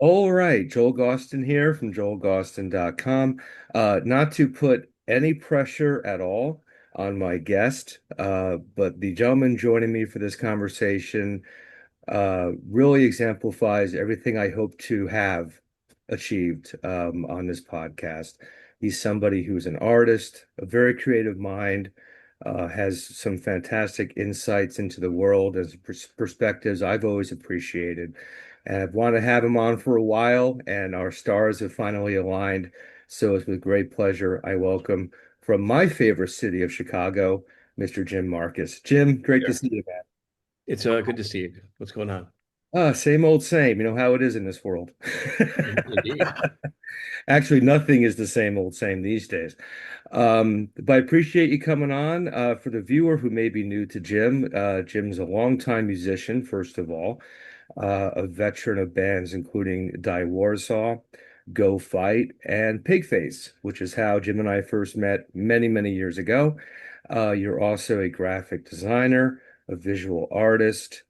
All right, Joel Gausten here from joelgausten.com. Not to put any pressure at all on my guest, but the gentleman joining me for this conversation really exemplifies everything I hope to have achieved on this podcast. He's somebody who's an artist, a very creative mind, has some fantastic insights into the world and perspectives I've always appreciated. And I've wanted to have him on for a while, and our stars have finally aligned. So it's with great pleasure I welcome from my favorite city of Chicago, Mr. Jim Marcus. Jim, great to Sure. see you, man. It's good to see you. What's going on? Same old same. You know how it is in this world. Indeed. Actually, nothing is the same old same these days. But I appreciate you coming on. For the viewer who may be new to Jim, Jim's a longtime musician, first of all, a veteran of bands including Die Warsaw, GoFight, and Pigface, which is how Jim and I first met many, many years ago. You're also a graphic designer, a visual artist,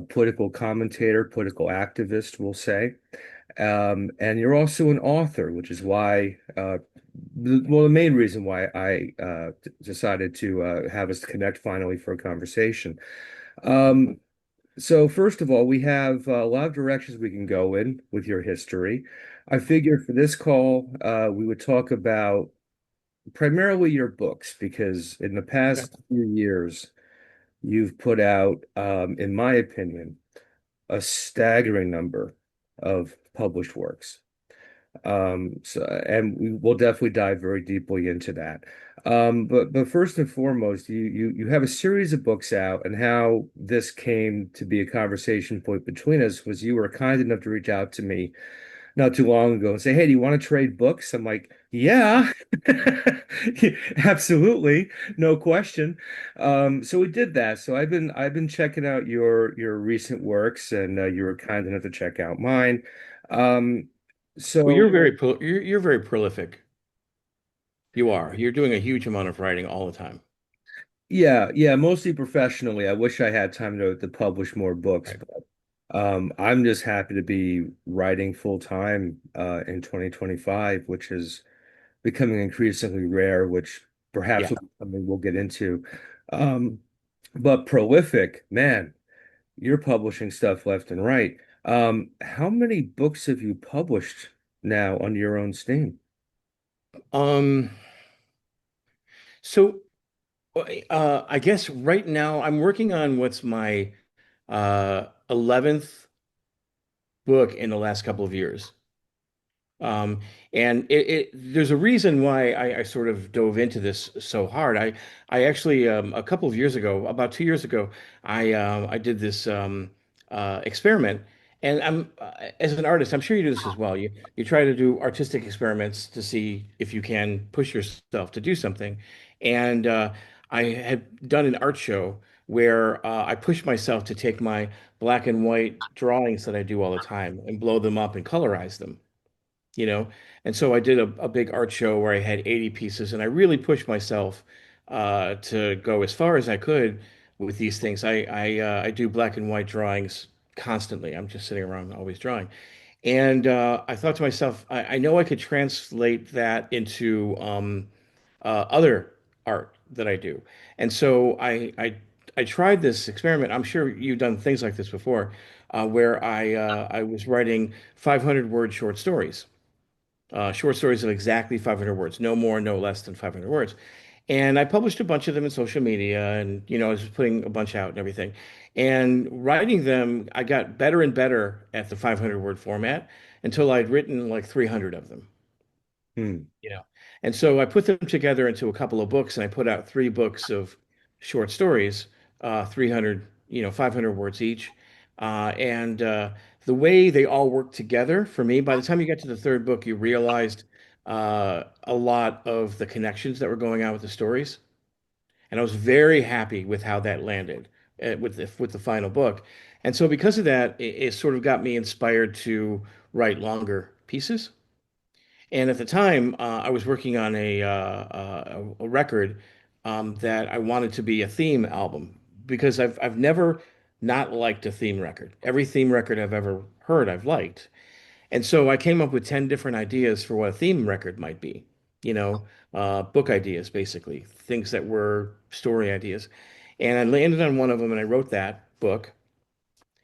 political commentator, political activist, we'll say. And you're also an author, which is why, the main reason why I decided to have us connect finally for a conversation. Um, so first of all, we have a lot of directions we can go in with your history. I figured for this call, we would talk about primarily your books, because in the Okay. past few years, you've put out, in my opinion, a staggering number of published works. And we will definitely dive very deeply into that. But first and foremost, you have a series of books out, and how this came to be a conversation point between us was you were kind enough to reach out to me not too long ago and say, "Hey, do you want to trade books?" I'm like, "Yeah, absolutely, no question." So we did that. So I've been checking out your recent works, and you were kind enough to check out mine. Um, Well, so you're very prolific. You are. You're doing a huge amount of writing all the time. yeah, yeah, mostly professionally. I wish I had time to publish more books, Right. but I'm just happy to be writing full time in 2025, which is becoming increasingly rare, which perhaps Yeah. will be something we'll get into. Um, but prolific, man, you're publishing stuff left and right. How many books have you published now under your own steam? Um, so I guess right now I'm working on what's my 11th book in the last couple of years. Um, and there's a reason why I sort of dove into this so hard. I actually a couple of years ago, about 2 years ago, I did this experiment, and as an artist, I'm sure you do this as well. You try to do artistic experiments to see if you can push yourself to do something, and I had done an art show where I pushed myself to take my black and white drawings that I do all the time and blow them up and colorize them, you know. And so I did a big art show where I had 80 pieces, and I really pushed myself to go as far as I could with these things. I do black and white drawings constantly. I'm just sitting around always drawing. And I thought to myself, I know I could translate that into other art that I do. And so I tried this experiment. I'm sure you've done things like this before, where I was writing 500 word short stories of exactly 500 words, no more, no less than 500 words. And I published a bunch of them in social media, and I was putting a bunch out and everything. And writing them, I got better and better at the 500 word format until I'd written like 300 of them, Hmm. you know. And so I put them together into a couple of books, and I put out 3 books of short stories, 300, 500 words each. And the way they all work together for me, by the time you get to the third book, you realized a lot of the connections that were going on with the stories. And I was very happy with how that landed with the final book. And so because of that, it sort of got me inspired to write longer pieces. And at the time, I was working on a record that I wanted to be a theme album, because I've never not liked a theme record. Every theme record I've ever heard, I've liked. And so I came up with 10 different ideas for what a theme record might be, you know, book ideas, basically, things that were story ideas. And I landed on one of them and I wrote that book.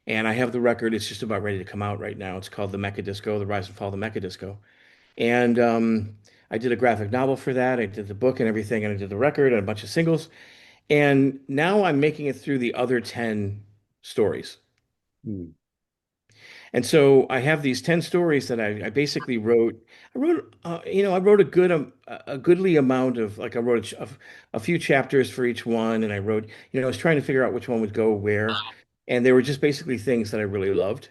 And I have the record. It's just about ready to come out right now. It's called The MekaDisko, The Rise and Fall of the MekaDisko. And I did a graphic novel for that. I did the book and everything, and I did the record and a bunch of singles. And now I'm making it through the other 10 stories. Hmm. And so I have these 10 stories that I basically wrote. I wrote a goodly amount of, like, I wrote a few chapters for each one. And I wrote, I was trying to figure out which one would go where. And they were just basically things that I really loved.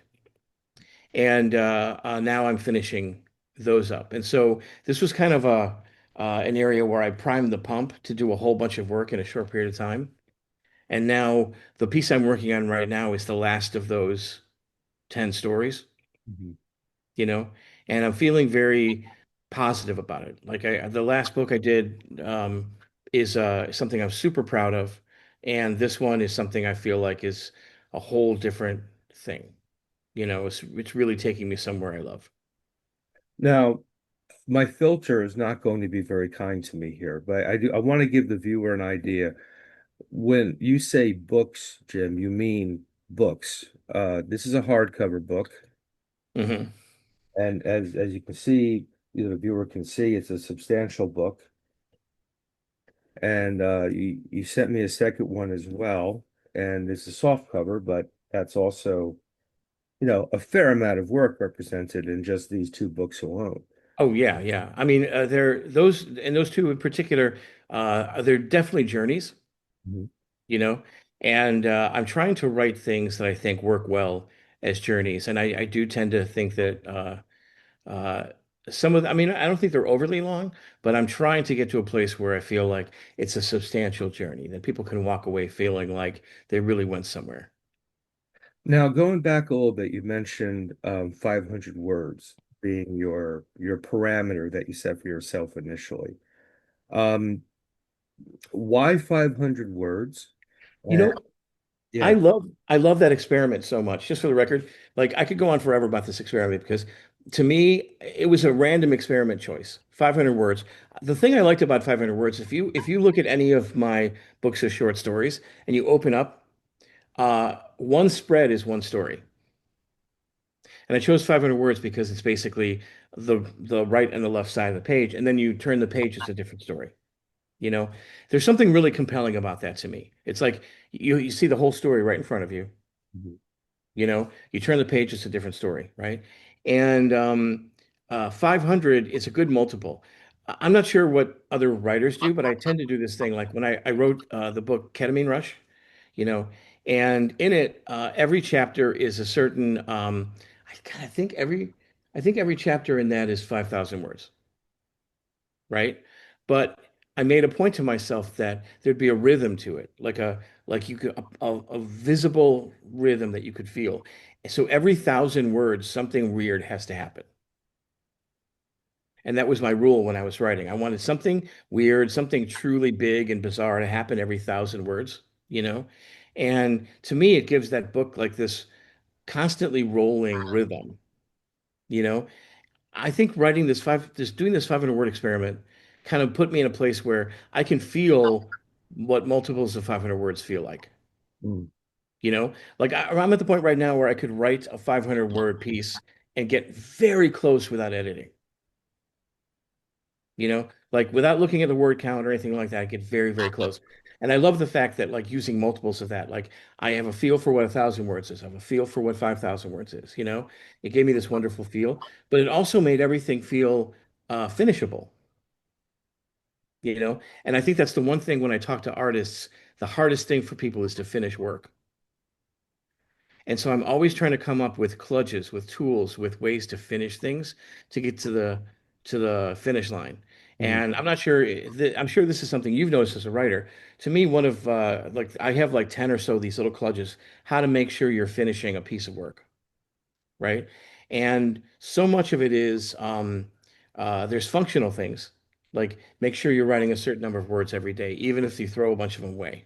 And now I'm finishing those up. And so this was kind of an area where I primed the pump to do a whole bunch of work in a short period of time. And now the piece I'm working on right now is the last of those 10 stories, Mhm. you know, and I'm feeling very positive about it. Like the last book I did is something I'm super proud of, and this one is something I feel like is a whole different thing. It's really taking me somewhere I love. Now, my filter is not going to be very kind to me here, but I want to give the viewer an idea. When you say books, Jim, you mean books. This is a hardcover book, Hmm. and as you can see, the viewer can see, it's a substantial book. And you sent me a second one as well, and it's a soft cover, but that's also, a fair amount of work represented in just these two books alone. Oh yeah, yeah. I mean, those two in particular, they're definitely journeys, Mhm. you know, and I'm trying to write things that I think work well as journeys, and I do tend to think that uh, I mean, I don't think they're overly long, but I'm trying to get to a place where I feel like it's a substantial journey that people can walk away feeling like they really went somewhere. Now, going back a little bit, you mentioned 500 words being your parameter that you set for yourself initially. Um, why 500 words? You And know, yeah. I love that experiment so much. Just for the record, like I could go on forever about this experiment because to me it was a random experiment choice. 500 words. The thing I liked about 500 words, if you look at any of my books of short stories and you open up, one spread is one story. And I chose 500 words because it's basically the right and the left side of the page, and then you turn the page, it's a different story. You know, there's something really compelling about that to me. It's like you see the whole story right in front of you. Mhm. You turn the page, it's a different story, right? And 500 is a good multiple. I'm not sure what other writers do, but I tend to do this thing. Like when I wrote the book Ketamine Rush, you know, and in it, every chapter is a certain, God, I think every chapter in that is 5,000 words, right? But I made a point to myself that there'd be a rhythm to it, like you could a visible rhythm that you could feel. So every 1,000 words, something weird has to happen. And that was my rule when I was writing. I wanted something weird, something truly big and bizarre to happen every 1,000 words, you know? And to me, it gives that book like this constantly rolling rhythm, you know? I think doing this 500 word experiment kind of put me in a place where I can feel what multiples of 500 words feel like. Mm. Like I'm at the point right now where I could write a 500 word piece and get very close without editing. Like without looking at the word count or anything like that, I get very, very close. And I love the fact that like using multiples of that, like I have a feel for what 1,000 words is. I have a feel for what 5,000 words is. It gave me this wonderful feel, but it also made everything feel finishable, you know? And I think that's the one thing when I talk to artists, the hardest thing for people is to finish work. And so I'm always trying to come up with kludges, with tools, with ways to finish things to get to the finish line. Mm. And I'm not sure I'm sure this is something you've noticed as a writer. To me, one of like I have like 10 or so of these little kludges, how to make sure you're finishing a piece of work, right? And so much of it is there's functional things, like make sure you're writing a certain number of words every day, even if you throw a bunch of them away.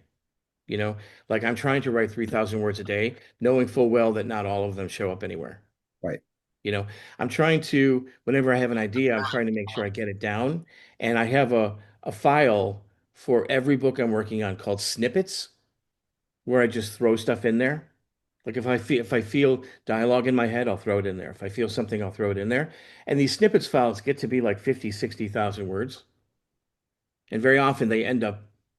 You know, like I'm trying to write 3,000 words a day, knowing full well that not all of them show up anywhere. Right. You know, I'm trying to, whenever I have an idea, I'm trying to make sure I get it down. And I have a file for every book I'm working on called snippets, where I just throw stuff in there. Like if I feel dialogue in my head, I'll throw it in there. If I feel something, I'll throw it in there. And these snippets files get to be like 50, 60,000 words. And very often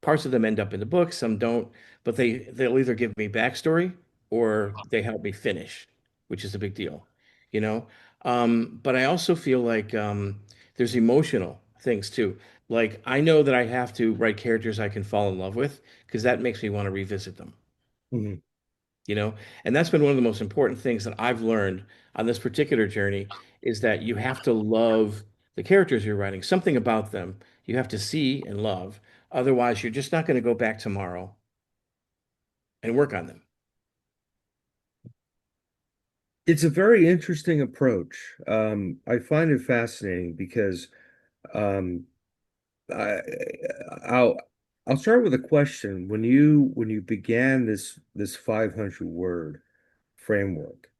parts of them end up in the book, some don't, but they'll either give me backstory or they help me finish, which is a big deal, you know? But I also feel like there's emotional things too. Like I know that I have to write characters I can fall in love with because that makes me want to revisit them, Mhm. you know? And that's been one of the most important things that I've learned on this particular journey is that you have to love the characters you're writing, something about them you have to see and love. Otherwise, you're just not going to go back tomorrow and work on them. It's a very interesting approach. I find it fascinating because um, I, I'll I'll start with a question. When you began this 500 word framework,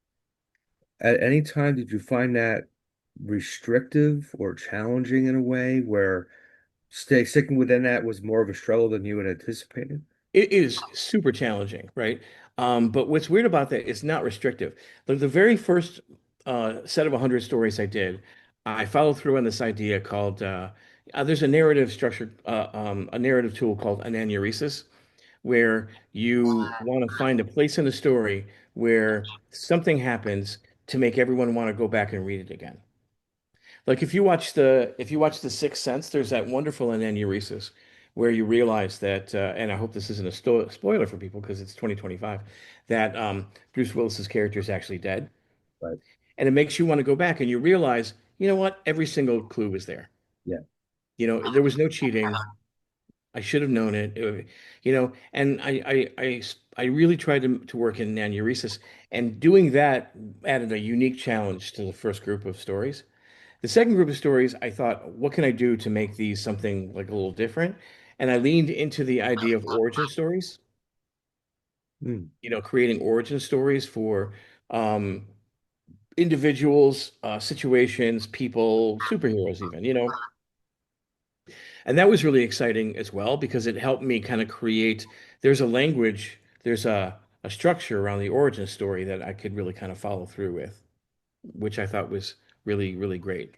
at any time did you find that restrictive or challenging in a way where sticking within that was more of a struggle than you had anticipated? It is super challenging, right? But what's weird about that is not restrictive. The very first set of 100 stories I did, I followed through on this idea called there's a narrative structure, a narrative tool called ananuresis, where you want to find a place in the story where something happens to make everyone want to go back and read it again. Like if you watch the Sixth Sense, there's that wonderful ananuresis where you realize that, and I hope this isn't a spoiler for people because it's 2025, that Bruce Willis's character is actually dead, Right. and it makes you want to go back and you realize, you know what, every single clue was there. Yeah. You know, there was no cheating. I should have known it. You know, and I really tried to work in ananuresis, and doing that added a unique challenge to the first group of stories. The second group of stories, I thought, what can I do to make these something like a little different? And I leaned into the idea of origin stories, Mm. you know, creating origin stories for um, individuals, situations, people, superheroes, even, you know. And that was really exciting as well because it helped me kind of create, there's a language, there's a structure around the origin story that I could really kind of follow through with, which I thought was really, really great.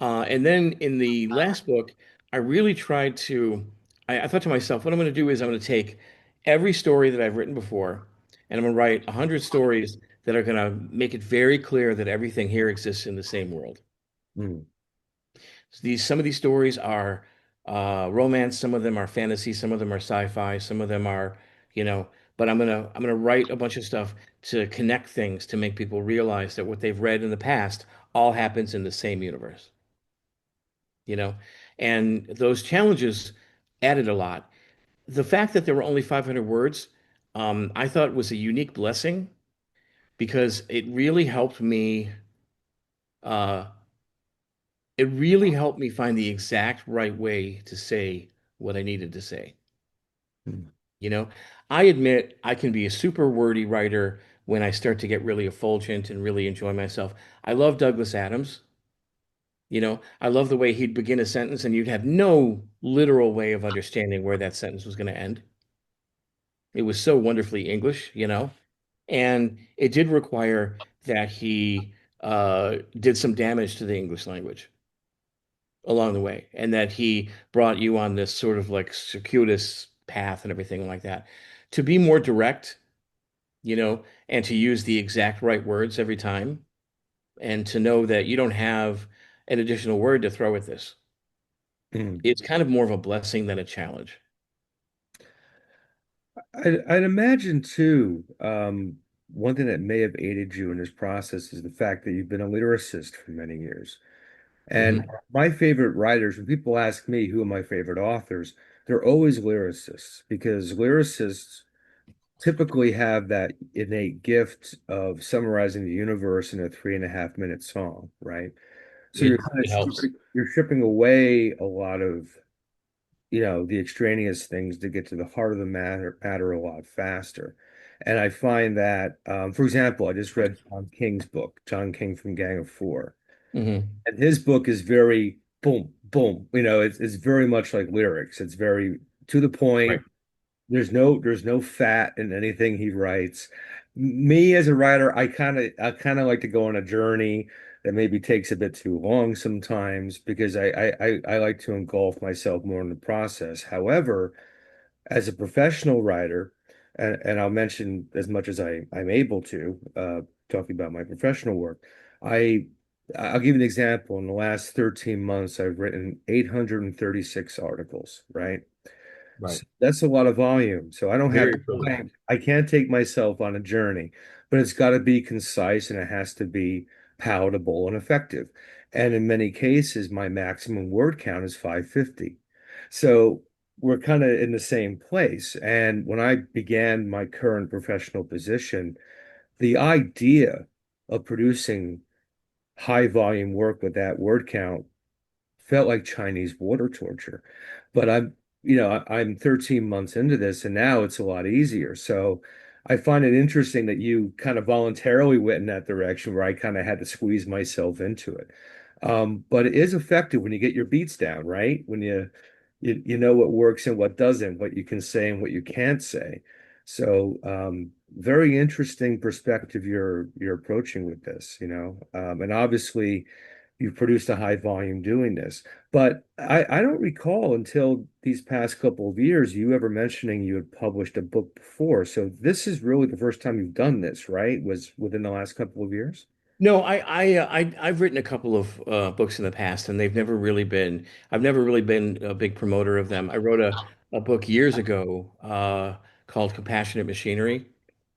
And then in the last book, I really tried to. I thought to myself, what I'm going to do is I'm going to take every story that I've written before, and I'm going to write 100 stories that are going to make it very clear that everything here exists in the same world. Mm. So some of these stories are romance, some of them are fantasy, some of them are sci-fi, some of them are, you know. But I'm gonna write a bunch of stuff to connect things to make people realize that what they've read in the past all happens in the same universe, you know? And those challenges added a lot. The fact that there were only 500 words, I thought was a unique blessing because uh, it really helped me find the exact right way to say what I needed to say. Mm. You know, I admit I can be a super wordy writer when I start to get really effulgent and really enjoy myself. I love Douglas Adams. You know, I love the way he'd begin a sentence and you'd have no literal way of understanding where that sentence was going to end. It was so wonderfully English, you know, and it did require that he did some damage to the English language along the way, and that he brought you on this sort of like circuitous path and everything like that to be more direct, you know, and to use the exact right words every time, and to know that you don't have an additional word to throw at this. Mm. It's kind of more of a blessing than a challenge. I'd imagine too, one thing that may have aided you in this process is the fact that you've been a lyricist for many years. And Hmm. my favorite writers, when people ask me who are my favorite authors, they're always lyricists because lyricists typically have that innate gift of summarizing the universe in a 3.5 minute song, right? So you're kind of It helps. stripping away a lot of, the extraneous things to get to the heart of the matter a lot faster. And I find that, for example, I just read John King's book, John King from Gang of Four. Hmm. And his book is very boom, boom. It's very much like lyrics. It's very to the Right. point. There's no fat in anything he writes. Me as a writer, I kind of like to go on a journey that maybe takes a bit too long sometimes because I like to engulf myself more in the process. However, as a professional writer, and I'll mention as much as I'm able to, talking about my professional work, I I'll give you an example. In the last 13 months, I've written 836 articles, right? Right. So that's a lot of volume. So I don't have Very prolific. time. I can't take myself on a journey, but it's got to be concise and it has to be palatable and effective. And in many cases, my maximum word count is 550. So we're kind of in the same place. And when I began my current professional position, the idea of producing high volume work with that word count felt like Chinese water torture. But I'm 13 months into this and now it's a lot easier. So I find it interesting that you kind of voluntarily went in that direction where I kind of had to squeeze myself into it. But it is effective when you get your beats down, right? When you know what works and what doesn't, what you can say and what you can't say. So very interesting perspective you're approaching with this, and obviously you've produced a high volume doing this. But I don't recall until these past couple of years you ever mentioning you had published a book before. So this is really the first time you've done this, right? Was within the last couple of years? No, I've written a couple of books in the past, and they've never really been. I've never really been a big promoter of them. I wrote a book years ago called Compassionate Machinery.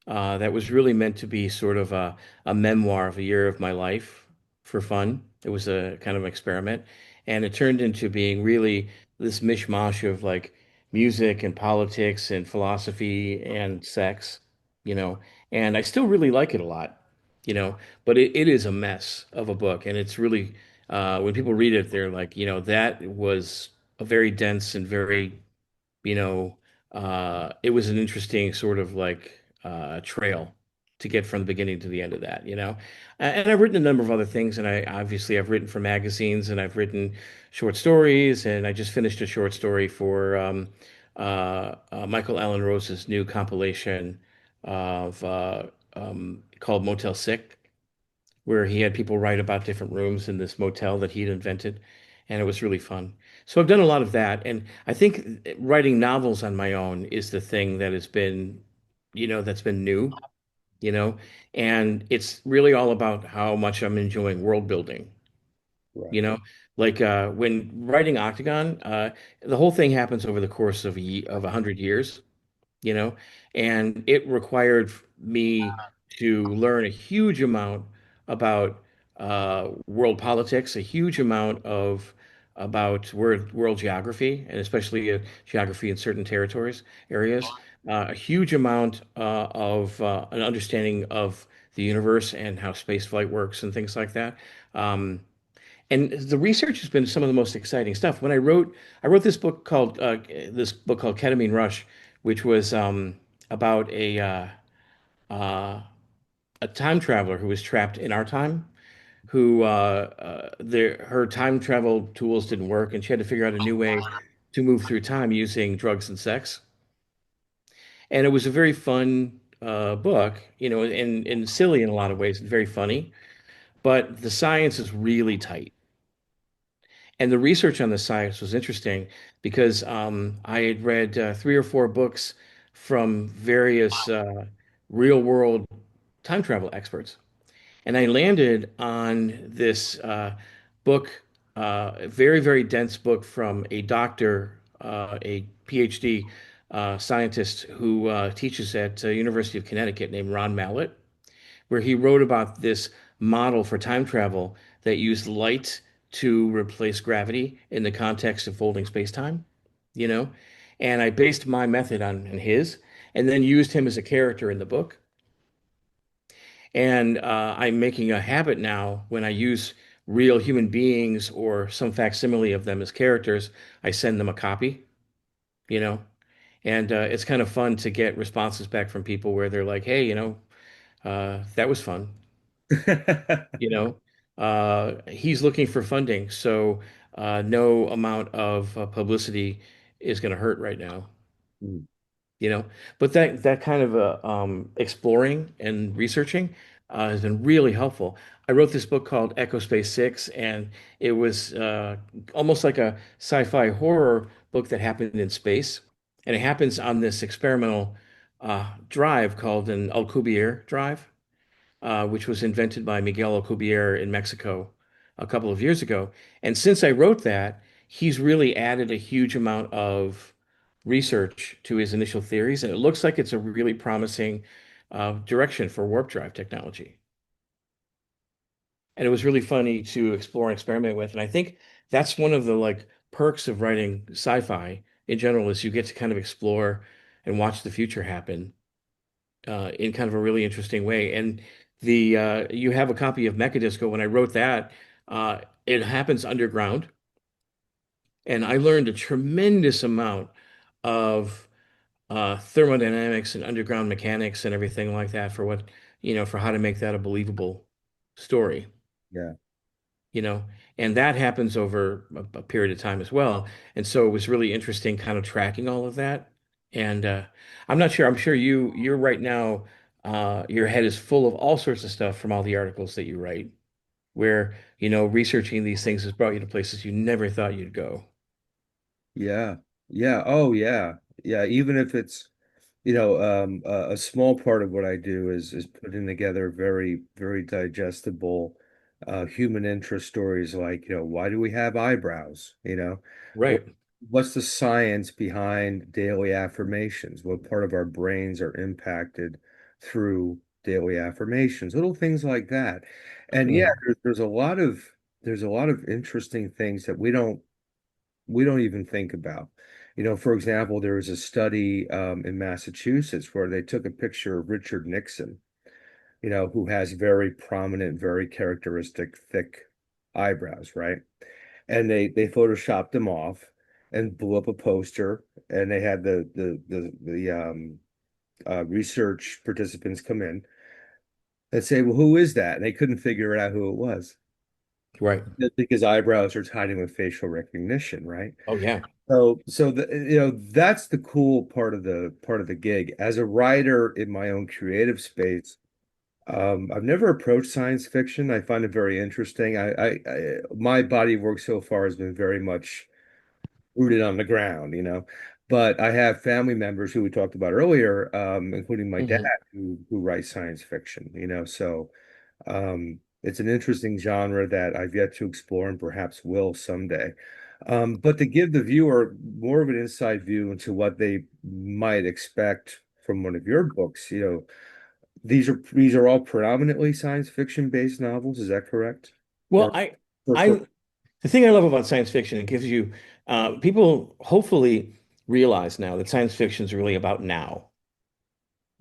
That was really meant to be sort of a memoir of a year of my life for fun. It was a kind of experiment, and it turned into being really this mishmash of like music and politics and philosophy and sex, you know. And I still really like it a lot, you know. But it is a mess of a book, and it's really when people read it, they're like, that was a very dense and very, it was an interesting sort of like trail to get from the beginning to the end of that, And I've written a number of other things, and I've written for magazines, and I've written short stories, and I just finished a short story for Michael Allen Rose's new compilation of called Motel 6, where he had people write about different rooms in this motel that he'd invented, and it was really fun. So I've done a lot of that, and I think writing novels on my own is the thing that has been, that's been new, you know, and it's really all about how much I'm enjoying world building, you Right. know, like when writing Octagon, the whole thing happens over the course of of 100 years, you know, and it required me to learn a huge amount about world politics, a huge amount of about world geography, and especially geography in certain territories, areas, a huge amount of an understanding of the universe and how space flight works and things like that. Um, and the research has been some of the most exciting stuff. I wrote this book called Ketamine Rush, which was about uh, a time traveler who was trapped in our time, who her time travel tools didn't work, and she had to figure out a new way to move through time using drugs and sex. And it was a very fun book, and silly in a lot of ways, and very funny. But the science is really tight. And the research on the science was interesting because I had read three or four books from various real world time travel experts. And I landed on this book, a very, very dense book from a doctor, a PhD scientist who teaches at University of Connecticut named Ron Mallett, where he wrote about this model for time travel that used light to replace gravity in the context of folding space-time, you know? And I based my method on his, and then used him as a character in the book. And I'm making a habit now when I use real human beings or some facsimile of them as characters, I send them a copy, you know? And it's kind of fun to get responses back from people where they're like, "Hey, that was fun." You know, he's looking for funding, so no amount of publicity is going to hurt right now. Mm. You know, but that kind of exploring and researching has been really helpful. I wrote this book called Echo Space 6, and it was almost like a sci-fi horror book that happened in space, and it happens on this experimental drive called an Alcubierre drive, which was invented by Miguel Alcubierre in Mexico a couple of years ago. And since I wrote that, he's really added a huge amount of research to his initial theories, and it looks like it's a really promising direction for warp drive technology. And it was really funny to explore and experiment with. And I think that's one of the like perks of writing sci-fi in general is you get to kind of explore and watch the future happen in kind of a really interesting way. And the you have a copy of MekaDisko. When I wrote that, it happens underground, and I learned a tremendous amount of thermodynamics and underground mechanics and everything like that for for how to make that a believable story, Yeah. you know. And that happens over a period of time as well. And so it was really interesting kind of tracking all of that. And I'm not sure, I'm sure you're right now, your head is full of all sorts of stuff from all the articles that you write, where, researching these things has brought you to places you never thought you'd go. Yeah. Yeah. Oh, yeah. Yeah. Even if it's, a small part of what I do is putting together very, very digestible human interest stories like, why do we have eyebrows? Or Right. what's the science behind daily affirmations? What part of our brains are impacted through daily affirmations? Little things like that. And yeah, Mhm. there's a lot of interesting things that we don't even think about. For example, there was a study in Massachusetts where they took a picture of Richard Nixon, who has very prominent, very characteristic thick eyebrows, right? And they photoshopped him off and blew up a poster, and they had the research participants come in and say, "Well, who is that?" And they couldn't figure out who it was Right. because eyebrows are tied in with facial recognition, right? Oh yeah. That's the cool part of the gig. As a writer in my own creative space, I've never approached science fiction. I find it very interesting. My body of work so far has been very much rooted on the ground, But I have family members who we talked about earlier, including my dad, Hmm. who writes science fiction, So it's an interesting genre that I've yet to explore and perhaps will someday. But to give the viewer more of an inside view into what they might expect from one of your books, these are all predominantly science fiction based novels. Is that correct? Well, Or, I or I the thing I love about science fiction, it gives you people hopefully realize now that science fiction is really about now.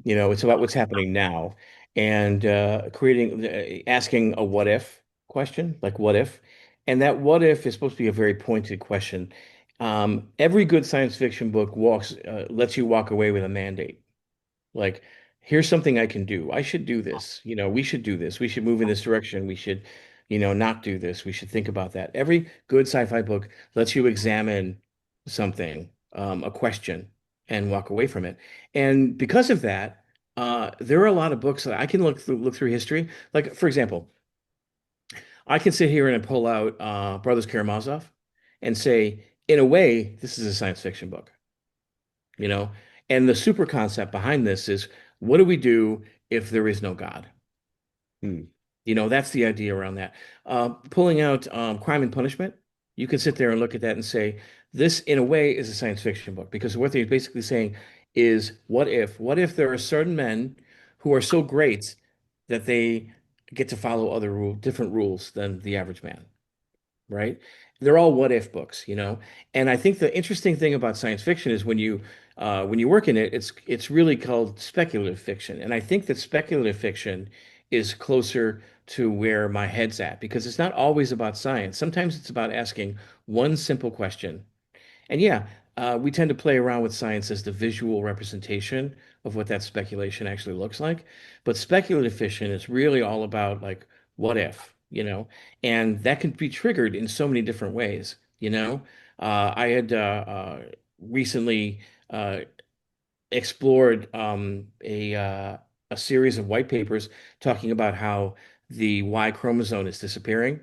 It's about what's happening now and creating, asking a what if question, like what if? And that what if is supposed to be a very pointed question. Every good science fiction book lets you walk away with a mandate. Like, here's something I can do. I should do this. We should do this. We should move in this direction. We should, not do this. We should think about that. Every good sci-fi book lets you examine something, a question, and walk away from it. And because of that, there are a lot of books that I can look through history. Like, for example, I can sit here and pull out Brothers Karamazov and say, in a way, this is a science fiction book you know? And the super concept behind this is what do we do if there is no God? hmm, That's the idea around that. Pulling out Crime and Punishment, you can sit there and look at that and say, this, in a way, is a science fiction book because what they're basically saying is, what if? What if there are certain men who are so great that they get to follow different rules than the average man? Right? They're all what if books. And I think the interesting thing about science fiction is when you work in it, it's really called speculative fiction. And I think that speculative fiction is closer to where my head's at because it's not always about science. Sometimes it's about asking one simple question. And yeah, we tend to play around with science as the visual representation of what that speculation actually looks like. But speculative fiction is really all about like what if, and that can be triggered in so many different ways. I had recently uh, explored a series of white papers talking about how the Y chromosome is disappearing,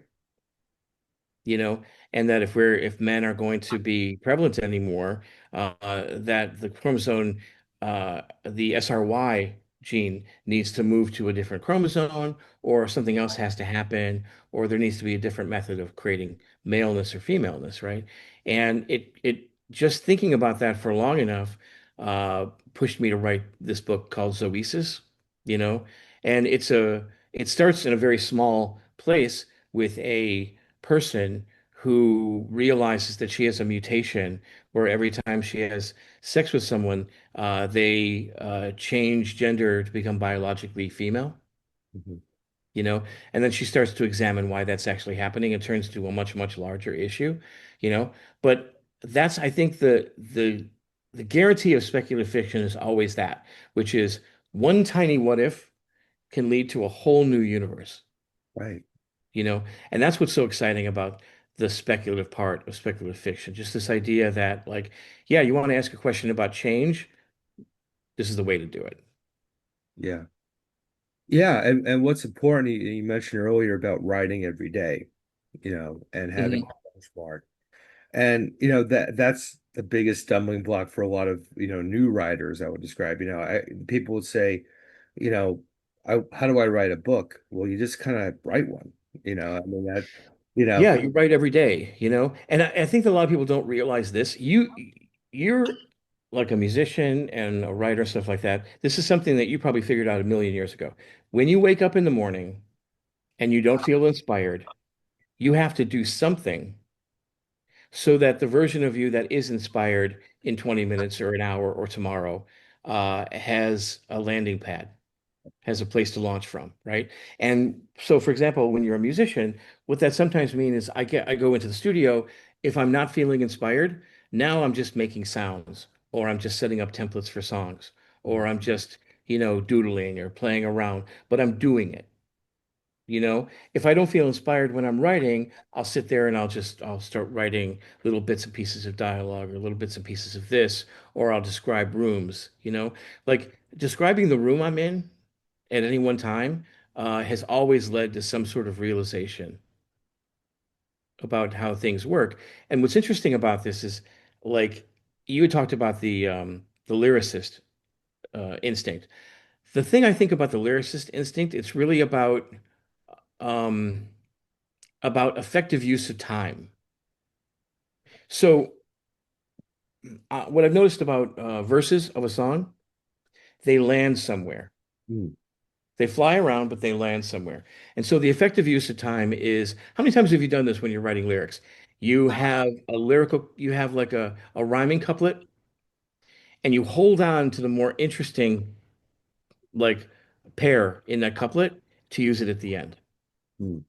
you know, and that if men are going to be prevalent anymore, that the chromosome, the SRY gene needs to move to a different chromosome, or something else has to happen, or there needs to be a different method of creating maleness or femaleness, right? And it just thinking about that for long enough pushed me to write this book called Zoesis, you know, and it starts in a very small place with a person who realizes that she has a mutation where every time she has sex with someone, they change gender to become biologically female, Mhm. you know, and then she starts to examine why that's actually happening. It turns to a much, much larger issue, you know. But that's, I think, the guarantee of speculative fiction is always that, which is one tiny what if can lead to a whole new universe, Right. you know? And that's what's so exciting about the speculative part of speculative fiction. Just this idea that, like, yeah, you want to ask a question about change, this is the way to do it. Yeah. Yeah, and what's important, you mentioned earlier about writing every day, and having Mhm. a benchmark. And that's the biggest stumbling block for a lot of, new writers, I would describe. People would say, you know, how do I write a book? Well, you just kind of write one, I mean that, you know, Yeah, you write every day, And I think that a lot of people don't realize this. You're like a musician and a writer, stuff like that. This is something that you probably figured out a million years ago. When you wake up in the morning and you don't feel inspired, you have to do something so that the version of you that is inspired in 20 minutes or an hour or tomorrow has a landing pad, has a place to launch from, right? And so, for example, when you're a musician, what that sometimes means is I go into the studio. If I'm not feeling inspired, now I'm just making sounds, or I'm just setting up templates for songs, or I'm just, doodling or playing around, but I'm doing it. If I don't feel inspired when I'm writing, I'll sit there and I'll start writing little bits and pieces of dialogue or little bits and pieces of this, or I'll describe rooms. Like describing the room I'm in at any one time has always led to some sort of realization about how things work. And what's interesting about this is like you had talked about the lyricist instinct. The thing I think about the lyricist instinct, it's really um, about effective use of time. So, what I've noticed about verses of a song, they land somewhere. mm, They fly around, but they land somewhere. And so, the effective use of time is how many times have you done this when you're writing lyrics? You have like a rhyming couplet, and you hold on to the more interesting, like, pair in that couplet to use it at the end. mm,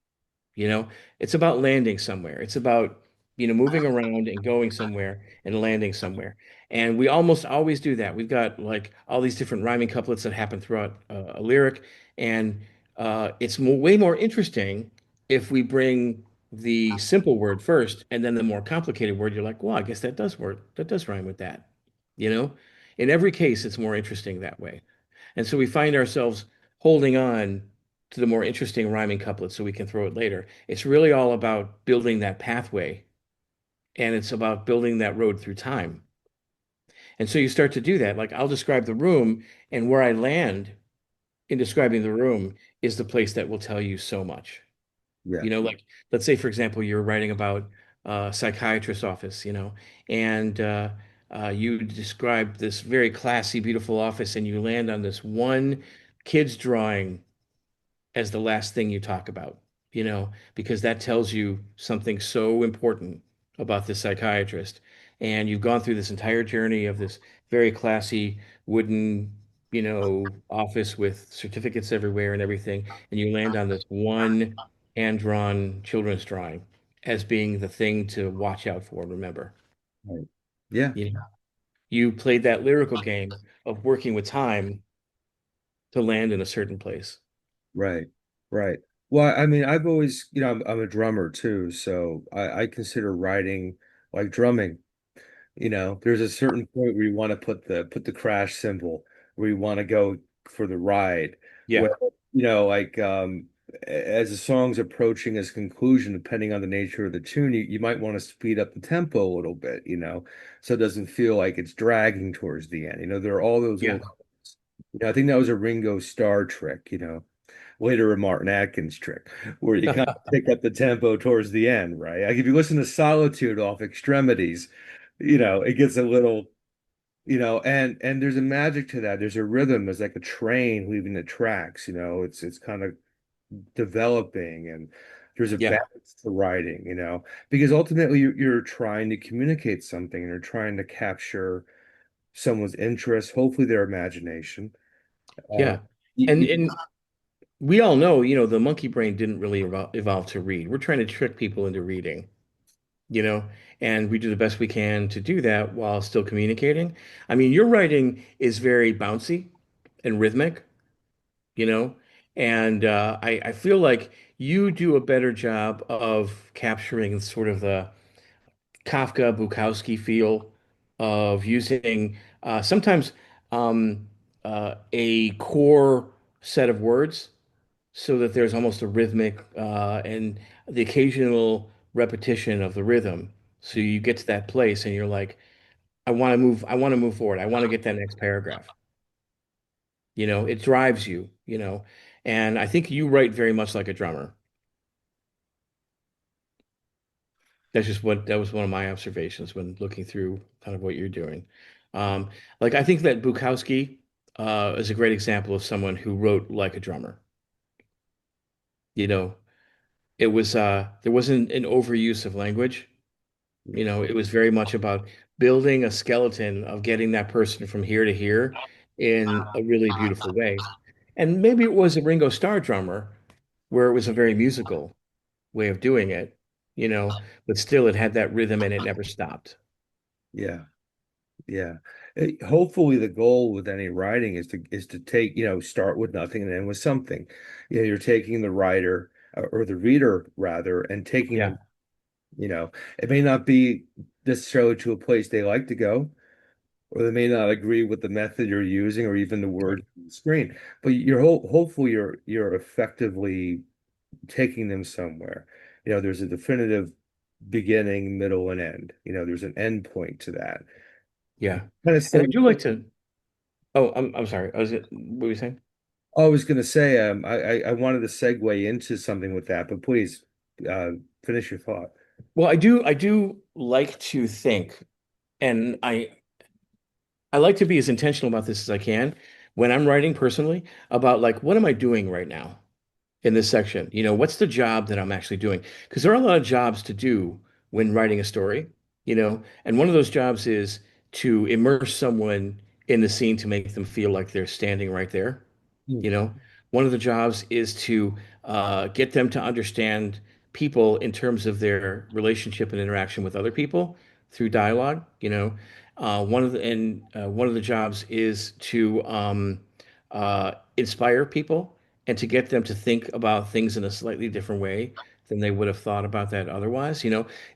You know, it's about landing somewhere. It's about, moving around and going somewhere and landing somewhere. And we almost always do that. We've got like all these different rhyming couplets that happen throughout a lyric. And it's way more interesting if we bring the simple word first and then the more complicated word. You're like, well, I guess that does work. That does rhyme with that. You know, in every case, it's more interesting that way. And so we find ourselves holding on to the more interesting rhyming couplets so we can throw it later. It's really all about building that pathway and it's about building that road through time. And so you start to do that. Like I'll describe the room, and where I land in describing the room is the place that will tell you so much. yeah, Like let's say, for example, you're writing about a psychiatrist's office, and you describe this very classy, beautiful office, and you land on this one kid's drawing as the last thing you talk about, because that tells you something so important about this psychiatrist. And you've gone through this entire journey of this very classy wooden, office with certificates everywhere and everything. And you land on this one hand-drawn children's drawing as being the thing to watch out for and remember. right. Yeah. You know, you played that lyrical game of working with time to land in a certain place. Right. Right. Well, I mean, I've always, I'm a drummer too, so I consider writing like drumming. There's a certain point where you want to put the crash cymbal, where you want to go for the ride, Yeah, where, like as the song's approaching its conclusion, depending on the nature of the tune, you might want to speed up the tempo a little bit, so it doesn't feel like it's dragging towards the end. There are all those yeah, little, I think that was a Ringo Starr trick, later a Martin Atkins trick, where you kind of pick up the tempo towards the end, right? Like if you listen to Solitude off Extremities, it gets a little, and there's a magic to that. There's a rhythm. There's like a train leaving the tracks. It's kind of developing, and there's a yeah, balance to writing. Because ultimately you're trying to communicate something, and you're trying to capture someone's interest, hopefully their imagination. Uh, yeah. y- And y- and we all know, the monkey brain didn't really evolve to read. We're trying to trick people into reading, you know, and we do the best we can to do that while still communicating. I mean, your writing is very bouncy and rhythmic, you know, and I feel like you do a better job of capturing sort of the Kafka Bukowski feel of using sometimes um, a core set of words so that there's almost a rhythmic and the occasional repetition of the rhythm. So you get to that place and you're like, I want to move forward. I want to get that next paragraph. It drives you. And I think you write very much like a drummer. That was one of my observations when looking through kind of what you're doing. Um, like I think that Bukowski is a great example of someone who wrote like a drummer. You know, it was there wasn't an overuse of language. It was very much about building a skeleton of getting that person from here to here in a really beautiful way. And maybe it was a Ringo Starr drummer where it was a very musical way of doing it, but still it had that rhythm and it never stopped. yeah. Yeah. Hopefully the goal with any writing is to take, start with nothing and end with something. You're taking the writer or the reader rather and taking Yeah. them, it may not be necessarily to a place they like to go, or they may not agree with the method you're using or even the Right. words on the screen, but hopefully you're effectively taking them somewhere. There's a definitive beginning, middle, and end. There's an end point to that. Yeah. Kind of And I similar. do like to, oh, I'm sorry. What were you saying? I was going to say, I wanted to segue into something with that, but please uh, finish your thought. Well, I do like to think, and I like to be as intentional about this as I can when I'm writing personally about like what am I doing right now in this section? What's the job that I'm actually doing? Because there are a lot of jobs to do when writing a story, and one of those jobs is to immerse someone in the scene to make them feel like they're standing right there. Mm, You know, one of the jobs is to get them to understand people in terms of their relationship and interaction with other people through dialogue. One of the jobs is to inspire people and to get them to think about things in a slightly different way than they would have thought about that otherwise.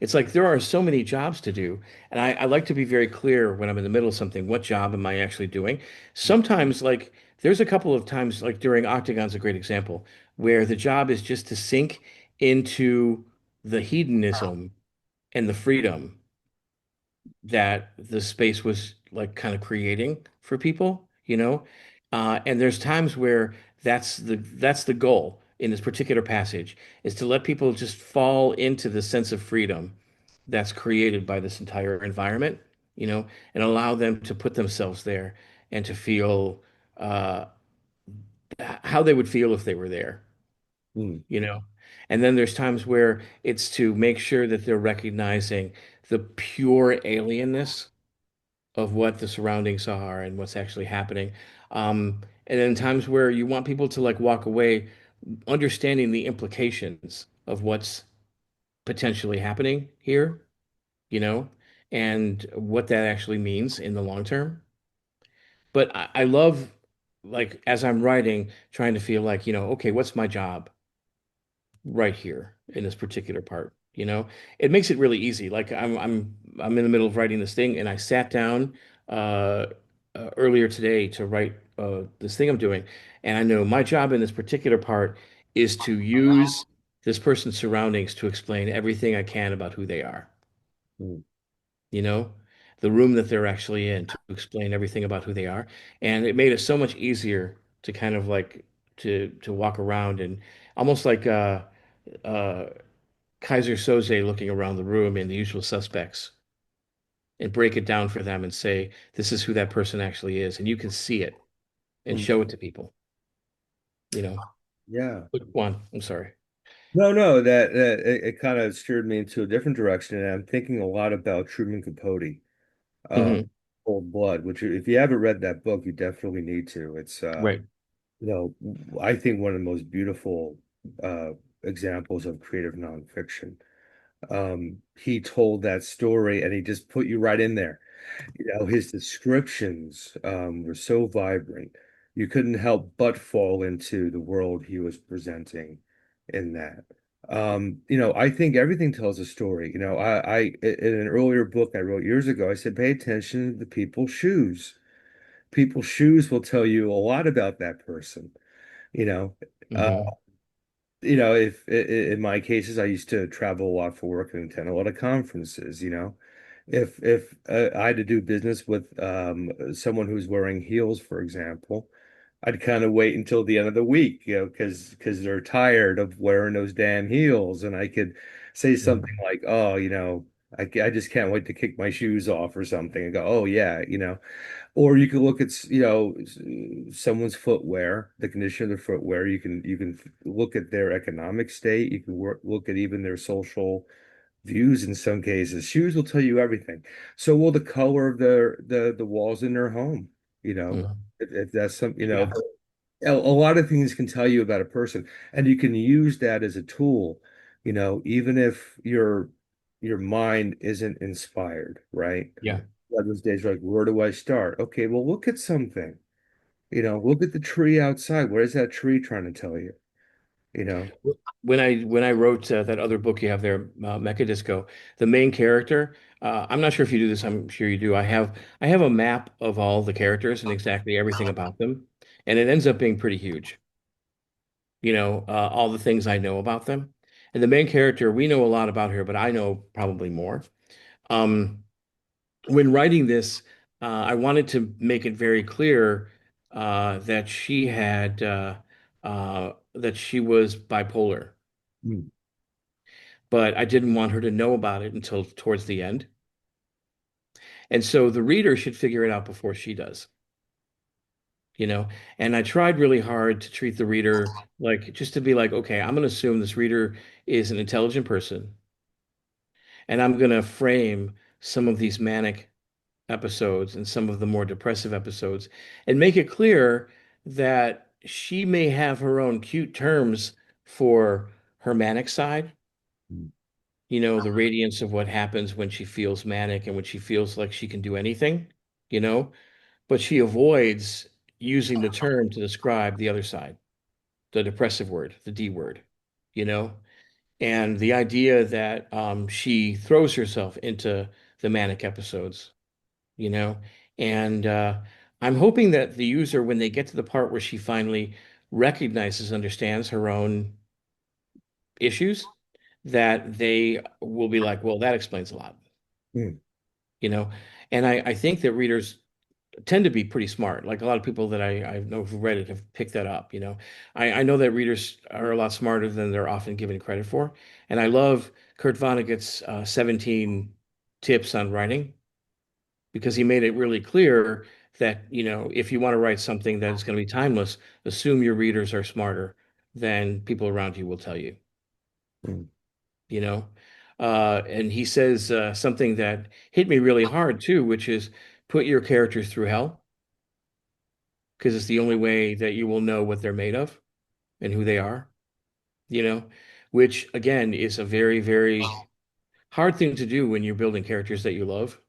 It's like there are so many jobs to do, and I like to be very clear when I'm in the middle of something, what job am I actually doing? Sometimes, like, there's a couple of times, like during Octagon's a great example, where the job is just to sink into the hedonism and the freedom that the space was like kind of creating for people. And there's times where that's the goal in this particular passage is to let people just fall into the sense of freedom that's created by this entire environment, and allow them to put themselves there and to feel uh, how they would feel if they were there, mm, you know. And then there's times where it's to make sure that they're recognizing the pure alienness of what the surroundings are and what's actually happening. And then times where you want people to like walk away understanding the implications of what's potentially happening here, you know? and what that actually means in the long term. But I love, like, as I'm writing, trying to feel like, okay, what's my job right here in this particular part? It makes it really easy. Like I'm in the middle of writing this thing, and I sat down uh, earlier today to write this thing I'm doing, and I know my job in this particular part is to use this person's surroundings to explain everything I can about who they are. Mm. you know, the room that they're actually in, to explain everything about who they are. And it made it so much easier to kind of like to walk around and almost like uh Kaiser Soze looking around the room in The Usual Suspects and break it down for them and say, this is who that person actually is. And you can see it and Mm. show it to people, you know. Yeah. Which one? I'm sorry. No, no, that it kind of steered me into a different direction, and I'm thinking a lot about Truman Capote, uh, Hmm. Cold Blood, which if you haven't read that book, you definitely need to. It's Right. you know, I think one of the most beautiful uh examples of creative nonfiction. He told that story and he just put you right in there. His descriptions were so vibrant. You couldn't help but fall into the world he was presenting in that. I think everything tells a story. In an earlier book I wrote years ago, I said, pay attention to the people's shoes. People's shoes will tell you a lot about that person. You know, uh, Hmm. if in my cases, I used to travel a lot for work and attend a lot of conferences, if I had to do business with someone who's wearing heels, for example, I'd kind of wait until the end of the week, because they're tired of wearing those damn heels, and I could say something like, "Oh, I just can't wait to kick my shoes off," or something, and go, "Oh yeah," Or you can look at, someone's footwear, the condition of their footwear. You can look at their economic state. You can look at even their social views in some cases. Shoes will tell you everything. So will the color of the walls in their home. You know, Hmm. if that's some, Yeah. a lot of things can tell you about a person, and you can use that as a tool. Even if your mind isn't inspired, right? Yeah. Those days are like, where do I start? Okay, well, look at something. Look at the tree outside. What is that tree trying to tell you? You know? When I wrote that other book you have there, MekaDisko, the main character, I'm not sure if you do this, I'm sure you do. I have a map of all the characters and exactly everything about them, and it ends up being pretty huge. All the things I know about them. And the main character, we know a lot about her, but I know probably more. Um, when writing this, I wanted to make it very clear that that she was bipolar, Mm. but I didn't want her to know about it until towards the end. And so the reader should figure it out before she does, you know? And I tried really hard to treat the reader like, just to be like, okay, I'm going to assume this reader is an intelligent person, and I'm going to frame some of these manic episodes and some of the more depressive episodes and make it clear that she may have her own cute terms for her manic side. Mm. The radiance of what happens when she feels manic and when she feels like she can do anything, you know, but she avoids using the term to describe the other side, the depressive word, the D word, you know, and the idea that she throws herself into the manic episodes, you know, and I'm hoping that the user, when they get to the part where she finally recognizes, understands her own issues, that they will be like, well, that explains a lot, Mm. you know? And I think that readers tend to be pretty smart. Like a lot of people that I know who read it have picked that up, you know? I know that readers are a lot smarter than they're often given credit for. And I love Kurt Vonnegut's 17 tips on writing, because he made it really clear that, if you want to write something that is going to be timeless, assume your readers are smarter than people around you will tell you, Mm. you know? And he says something that hit me really hard too, which is put your characters through hell, because it's the only way that you will know what they're made of and who they are, you know, which again is a very, very hard thing to do when you're building characters that you love,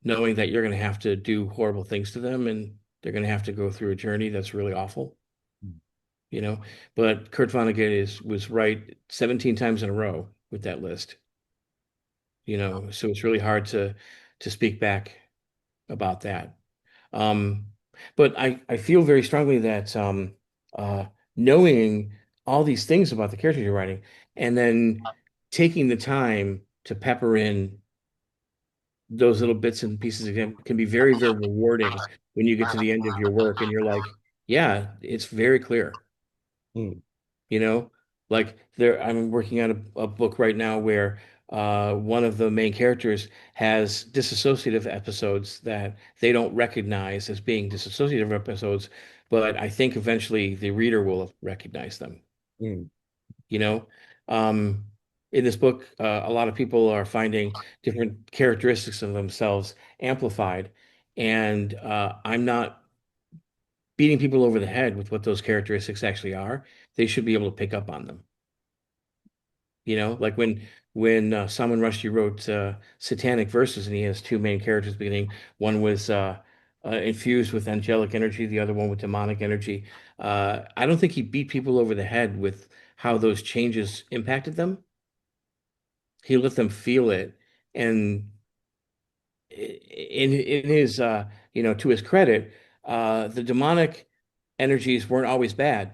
knowing that you're going to have to do horrible things to them and they're going to have to go through a journey that's really awful, you know. But Kurt Vonnegut was right 17 times in a row with that list, you know. So it's really hard to speak back about that. Um, but I feel very strongly that uh, knowing all these things about the characters you're writing and then taking the time to pepper in those little bits and pieces of him can be very, very rewarding when you get to the end of your work and you're like, yeah, it's very clear, Mm. you know? Like I'm working on a book right now where one of the main characters has disassociative episodes that they don't recognize as being disassociative episodes, but I think eventually the reader will recognize them, Mm. you know? Um, in this book, a lot of people are finding different characteristics of themselves amplified, and I'm not beating people over the head with what those characteristics actually are. They should be able to pick up on them. You know, like when Salman Rushdie wrote Satanic Verses, and he has two main characters beginning. One was infused with angelic energy, the other one with demonic energy. I don't think he beat people over the head with how those changes impacted them. He let them feel it, and in his you know, to his credit, the demonic energies weren't always bad.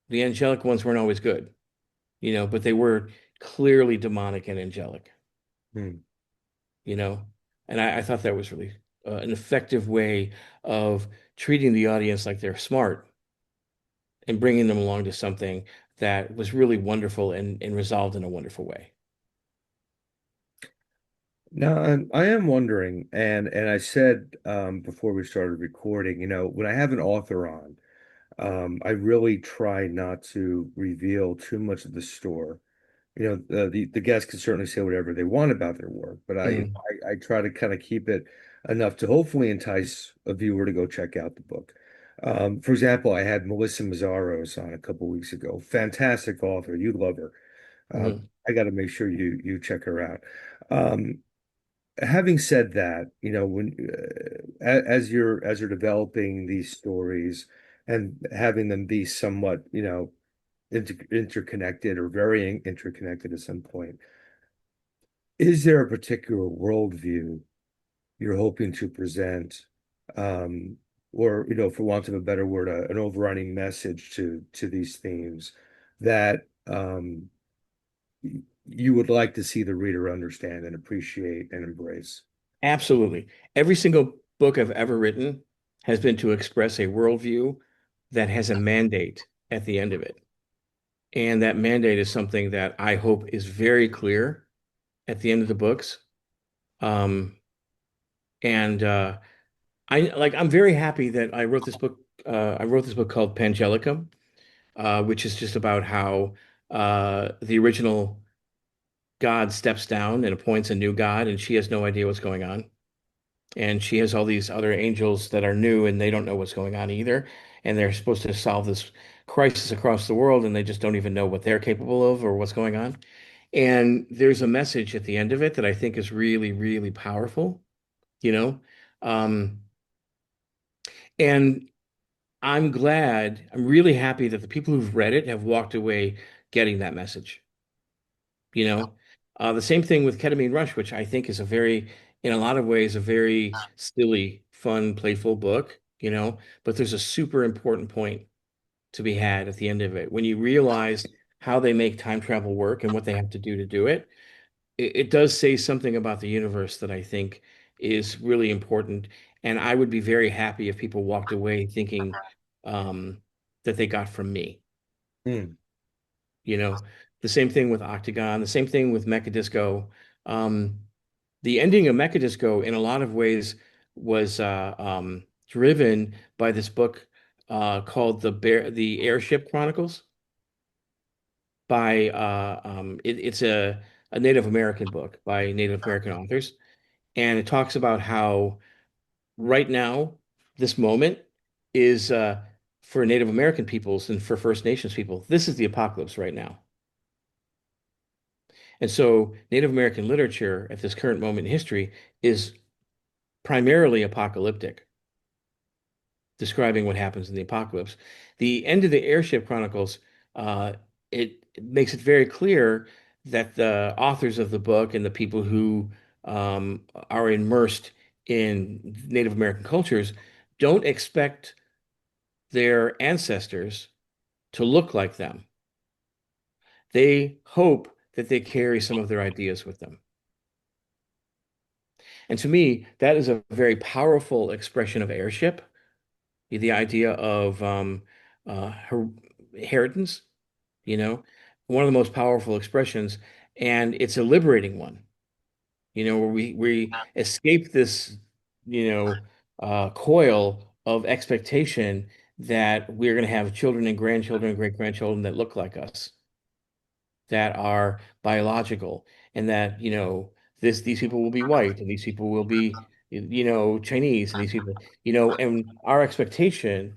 The angelic ones weren't always good, you know, but they were clearly demonic and angelic, Mm. you know. And I thought that was really an effective way of treating the audience like they're smart and bringing them along to something that was really wonderful and resolved in a wonderful way. Now, I am wondering, and I said before we started recording, when I have an author on, I really try not to reveal too much of the store. The guests can certainly say whatever they want about their work, but Mm, I try to kind of keep it enough to hopefully entice a viewer to go check out the book. For example, I had Melissa Mazzaros on a couple weeks ago. Fantastic author. You'd love her. Uh, mm. I got to make sure you check her out. Um, Having said that, as you're developing these stories and having them be somewhat, interconnected or very interconnected at some point, is there a particular worldview you're hoping to present, um, or for want of a better word, an overriding message to these themes that you would like to see the reader understand and appreciate and embrace? Absolutely. Every single book I've ever written has been to express a worldview that has a mandate at the end of it. And that mandate is something that I hope is very clear at the end of the books. Um, and I'm very happy that I wrote this book. I wrote this book called Pangelicum, which is just about how the original God steps down and appoints a new God, and she has no idea what's going on. And she has all these other angels that are new, and they don't know what's going on either. And they're supposed to solve this crisis across the world, and they just don't even know what they're capable of or what's going on. And there's a message at the end of it that I think is really, really powerful, you know? Um, and I'm really happy that the people who've read it have walked away getting that message, you know? The same thing with Ketamine Rush, which I think is in a lot of ways, a very silly, fun, playful book, you know? But there's a super important point to be had at the end of it. When you realize how they make time travel work and what they have to do to do it, it does say something about the universe that I think is really important. And I would be very happy if people walked away thinking um, that they got from me. Hmm. You know, the same thing with Octagon, the same thing with MekaDisko. Um, the ending of MekaDisko, in a lot of ways, was driven by this book called the Airship Chronicles by it's a Native American book by Native American authors. And it talks about how right now, this moment is for Native American peoples and for First Nations people, this is the apocalypse right now. And so Native American literature at this current moment in history is primarily apocalyptic, describing what happens in the apocalypse. The end of the Airship Chronicles, uh, it makes it very clear that the authors of the book and the people who are immersed in Native American cultures don't expect their ancestors to look like them. They hope that they carry some of their ideas with them. And to me, that is a very powerful expression of airship, the idea of inheritance, you know, one of the most powerful expressions, and it's a liberating one, where we escape this, coil of expectation that we're going to have children and grandchildren and great grandchildren that look like us, that are biological, and that, these people will be white, and these people will be, Chinese, and these people, and our expectation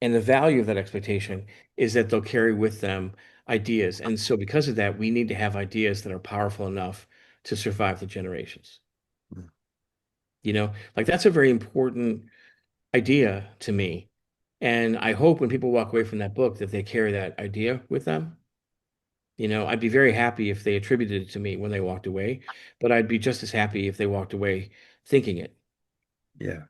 and the value of that expectation is that they'll carry with them ideas. And so because of that, we need to have ideas that are powerful enough to survive the generations. Like that's a very important idea to me. And I hope when people walk away from that book that they carry that idea with them. I'd be very happy if they attributed it to me when they walked away, but I'd be just as happy if they walked away thinking it, Yeah.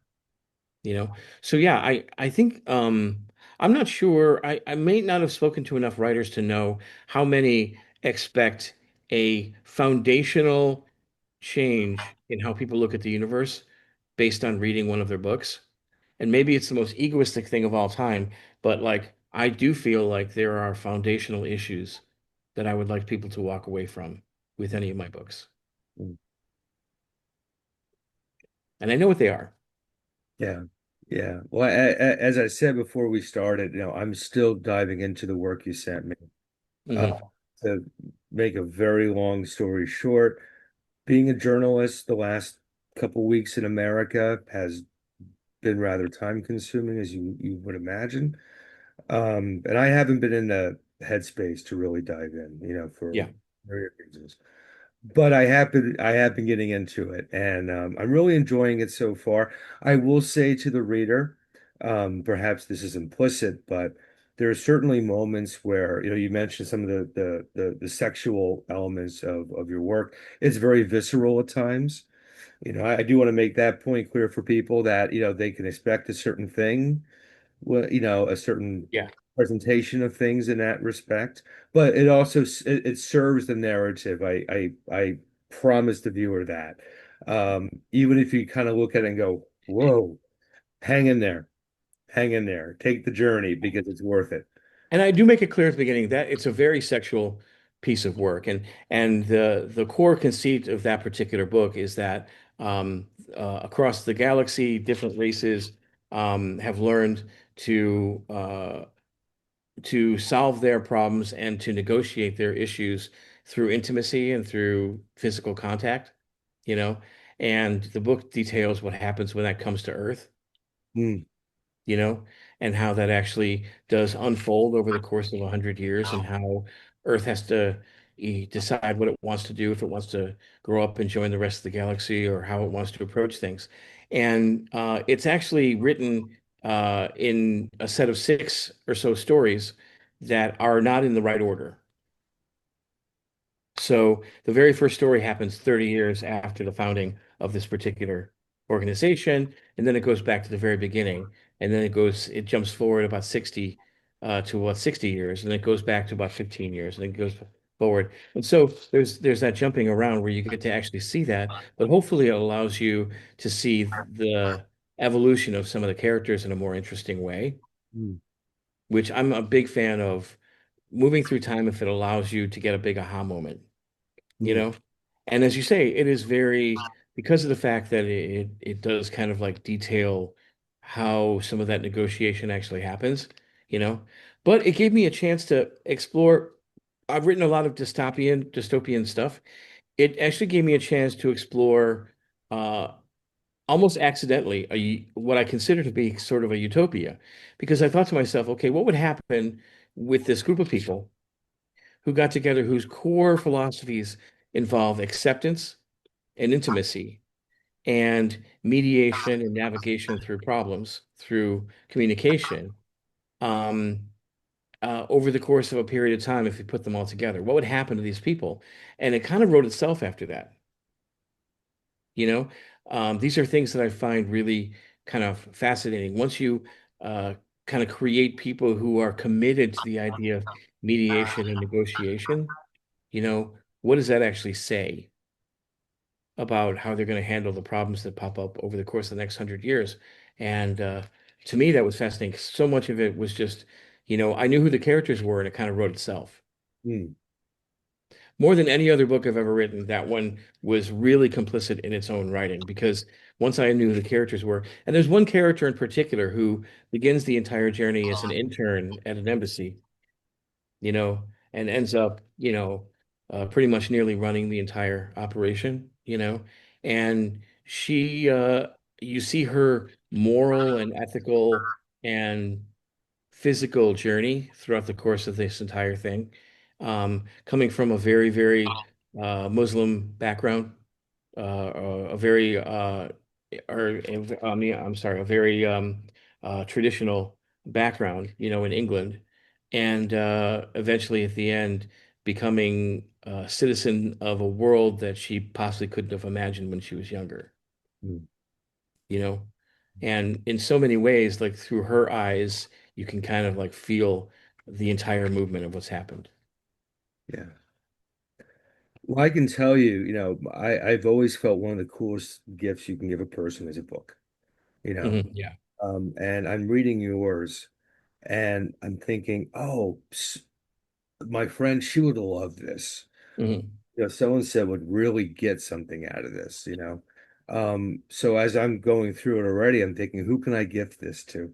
you know? So yeah, I think I'm not sure. I may not have spoken to enough writers to know how many expect a foundational change in how people look at the universe based on reading one of their books. And maybe it's the most egoistic thing of all time, but like I do feel like there are foundational issues that I would like people to walk away from with any of my books. Mm. And I know what they are. Yeah. Yeah. Well, as I said before we started, I'm still diving into the work you sent me. Uh, Hmm. to make a very long story short, being a journalist the last couple weeks in America has been rather time consuming, as you would imagine. And I haven't been in the headspace to really dive in, for Yeah. various reasons. But I have been getting into it, and I'm really enjoying it so far. I will say to the reader, perhaps this is implicit, but there are certainly moments where, you mentioned some of the sexual elements of your work. It's very visceral at times. I do want to make that point clear for people that, they can expect a certain thing, well, a certain Yeah. presentation of things in that respect, but it also it serves the narrative. I promise the viewer that. Even if you kind of look at it and go, whoa, hang in there, hang in there, take the journey because it's worth it. And I do make it clear at the beginning that it's a very sexual piece of work. And the core conceit of that particular book is that across the galaxy, different races have learned to solve their problems and to negotiate their issues through intimacy and through physical contact, you know. And the book details what happens when that comes to Earth, Mm, you know, and how that actually does unfold over the course of 100 years, and how Earth has to decide what it wants to do, if it wants to grow up and join the rest of the galaxy, or how it wants to approach things. And it's actually written in a set of six or so stories that are not in the right order. So the very first story happens 30 years after the founding of this particular organization, and then it goes back to the very beginning, and then it jumps forward about 60 to about 60 years, and then it goes back to about 15 years, and then it goes forward. And so there's that jumping around where you get to actually see that, but hopefully it allows you to see the evolution of some of the characters in a more interesting way, mm, which I'm a big fan of moving through time if it allows you to get a big aha moment, you mm, know? And as you say, it is very, because of the fact that it does kind of like detail how some of that negotiation actually happens, you know? But it gave me a chance to explore. I've written a lot of dystopian stuff. It actually gave me a chance to explore uh almost accidentally what I consider to be sort of a utopia, because I thought to myself, okay, what would happen with this group of people who got together whose core philosophies involve acceptance and intimacy and mediation and navigation through problems through communication. Um, over the course of a period of time, if you put them all together, what would happen to these people? And it kind of wrote itself after that. You know, these are things that I find really kind of fascinating. Once you uh, kind of create people who are committed to the idea of mediation and negotiation, what does that actually say about how they're going to handle the problems that pop up over the course of the next 100 years? And to me, that was fascinating. So much of it was just, I knew who the characters were, and it kind of wrote itself. Hmm. More than any other book I've ever written, that one was really complicit in its own writing because once I knew who the characters were, and there's one character in particular who begins the entire journey as an intern at an embassy, you know, and ends up, pretty much nearly running the entire operation. And you see her moral and ethical and physical journey throughout the course of this entire thing. Coming from a very, very Muslim background, a very, I'm sorry, a very traditional background, in England, and eventually at the end becoming a citizen of a world that she possibly couldn't have imagined when she was younger, Hmm. you know? And in so many ways, like through her eyes, you can kind of like feel the entire movement of what's happened. Yeah. Well, I can tell you, I've always felt one of the coolest gifts you can give a person is a book, you know. Yeah. And I'm reading yours and I'm thinking, oh, my friend, she would have loved this. Hmm. So and so would really get something out of this. So as I'm going through it already, I'm thinking, who can I gift this to?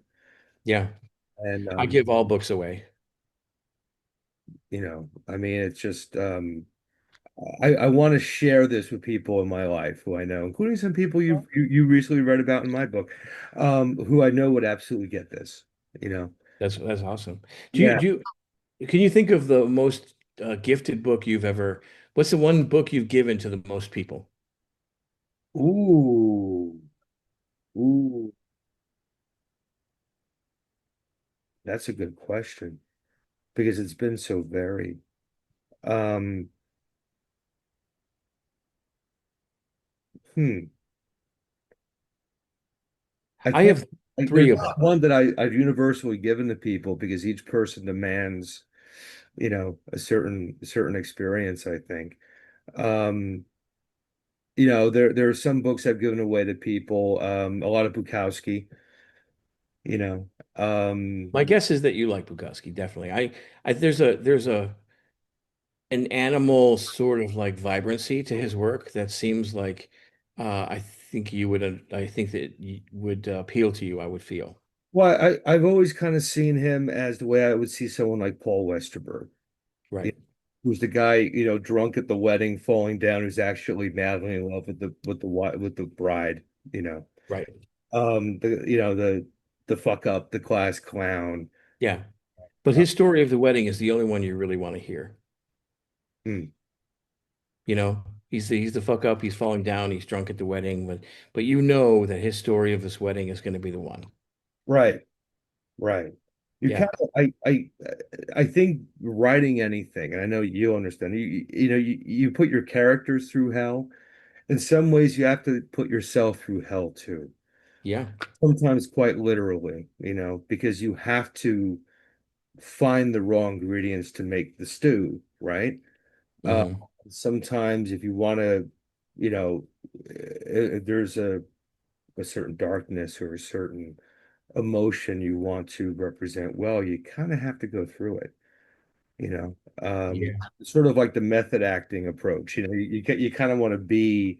Yeah. And I give all books away. I mean, it's just I want to share this with people in my life who I know, including some people you recently read about in my book, who I know would absolutely get this, you know. That's awesome. Do you Yeah. do can you think of the most gifted book what's the one book you've given to the most people? Ooh. Ooh. That's a good question because it's been so varied. Um, hmm. I I think have there's three of them. not one that I've universally given to people because each person demands, a certain experience, I think. Um, there are some books I've given away to people, a lot of Bukowski, you know. Um, My guess is that you like Bukowski, definitely. There's an animal sort of like vibrancy to his work that seems like I think that it would appeal to you, I would feel. I've always kind of seen him as the way I would see someone like Paul Westerberg, you Right, know, who's the guy, drunk at the wedding, falling down, who's actually madly in love with the bride, you know. right. The fuck up, the class clown. Yeah. But Uh, his story of the wedding is the only one you really want to hear. hmm. He's the fuck up, he's falling down, he's drunk at the wedding, but you know that his story of this wedding is going to be the one. Right, right. You Yeah. kind of, I think writing anything, and I know you understand, you put your characters through hell. In some ways, you have to put yourself through hell too. Yeah. Sometimes quite literally, because you have to find the raw ingredients to make the stew, right? Uh, Hmm. Sometimes if you want to, there's a certain darkness or a certain emotion you want to represent well, you kind of have to go through it, you know. Yeah. Sort of like the method acting approach. You kind of want to be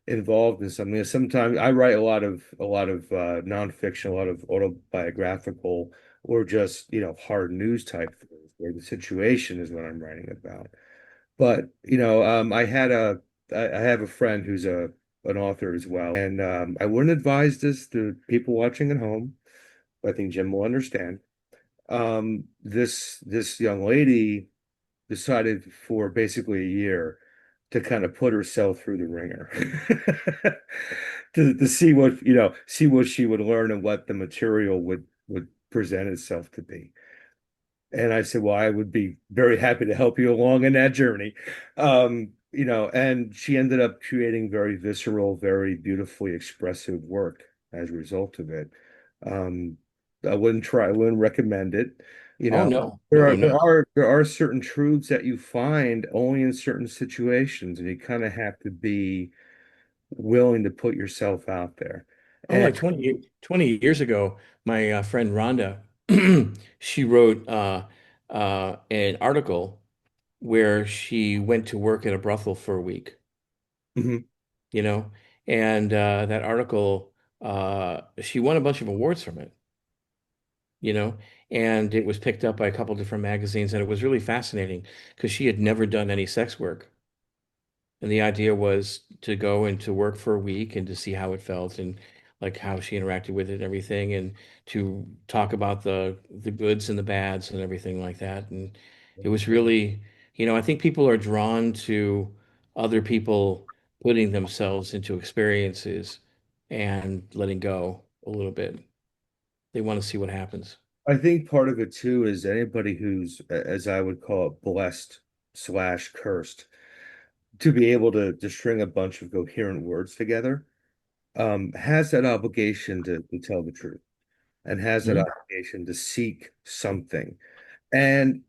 involved in something. Sometimes I write a lot of nonfiction, a lot of autobiographical or just hard news type things where the situation is what I'm writing about. But I have a friend who's an author as well, and I wouldn't advise this to people watching at home. But I think Jim will understand. This young lady. decided for basically a year to kind of put herself through the ringer to see what, see what she would learn and what the material would present itself to be. And I said, well, I would be very happy to help you along in that journey. And she ended up creating very visceral, very beautifully expressive work as a result of it. Um, I wouldn't recommend it. You Oh know, no, no, no. there are certain truths that you find only in certain situations, and you kind of have to be willing to put yourself out there. Oh, And like 20 years ago, my friend Rhonda, she wrote an article where she went to work at a brothel for a week, Mhm. you know, and that article, she won a bunch of awards from it, you know, and it was picked up by a couple different magazines, and it was really fascinating because she had never done any sex work. And the idea was to go and to work for a week and to see how it felt and like how she interacted with it and everything and to talk about the goods and the bads and everything like that. And it was really, I think people are drawn to other people putting themselves into experiences and letting go a little bit. They want to see what happens. I think part of it too is anybody who's, as I would call it, blessed slash cursed, to be able to string a bunch of coherent words together, has that obligation to tell the truth and has that Mhm. obligation to seek something and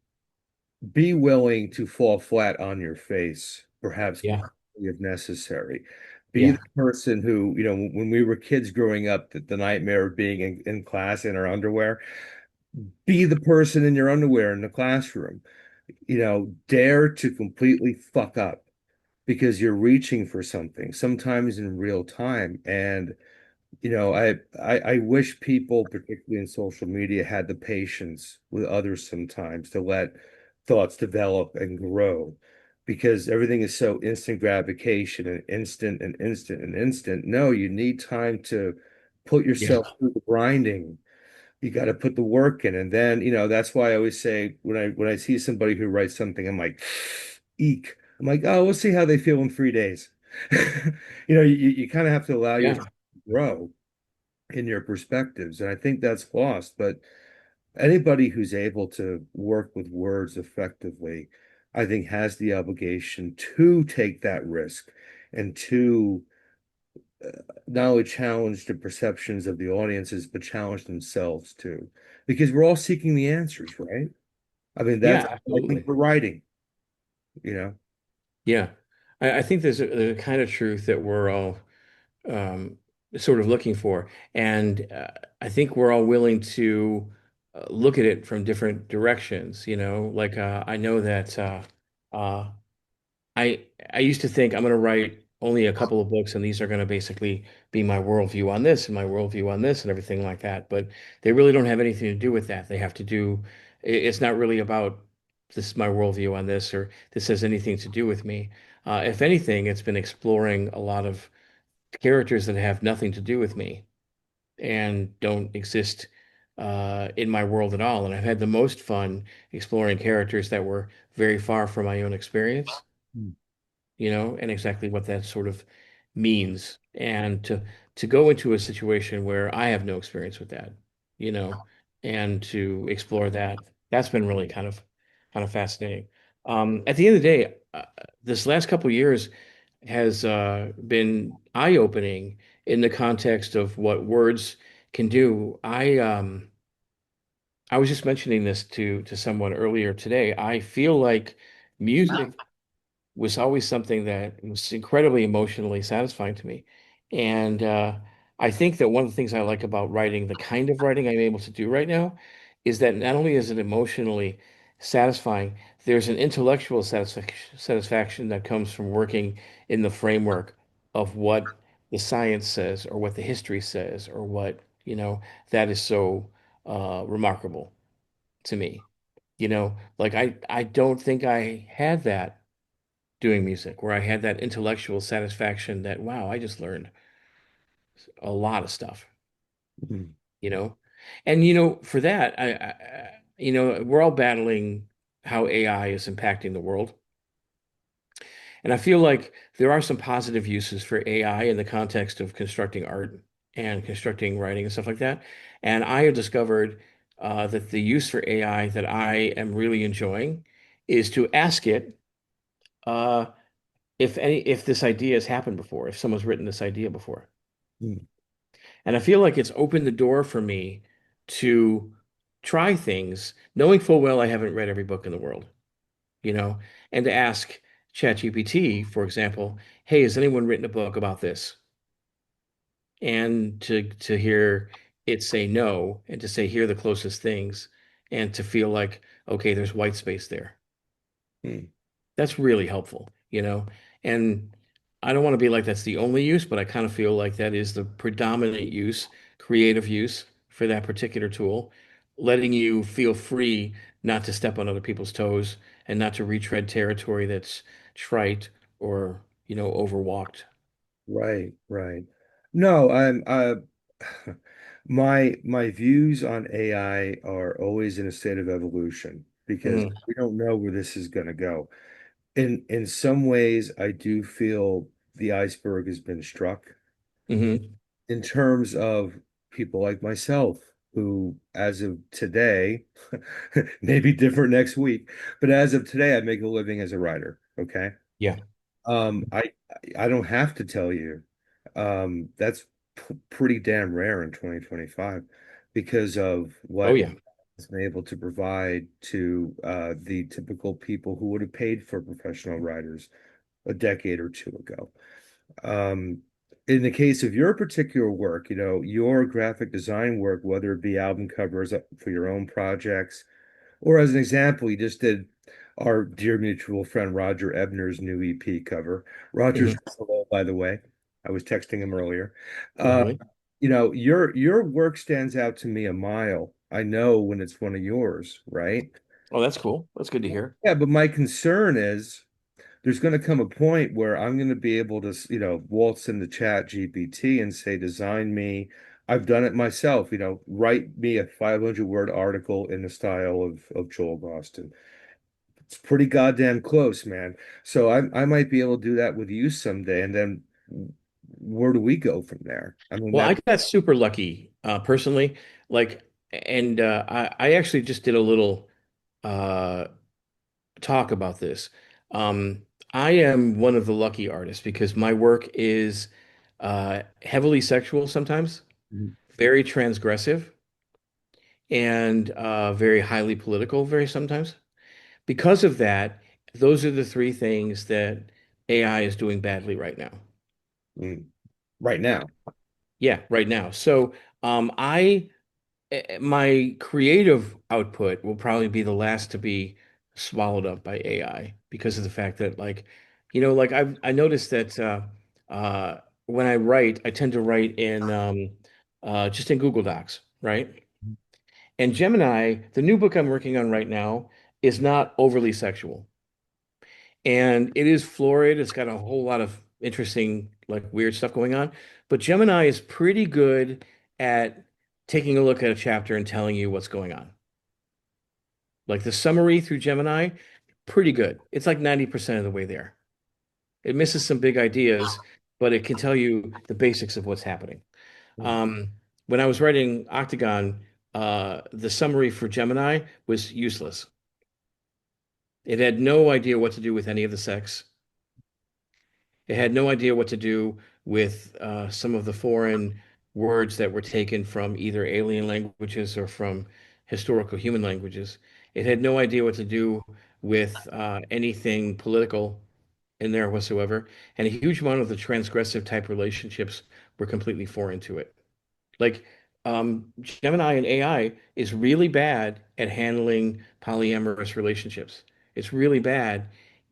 be willing to fall flat on your face, perhaps Yeah. if necessary. Be the Yeah. person who, when we were kids growing up, the nightmare of being in class in our underwear, be the person in your underwear in the classroom. Dare to completely fuck up because you're reaching for something, sometimes in real time. And I wish people, particularly in social media, had the patience with others sometimes to let thoughts develop and grow because everything is so instant gratification and instant and instant and instant. No, you need time to put Yeah. yourself through the grinding. You got to put the work in. And then, that's why I always say when I see somebody who writes something, I'm like, eek. I'm like, oh, we'll see how they feel in 3 days. You kind of have to allow yourself Yeah. to grow in your perspectives. And I think that's lost. But anybody who's able to work with words effectively, I think has the obligation to take that risk and to not only challenge the perceptions of the audiences, but challenge themselves too. Because we're all seeking the answers, right? I mean, that's, Yeah, I think absolutely. we're writing, you know. Yeah. I think there's a kind of truth that we're all um, sort of looking for. And I think we're all willing to look at it from different directions, like I know that uh, I used to think I'm going to write only a couple of books and these are going to basically be my worldview on this and my worldview on this and everything like that. But they really don't have anything to do with that. They have to do, it's not really about this is my worldview on this or this has anything to do with me. If anything, it's been exploring a lot of characters that have nothing to do with me and don't exist in my world at all. And I've had the most fun exploring characters that were very far from my own experience, Mm. and exactly what that sort of means. And to go into a situation where I have no experience with that, you know, and to explore that, that's been really kind of fascinating. At the end of the day, this last couple of years has been eye-opening in the context of what words can do. I was just mentioning this to someone earlier today. I feel like music was always something that was incredibly emotionally satisfying to me. And I think that one of the things I like about writing, the kind of writing I'm able to do right now, is that not only is it emotionally satisfying, there's an intellectual satisfaction that comes from working in the framework of what the science says or what the history says or what, that is so remarkable to me. Like I don't think I had that doing music, where I had that intellectual satisfaction that, wow, I just learned a lot of stuff, Mhm. you know? And, for that, we're all battling. how AI is impacting the world. And I feel like there are some positive uses for AI in the context of constructing art and constructing writing and stuff like that. And I have discovered that the use for AI that I am really enjoying is to ask it uh, if this idea has happened before, if someone's written this idea before. Mm. And I feel like it's opened the door for me to try things, knowing full well I haven't read every book in the world, you know, and to ask ChatGPT, for example, hey, has anyone written a book about this? And to hear it say no, and to say here are the closest things, and to feel like, okay, there's white space there. Mm. That's really helpful, And I don't want to be like that's the only use, but I kind of feel like that is the predominant use, creative use for that particular tool, letting you feel free not to step on other people's toes and not to retread territory that's trite or, overwalked. Right, right. No, I'm my views on AI are always in a state of evolution because Hmm. we don't know where this is going to go. In some ways, I do feel the iceberg has been struck Hmm. in terms of people like myself, who, as of today, maybe different next week, but as of today, I make a living as a writer. Okay. Yeah. Um, I I don't have to tell you. That's pretty damn rare in 2025 because of Oh what yeah. it's been able to provide to the typical people who would have paid for professional writers a decade or two ago. Um, in the case of your particular work, your graphic design work, whether it be album covers for your own projects, or as an example, you just did our dear mutual friend Roger Ebner's new EP cover. Roger's Hmm. hello, by the way. I was texting him earlier. Oh, Uh, really? your work stands out to me a mile. I know when it's one of yours, right? Oh, that's cool. That's good to hear. Yeah, but my concern is there's going to come a point where I'm going to be able to, waltz into Chat GPT and say, design me. I've done it myself, write me a 500 word article in the style of Joel Gausten. It's pretty goddamn close, man. So I might be able to do that with you someday. And then where do we go from there? I mean, Well, I that. got super lucky, personally. Like, and I actually just did a little uh, talk about this. Um, I am one of the lucky artists because my work is heavily sexual sometimes, very transgressive, and very highly political, very sometimes. Because of that, those are the three things that AI is doing badly right now. Mm, right now. Yeah, right now. So, I my creative output will probably be the last to be swallowed up by AI because of the fact that like I noticed that when I write, I tend to write in just in Google Docs, right? And Gemini, the new book I'm working on right now, is not overly sexual. And it is florid. It's got a whole lot of interesting, like weird stuff going on. But Gemini is pretty good at taking a look at a chapter and telling you what's going on. Like the summary through Gemini, pretty good. It's like 90% of the way there. It misses some big ideas, but it can tell you the basics of what's happening. Mm, Um, when I was writing Octagon, the summary for Gemini was useless. It had no idea what to do with any of the sex. It had no idea what to do with some of the foreign words that were taken from either alien languages or from historical human languages. It had no idea what to do with anything political in there whatsoever. And a huge amount of the transgressive type relationships were completely foreign to it. Like Gemini and AI is really bad at handling polyamorous relationships. It's really bad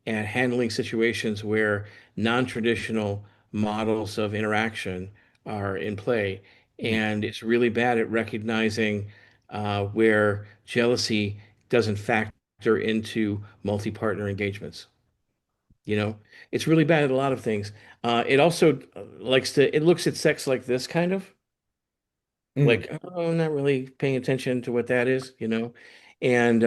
at handling situations where non-traditional models of interaction are in play. mm, And it's really bad at recognizing where jealousy doesn't factor into multi-partner engagements. You know, it's really bad at a lot of things. It also it looks at sex like this kind of mm, like, oh, I'm not really paying attention to what that is. And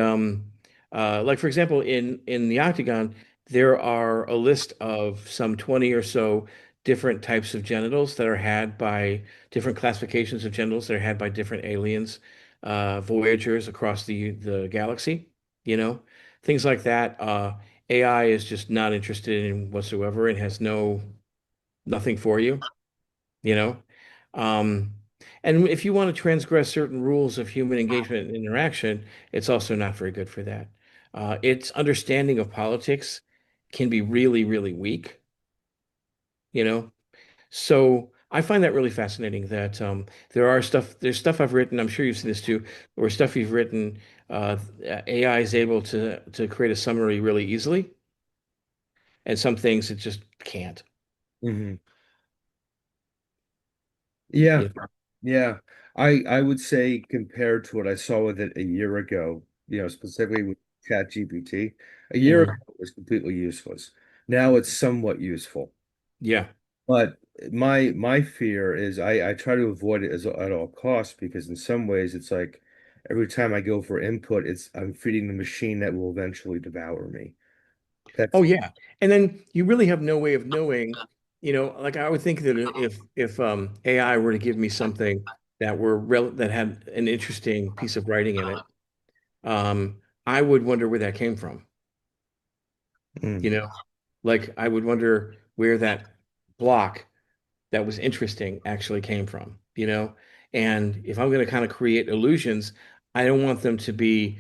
Like for example, in the Octagon, there are a list of some 20 or so different types of genitals that are had by different classifications of genitals that are had by different aliens, voyagers across the galaxy, you know, things like that. AI is just not interested in whatsoever and has nothing for you, you know. Um, and if you want to transgress certain rules of human engagement and interaction, it's also not very good for that. Its understanding of politics can be really, really weak, you know. So I find that really fascinating that there's stuff I've written, I'm sure you've seen this too, or stuff you've written, AI is able to create a summary really easily, and some things it just can't. Hmm. Yeah, You know? yeah. I would say compared to what I saw with it a year ago, specifically with ChatGPT, a year ago Mhm. it was completely useless. Now it's somewhat useful. Yeah. But my fear is I try to avoid it at all costs because in some ways it's like every time I go for input, I'm feeding the machine that will eventually devour me. Oh That's yeah. And then you really have no way of knowing, like I would think that if AI were to give me something that had an interesting piece of writing in it, I would wonder where that came from, mm, you know? Like I would wonder where that block that was interesting actually came from, you know? And if I'm going to kind of create illusions, I don't want them to be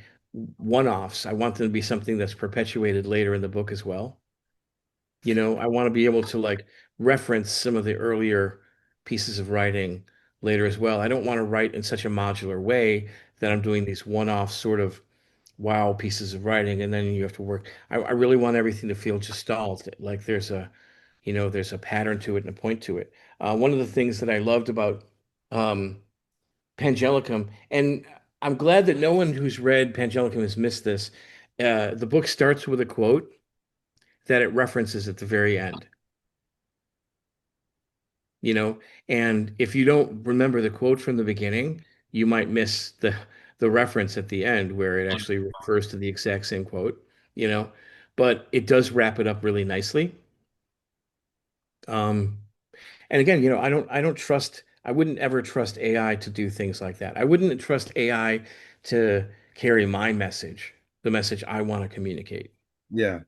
one-offs. I want them to be something that's perpetuated later in the book as well. I want to be able to like reference some of the earlier pieces of writing later as well. I don't want to write in such a modular way that I'm doing these one-off sort of wow pieces of writing and then you have to work. I really want everything to feel gestalt, like there's a pattern to it and a point to it. One of the things that I loved about um, Pangelicum, and I'm glad that no one who's read Pangelicum has missed this. The book starts with a quote that it references at the very end. you know, and if you don't remember the quote from the beginning, you might miss the reference at the end where it actually refers to the exact same quote, you know, but it does wrap it up really nicely. Um, and again, I wouldn't ever trust AI to do things like that. I wouldn't trust AI to carry my message, the message I want to communicate, yeah.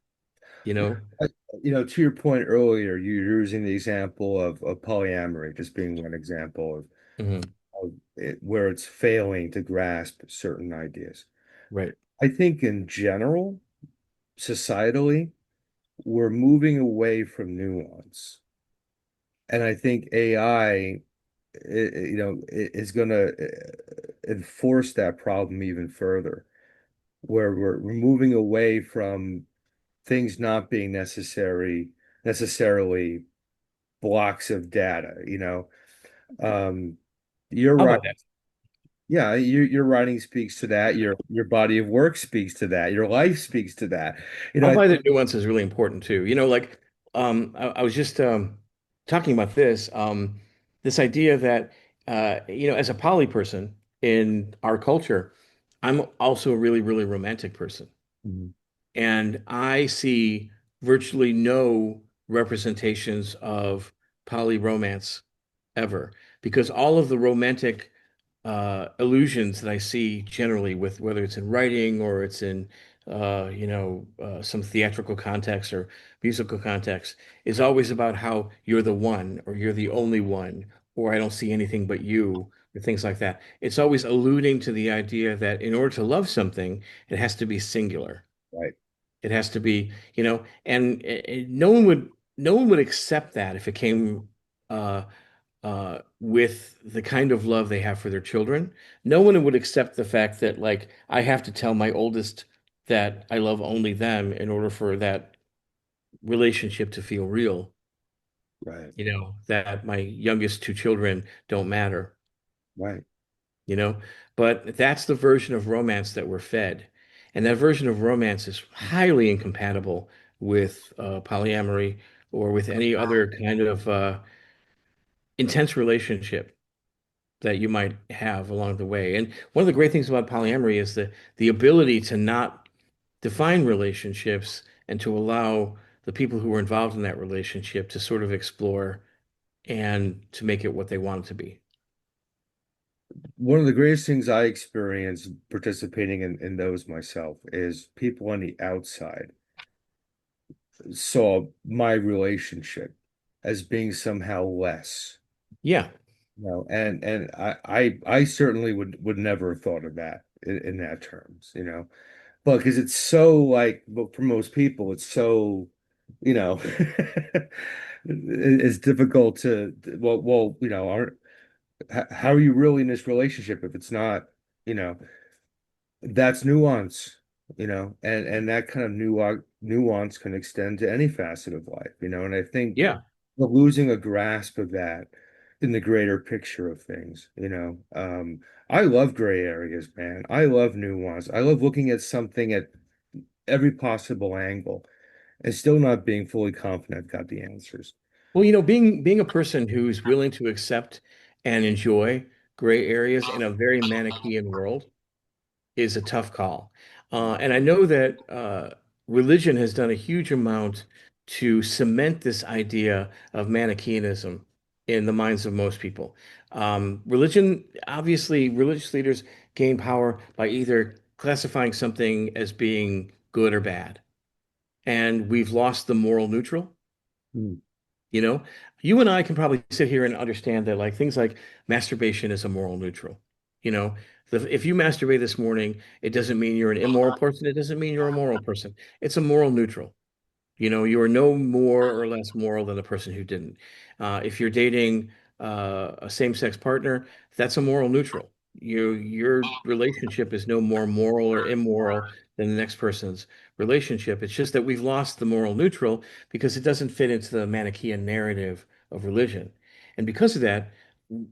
you know? I- to your point earlier, you're using the example of polyamory just being one example Mhm. of it, where it's failing to grasp certain ideas. Right. I think in general, societally, we're moving away from nuance. And I think AI, is going to enforce that problem even further, where we're moving away from things not being necessarily blocks of data, Um, you're How right. about that? Yeah, your writing speaks to that. Your body of work speaks to that. Your life speaks to that. I'll I buy that nuance is really important too. Like I was just talking about this idea that as a poly person in our culture, I'm also a really, really romantic person. Mhm. And I see virtually no representations of poly romance ever because all of the romantic illusions that I see generally with whether it's in writing or it's in some theatrical context or musical context is always about how you're the one or you're the only one or I don't see anything but you or things like that. It's always alluding to the idea that in order to love something, it has to be singular. Right, It has to be, and no one would accept that if it came uh, with the kind of love they have for their children. No one would accept the fact that, like, I have to tell my oldest that I love only them in order for that relationship to feel real, right, that my youngest two children don't matter, right. you know. But that's the version of romance that we're fed. And that version of romance is highly incompatible with polyamory or with any other kind of intense relationship that you might have along the way. And one of the great things about polyamory is the ability to not define relationships and to allow the people who are involved in that relationship to sort of explore and to make it what they want it to be. One of the greatest things I experienced participating in those myself is people on the outside saw my relationship as being somehow less. Yeah, And I certainly would never have thought of that in that terms, But because it's so like, but for most people, it's so, you know, it's difficult to, aren't, how are you really in this relationship if it's not, you know, that's nuance, and that kind of nuance can extend to any facet of life, and I think yeah. losing a grasp of that in the greater picture of things, I love gray areas, man. I love nuance. I love looking at something at every possible angle and still not being fully confident I've got the answers. Well, being a person who's willing to accept and enjoy gray areas in a very Manichean world is a tough call. And I know that religion has done a huge amount to cement this idea of Manichaeanism in the minds of most people. Religion, obviously, religious leaders gain power by either classifying something as being good or bad. And we've lost the moral neutral. Mm. You know, you and I can probably sit here and understand that, like things like masturbation is a moral neutral. You know, if you masturbate this morning, it doesn't mean you're an immoral person. It doesn't mean you're a moral person. It's a moral neutral. You are no more or less moral than the person who didn't. If you're dating a same-sex partner, that's a moral neutral. Your relationship is no more moral or immoral than the next person's relationship. It's just that we've lost the moral neutral because it doesn't fit into the Manichaean narrative of religion. And because of that,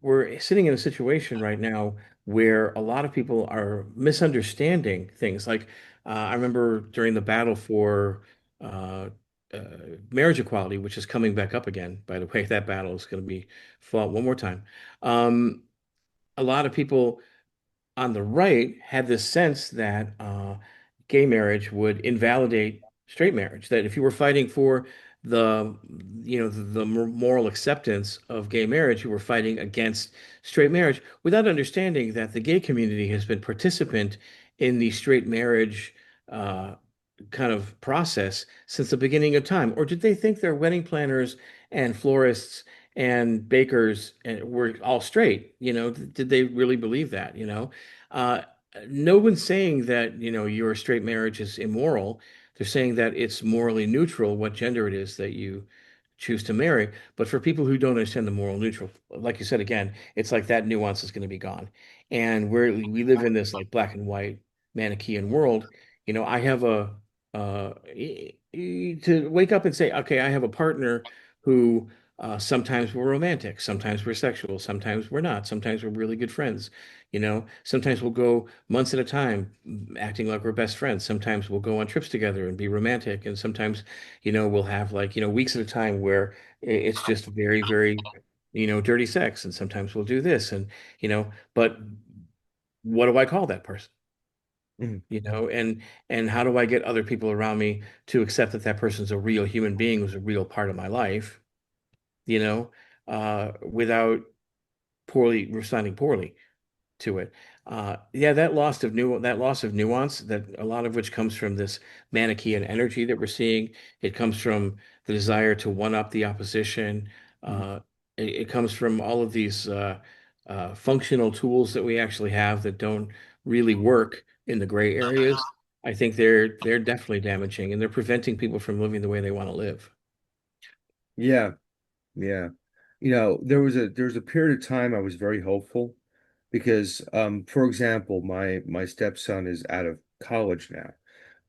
we're sitting in a situation right now where a lot of people are misunderstanding things. Like I remember during the battle for uh, uh, marriage equality, which is coming back up again. By the way, that battle is going to be fought one more time. Um, a lot of people on the right had this sense that gay marriage would invalidate straight marriage. That if you were fighting for the, the moral acceptance of gay marriage, you were fighting against straight marriage, without understanding that the gay community has been participant in the straight marriage uh, kind of process since the beginning of time. Or did they think their wedding planners and florists and bakers and were all straight? Did they really believe that? Uh, no one's saying that, your straight marriage is immoral. They're saying that it's morally neutral what gender it is that you choose to marry. But for people who don't understand the moral neutral, like you said again, it's like that nuance is going to be gone. And we live in this like black and white Manichaean world. I have to wake up and say, okay, I have a partner who sometimes we're romantic, sometimes we're sexual, sometimes we're not, sometimes we're really good friends. Sometimes we'll go months at a time acting like we're best friends. Sometimes we'll go on trips together and be romantic. And sometimes, we'll have like, weeks at a time where it's just very, very, dirty sex. And sometimes we'll do this. And, but what do I call that person? Mhm. And how do I get other people around me to accept that that person's a real human being who's a real part of my life, without poorly responding poorly to it. Yeah, that loss of nuance, that a lot of which comes from this Manichaean energy that we're seeing. It comes from the desire to one up the opposition. Mhm. Uh, it comes from all of these functional tools that we actually have that don't really work in the gray areas. I think they're definitely damaging, and they're preventing people from living the way they want to live. Yeah, yeah. There was a period of time I was very hopeful because, for example, my stepson is out of college now,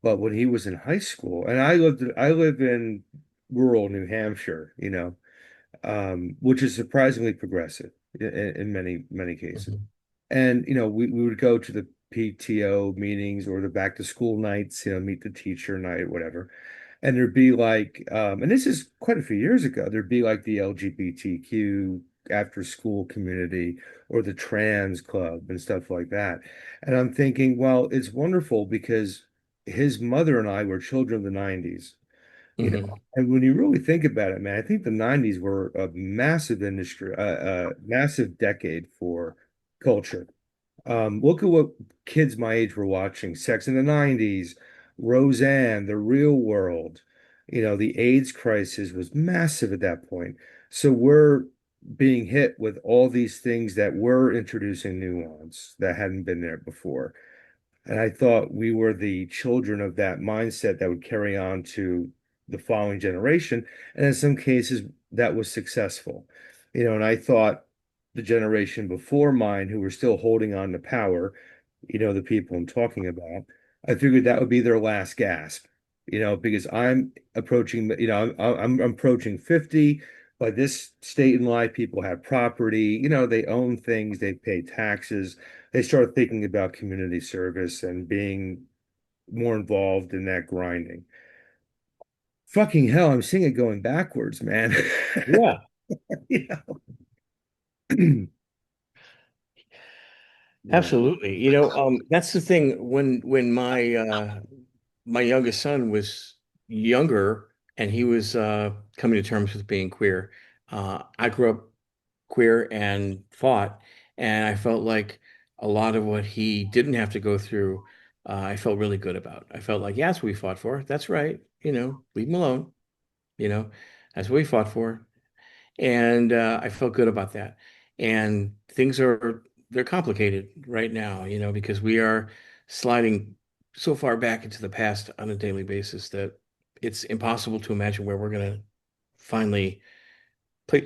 but when he was in high school, and I live in rural New Hampshire, which is surprisingly progressive in many cases. Mhm. And we would go to the PTO meetings or the back to school nights, meet the teacher night, whatever. And there'd be like, and this is quite a few years ago, there'd be like the LGBTQ after school community or the trans club and stuff like that. And I'm thinking, well, it's wonderful because his mother and I were children of the 90s, you know. Hmm. And when you really think about it, man, I think the 90s were a massive industry, massive decade for culture. Look at what kids my age were watching: Sex in the 90s, Roseanne, The Real World. You know, the AIDS crisis was massive at that point. So we're being hit with all these things that were introducing nuance that hadn't been there before. And I thought we were the children of that mindset that would carry on to the following generation. And in some cases, that was successful. You know, and I thought the generation before mine who were still holding on to power, you know, the people I'm talking about, I figured that would be their last gasp, you know, because I'm approaching, you know, I'm approaching 50. By this state in life, people have property, you know, they own things, they pay taxes, they start thinking about community service and being more involved in that grinding. Fucking hell, I'm seeing it going backwards, man. Yeah, You know? Yeah. absolutely. That's the thing when my youngest son was younger and he was coming to terms with being queer. I grew up queer and fought, and I felt like a lot of what he didn't have to go through, I felt really good about. I felt like, yes, we fought for. That's right. Leave him alone. You know, that's what we fought for. And I felt good about that. And they're complicated right now, because we are sliding so far back into the past on a daily basis that it's impossible to imagine where we're going to finally pla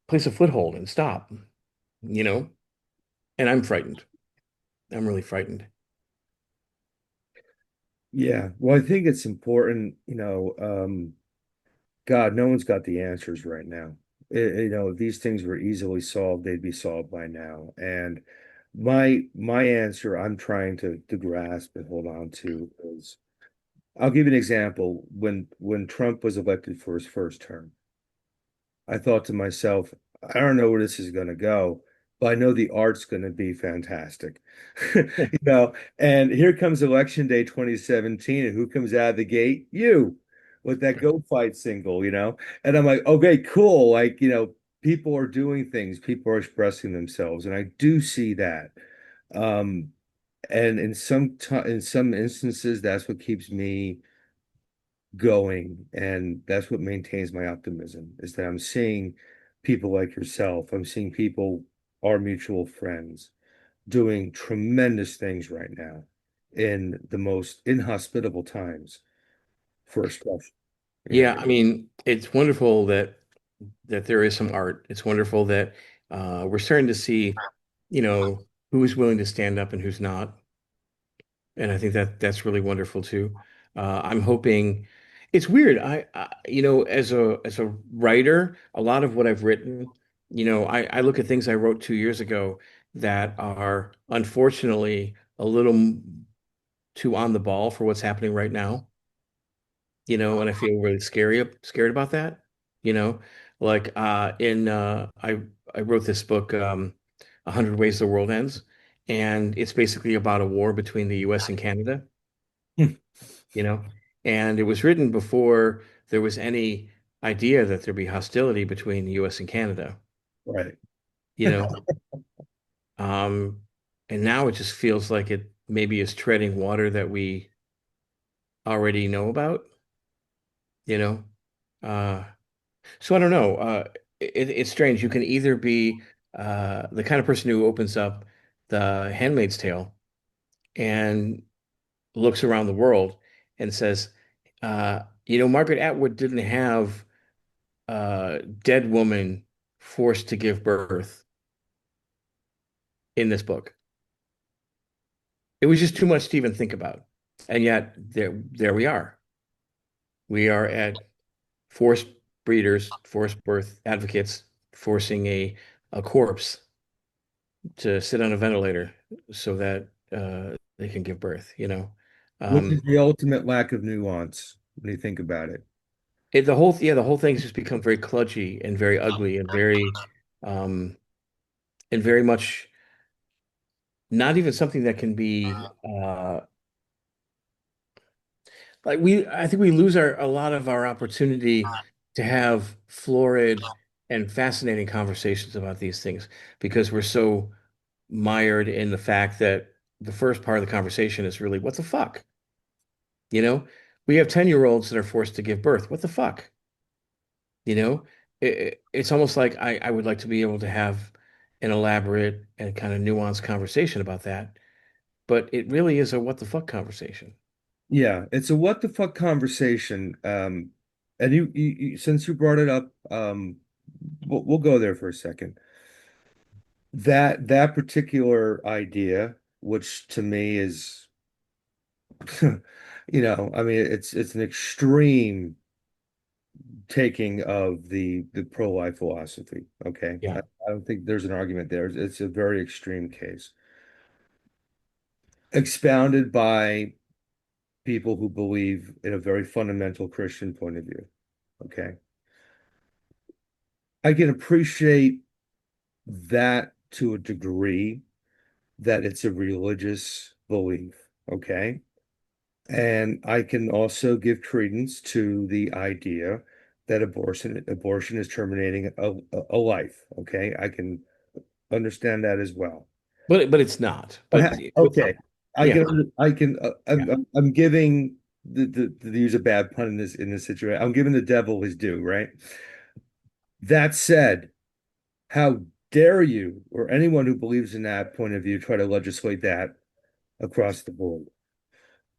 place a foothold and stop, you know? And I'm frightened. I'm really frightened. Yeah. Well, I think it's important, God, no one's got the answers right now. You know, if these things were easily solved, they'd be solved by now. And my answer I'm trying to grasp and hold on to is I'll give you an example. When Trump was elected for his first term, I thought to myself, I don't know where this is going to go, but I know the art's going to be fantastic. You know, and here comes election day 2017, and who comes out of the gate? You with that GoFight single, you know? And I'm like, okay, cool. Like, you know, people are doing things, people are expressing themselves, and I do see that. Um, and in some instances, that's what keeps me going. And that's what maintains my optimism is that I'm seeing people like yourself. I'm seeing people, our mutual friends, doing tremendous things right now in the most inhospitable times for expression. You know, Yeah, I mean, it's wonderful that there is some art. It's wonderful that we're starting to see, who's willing to stand up and who's not. And I think that's really wonderful too. I'm hoping it's weird. As a writer, a lot of what I've written, I look at things I wrote 2 years ago that are unfortunately a little too on the ball for what's happening right now. And I feel really scared about that. You know, like in I wrote this book, 100 Ways the World Ends, and it's basically about a war between the US and Canada, you know, and it was written before there was any idea that there'd be hostility between the US and Canada, right. you know. Um, and now it just feels like it maybe is treading water that we already know about, you know. Uh, So I don't know. It's strange. You can either be the kind of person who opens up the Handmaid's Tale and looks around the world and says, Margaret Atwood didn't have a dead woman forced to give birth in this book. It was just too much to even think about. And yet there we are. We are at forced breeders, forced birth advocates, forcing a corpse to sit on a ventilator so that they can give birth, you know. Which is Um, the ultimate lack of nuance when you think about it. the whole thing's just become very kludgy and very ugly um, and very much not even something that can be I think we lose a lot of our opportunity to have florid and fascinating conversations about these things because we're so mired in the fact that the first part of the conversation is really, what the fuck? You know, we have 10-year-olds that are forced to give birth. What the fuck? You know, it's almost like I would like to be able to have an elaborate and kind of nuanced conversation about that, but it really is a what the fuck conversation. Yeah, it's a what the fuck conversation. And since you brought it up, we'll go there for a second. That particular idea, which to me is, I mean, it's an extreme taking of the pro-life philosophy. Okay, Yeah. I don't think there's an argument there. It's a very extreme case, expounded by people who believe in a very fundamental Christian point of view. Okay. I can appreciate that to a degree that it's a religious belief. Okay. And I can also give credence to the idea that abortion is terminating a life. Okay. I can understand that as well. But it's not. But Okay. yeah, yeah. I'm giving to use a bad pun in this situation. I'm giving the devil his due, right? That said, how dare you or anyone who believes in that point of view try to legislate that across the board?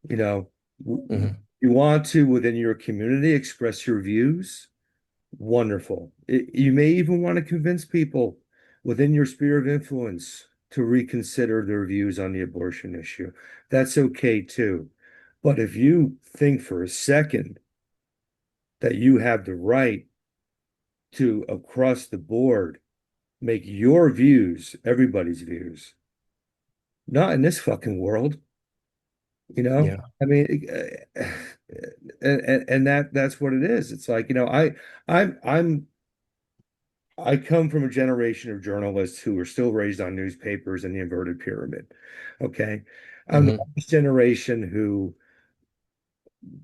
You know, Mhm. you want to within your community express your views. Wonderful. You may even want to convince people within your sphere of influence to reconsider their views on the abortion issue. That's okay too. But if you think for a second that you have the right to, across the board, make your views everybody's views, not in this fucking world, you know? Yeah. I mean, and that's what it is. It's like, I'm I come from a generation of journalists who were still raised on newspapers and the inverted pyramid. Okay. I'm the Hmm. next generation who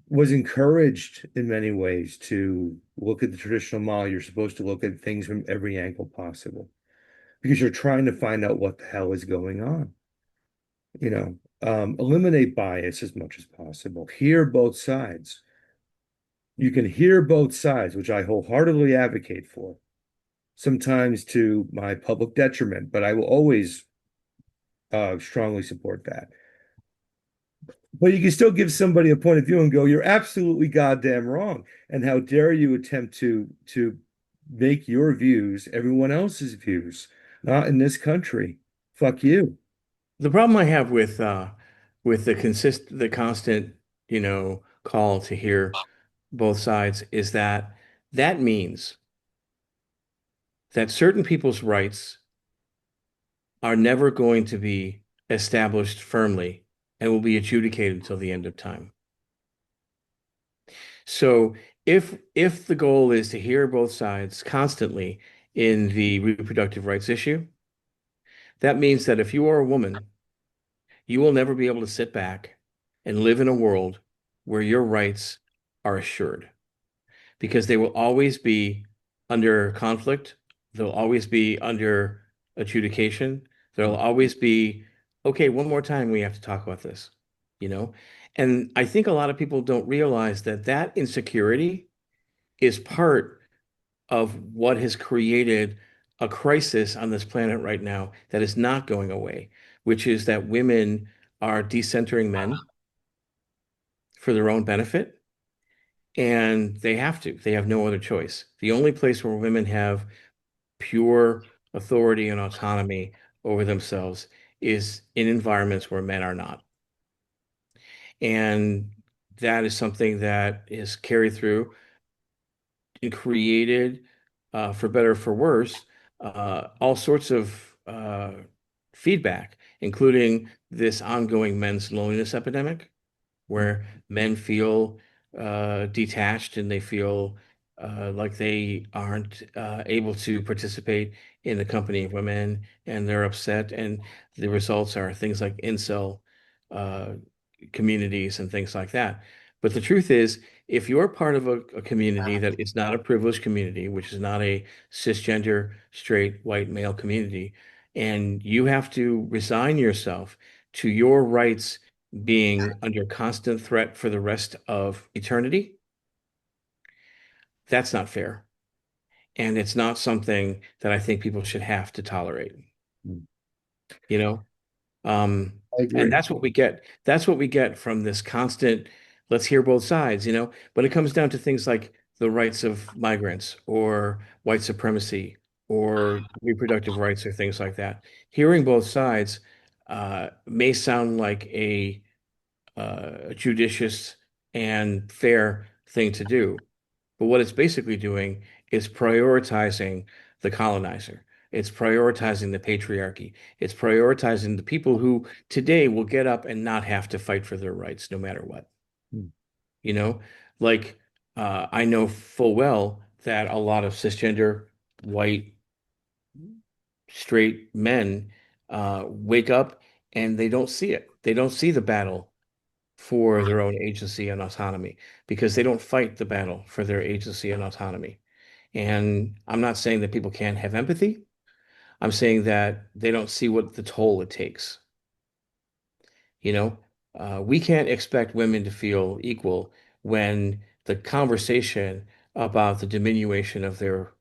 was encouraged in many ways to look at the traditional model. You're supposed to look at things from every angle possible because you're trying to find out what the hell is going on. Eliminate bias as much as possible. Hear both sides. You can hear both sides, which I wholeheartedly advocate for, sometimes to my public detriment, but I will always strongly support that. But you can still give somebody a point of view and go, "You're absolutely goddamn wrong." And how dare you attempt to make your views everyone else's views? Not in this country. Fuck you. The problem I have with the constant, call to hear both sides is that that means that certain people's rights are never going to be established firmly and will be adjudicated until the end of time. So if the goal is to hear both sides constantly in the reproductive rights issue, that means that if you are a woman, you will never be able to sit back and live in a world where your rights are assured because they will always be under conflict. They'll always be under adjudication. There'll always be, okay, one more time we have to talk about this, you know? And I think a lot of people don't realize that that insecurity is part of what has created a crisis on this planet right now that is not going away, which is that women are decentering men for their own benefit, and they have to. They have no other choice. The only place where women have pure authority and autonomy over themselves is in environments where men are not. And that is something that is carried through and created, for better or for worse, all sorts of feedback, including this ongoing men's loneliness epidemic, where men feel detached and they feel like they aren't able to participate in the company of women, and they're upset. And the results are things like incel uh, communities and things like that. But the truth is, if you're part of a community that is not a privileged community, which is not a cisgender, straight, white male community, and you have to resign yourself to your rights being under constant threat for the rest of eternity, that's not fair. And it's not something that I think people should have to tolerate, Mm. you know? I And agree. that's what we get. That's what we get from this constant, let's hear both sides, When it comes down to things like the rights of migrants or white supremacy or reproductive rights or things like that. Hearing both sides may sound like a judicious and fair thing to do. But what it's basically doing is prioritizing the colonizer. It's prioritizing the patriarchy. It's prioritizing the people who today will get up and not have to fight for their rights no matter what. Mm. You know, like I know full well that a lot of cisgender, white, straight men wake up and they don't see it. They don't see the battle for their own agency and autonomy because they don't fight the battle for their agency and autonomy. And I'm not saying that people can't have empathy. I'm saying that they don't see what the toll it takes. You know, we can't expect women to feel equal when the conversation about the diminution of their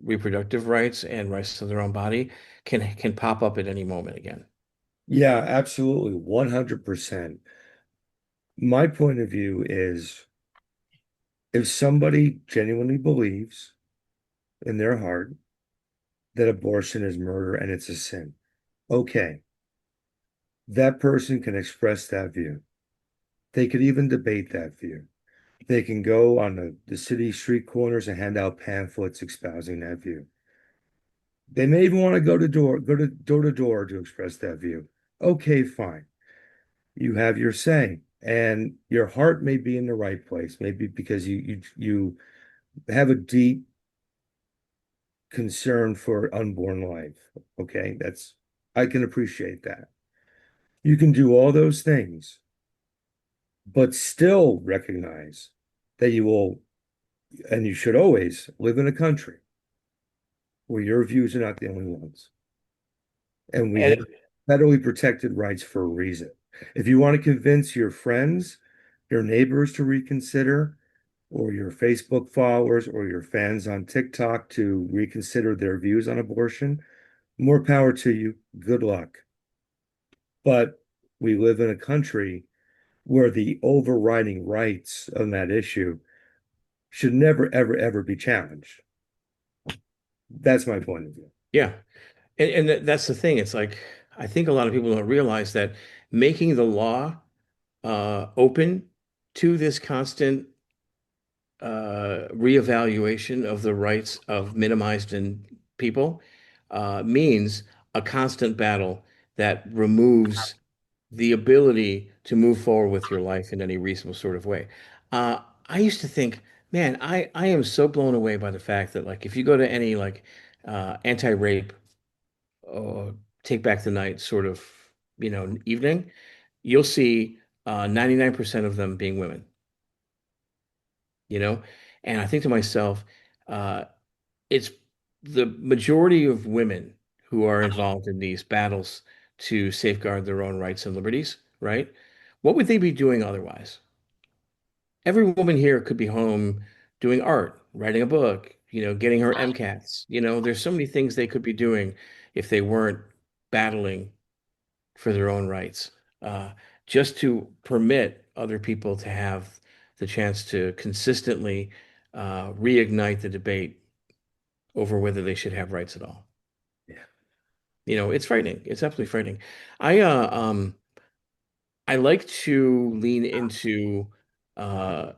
reproductive rights and rights to their own body can pop up at any moment again. Yeah, absolutely. 100%. My point of view is if somebody genuinely believes in their heart that abortion is murder and it's a sin, okay, that person can express that view. They could even debate that view. They can go on the city street corners and hand out pamphlets espousing that view. They may even want to go to door to express that view. Okay, fine. You have your say, and your heart may be in the right place, maybe because you have a deep concern for unborn life. Okay, that's I can appreciate that. You can do all those things, but still recognize that you will, and you should always live in a country where your views are not the only ones. And we And have federally protected rights for a reason. If you want to convince your friends, your neighbors to reconsider, or your Facebook followers or your fans on TikTok to reconsider their views on abortion, more power to you. Good luck. But we live in a country where the overriding rights on that issue should never, ever, ever be challenged. That's my point of view. yeah, that's the thing. It's like I think a lot of people don't realize that making the law open to this constant reevaluation of the rights of minimized and people means a constant battle that removes the ability to move forward with your life in any reasonable sort of way. Uh, I used to think, man, I am so blown away by the fact that like if you go to any like anti-rape or take back the night sort of, evening, you'll see 99% of them being women, you know? And I think to myself, uh, it's the majority of women who are involved in these battles to safeguard their own rights and liberties, right? What would they be doing otherwise? Every woman here could be home doing art, writing a book, getting her MCATs. There's so many things they could be doing if they weren't battling for their own rights, uh, just to permit other people to have the chance to consistently reignite the debate over whether they should have rights at all. Yeah. It's frightening. It's absolutely frightening. I uh um I like to lean into uh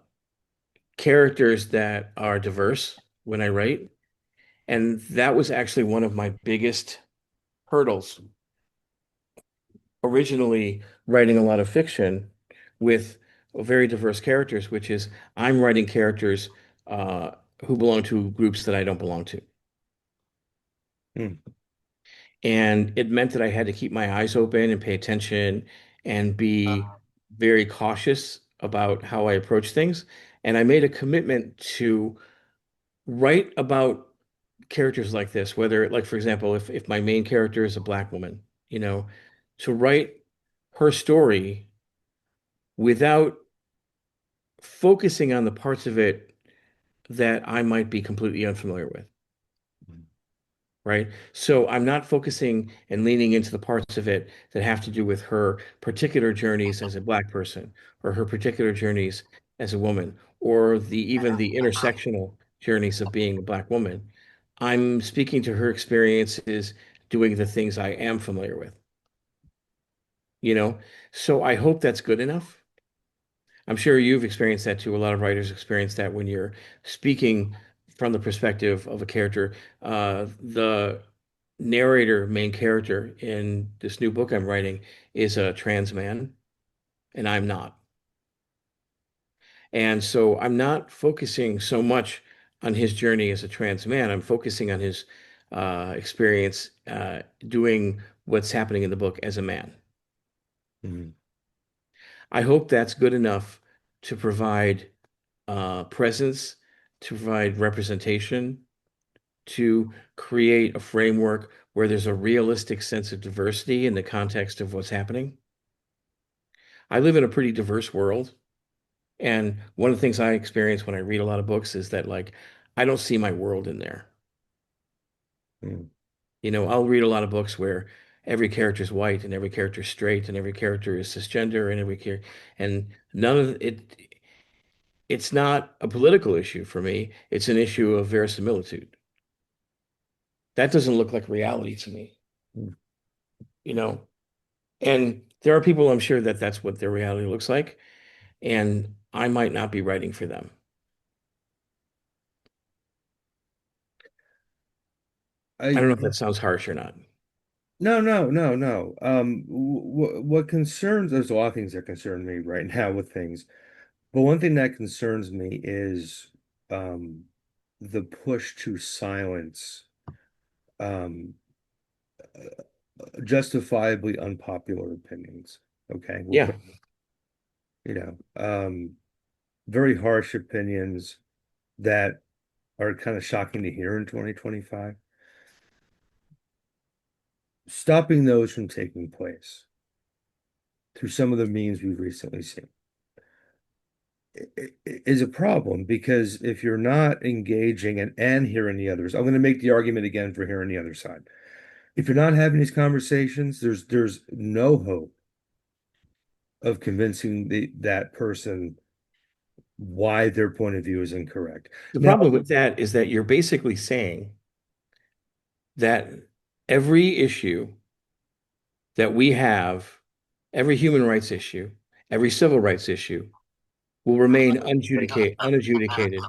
characters that are diverse when I write, and that was actually one of my biggest hurdles originally writing a lot of fiction with very diverse characters, which is I'm writing characters uh, who belong to groups that I don't belong to. Hmm. And it meant that I had to keep my eyes open and pay attention and be very cautious about how I approach things. And I made a commitment to write about characters like this, whether, like, for example, if my main character is a black woman, you know, to write her story without focusing on the parts of it that I might be completely unfamiliar with. Right? So I'm not focusing and leaning into the parts of it that have to do with her particular journeys as a black person, or her particular journeys as a woman, or the even the intersectional journeys of being a black woman. I'm speaking to her experiences doing the things I am familiar with, you know? So I hope that's good enough. I'm sure you've experienced that too. A lot of writers experience that when you're speaking from the perspective of a character. The narrator, main character in this new book I'm writing is a trans man, and I'm not. And so I'm not focusing so much on his journey as a trans man. I'm focusing on his experience doing what's happening in the book as a man. Mhm. I hope that's good enough to provide presence, to provide representation, to create a framework where there's a realistic sense of diversity in the context of what's happening. I live in a pretty diverse world, and one of the things I experience when I read a lot of books is that, like, I don't see my world in there. Mhm. I'll read a lot of books where every character is white and every character is straight and every character is cisgender and every character, and none of it. It's not a political issue for me. It's an issue of verisimilitude. That doesn't look like reality to me, Mhm. you know. And there are people, I'm sure, that that's what their reality looks like, and I might not be writing for them. I I don't know if that sounds harsh or not. No, no, no, no. What concerns, there's a lot of things that concern me right now with things, but one thing that concerns me is um the push to silence um justifiably unpopular opinions. Okay, we'll Yeah. put, you know, very harsh opinions that are kind of shocking to hear in 2025. Stopping those from taking place through some of the means we've recently seen is a problem because if you're not engaging and hearing the others, I'm going to make the argument again for hearing the other side. If you're not having these conversations, there's no hope of convincing that person why their point of view is incorrect. The Now, problem with that is that you're basically saying that every issue that we have, every human rights issue, every civil rights issue, will remain unadjudicated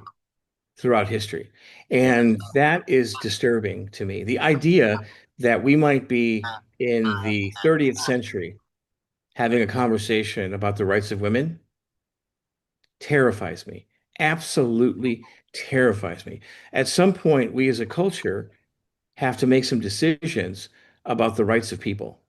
throughout history. And that is disturbing to me. The idea that we might be in the 30th century having a conversation about the rights of women terrifies me. Absolutely terrifies me. At some point, we as a culture have to make some decisions about the rights of people.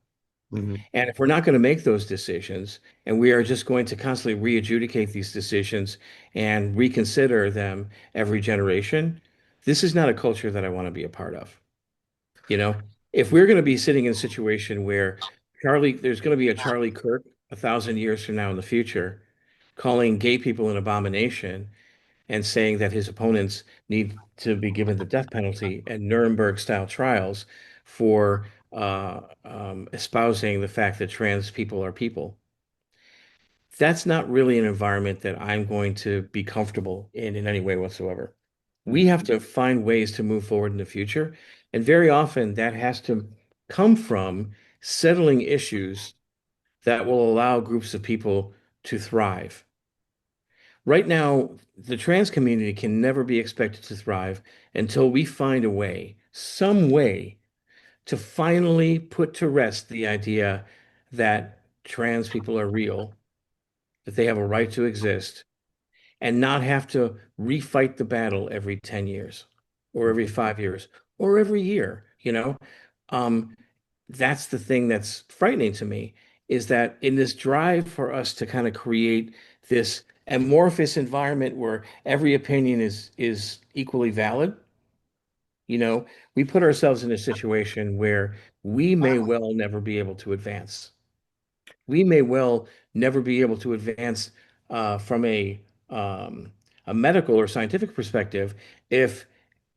mhm, And if we're not going to make those decisions, and we are just going to constantly re-adjudicate these decisions and reconsider them every generation, this is not a culture that I want to be a part of. You know, if we're going to be sitting in a situation where there's going to be a Charlie Kirk 1,000 years from now in the future, calling gay people an abomination and saying that his opponents need to be given the death penalty and Nuremberg-style trials for espousing the fact that trans people are people. That's not really an environment that I'm going to be comfortable in any way whatsoever. We mhm, have to find ways to move forward in the future, and very often that has to come from settling issues that will allow groups of people to thrive. Right now, the trans community can never be expected to thrive until we find a way, some way, to finally put to rest the idea that trans people are real, that they have a right to exist, and not have to refight the battle every 10 years or every 5 years or every year. Um, that's the thing that's frightening to me is that in this drive for us to kind of create this amorphous environment where every opinion is equally valid, you know, we put ourselves in a situation where we may well never be able to advance. We may well never be able to advance from um, a medical or scientific perspective if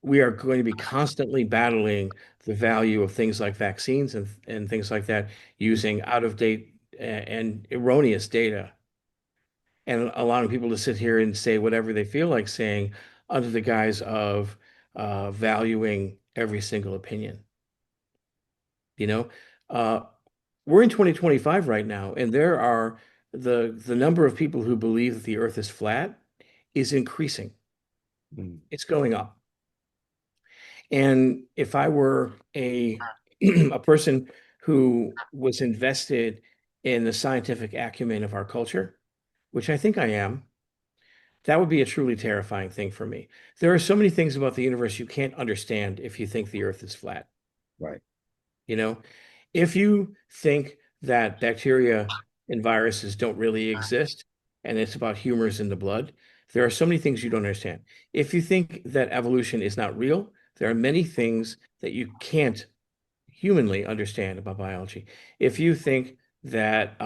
we are going to be constantly battling the value of things like vaccines and things like that using out of date and erroneous data and allowing people to sit here and say whatever they feel like saying under the guise of valuing every single opinion. You know, uh, we're in 2025 right now, and there are the number of people who believe that the Earth is flat is increasing. Mm. It's going up. And if I were a a person who was invested in the scientific acumen of our culture, which I think I am, that would be a truly terrifying thing for me. There are so many things about the universe you can't understand if you think the Earth is flat. Right. You know, if you think that bacteria and viruses don't really exist and it's about humors in the blood, there are so many things you don't understand. If you think that evolution is not real, there are many things that you can't humanly understand about biology. If you think that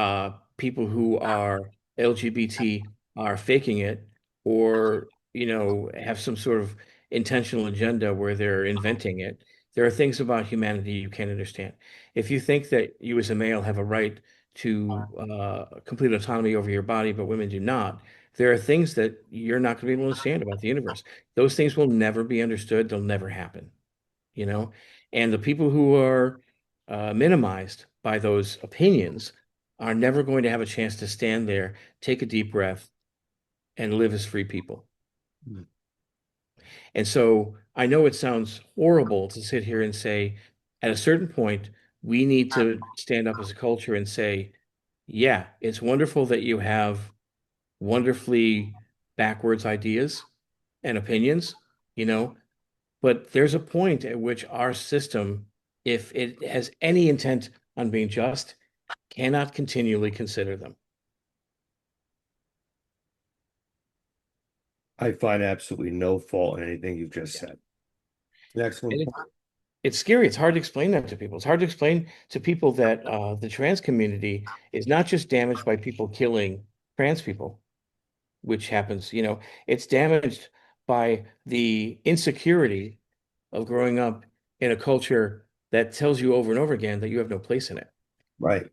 people who are LGBT are faking it or, have some sort of intentional agenda where they're inventing it, there are things about humanity you can't understand. If you think that you as a male have a right to complete autonomy over your body, but women do not, there are things that you're not going to be able to understand about the universe. Those things will never be understood. They'll never happen, you know? And the people who are minimized by those opinions are never going to have a chance to stand there, take a deep breath, and live as free people. Mm. And so I know it sounds horrible to sit here and say, at a certain point, we need to stand up as a culture and say, yeah, it's wonderful that you have wonderfully backwards ideas and opinions, you know, but there's a point at which our system, if it has any intent on being just, cannot continually consider them. I find absolutely no fault in anything you've just Yeah. said. An excellent And point. it's scary. It's hard to explain that to people. It's hard to explain to people that the trans community is not just damaged by people killing trans people, which happens, it's damaged by the insecurity of growing up in a culture that tells you over and over again that you have no place in it. Right.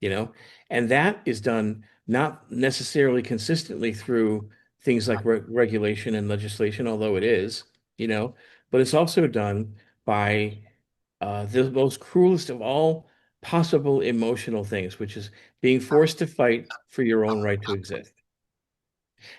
you know, and that is done not necessarily consistently through things like regulation and legislation, although it is, but it's also done by the most cruelest of all possible emotional things, which is being forced to fight for your own right to exist.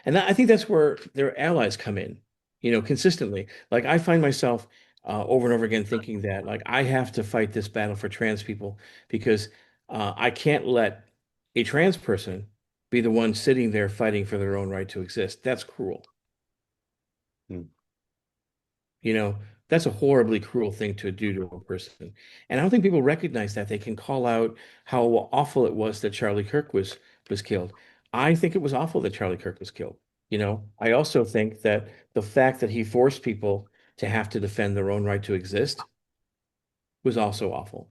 And I think that's where their allies come in, consistently. Like I find myself over and over again thinking that like I have to fight this battle for trans people because I can't let a trans person be the one sitting there fighting for their own right to exist. That's cruel. Mm. You know, that's a horribly cruel thing to do to a person. And I don't think people recognize that. They can call out how awful it was that Charlie Kirk was killed. I think it was awful that Charlie Kirk was killed. I also think that the fact that he forced people to have to defend their own right to exist was also awful,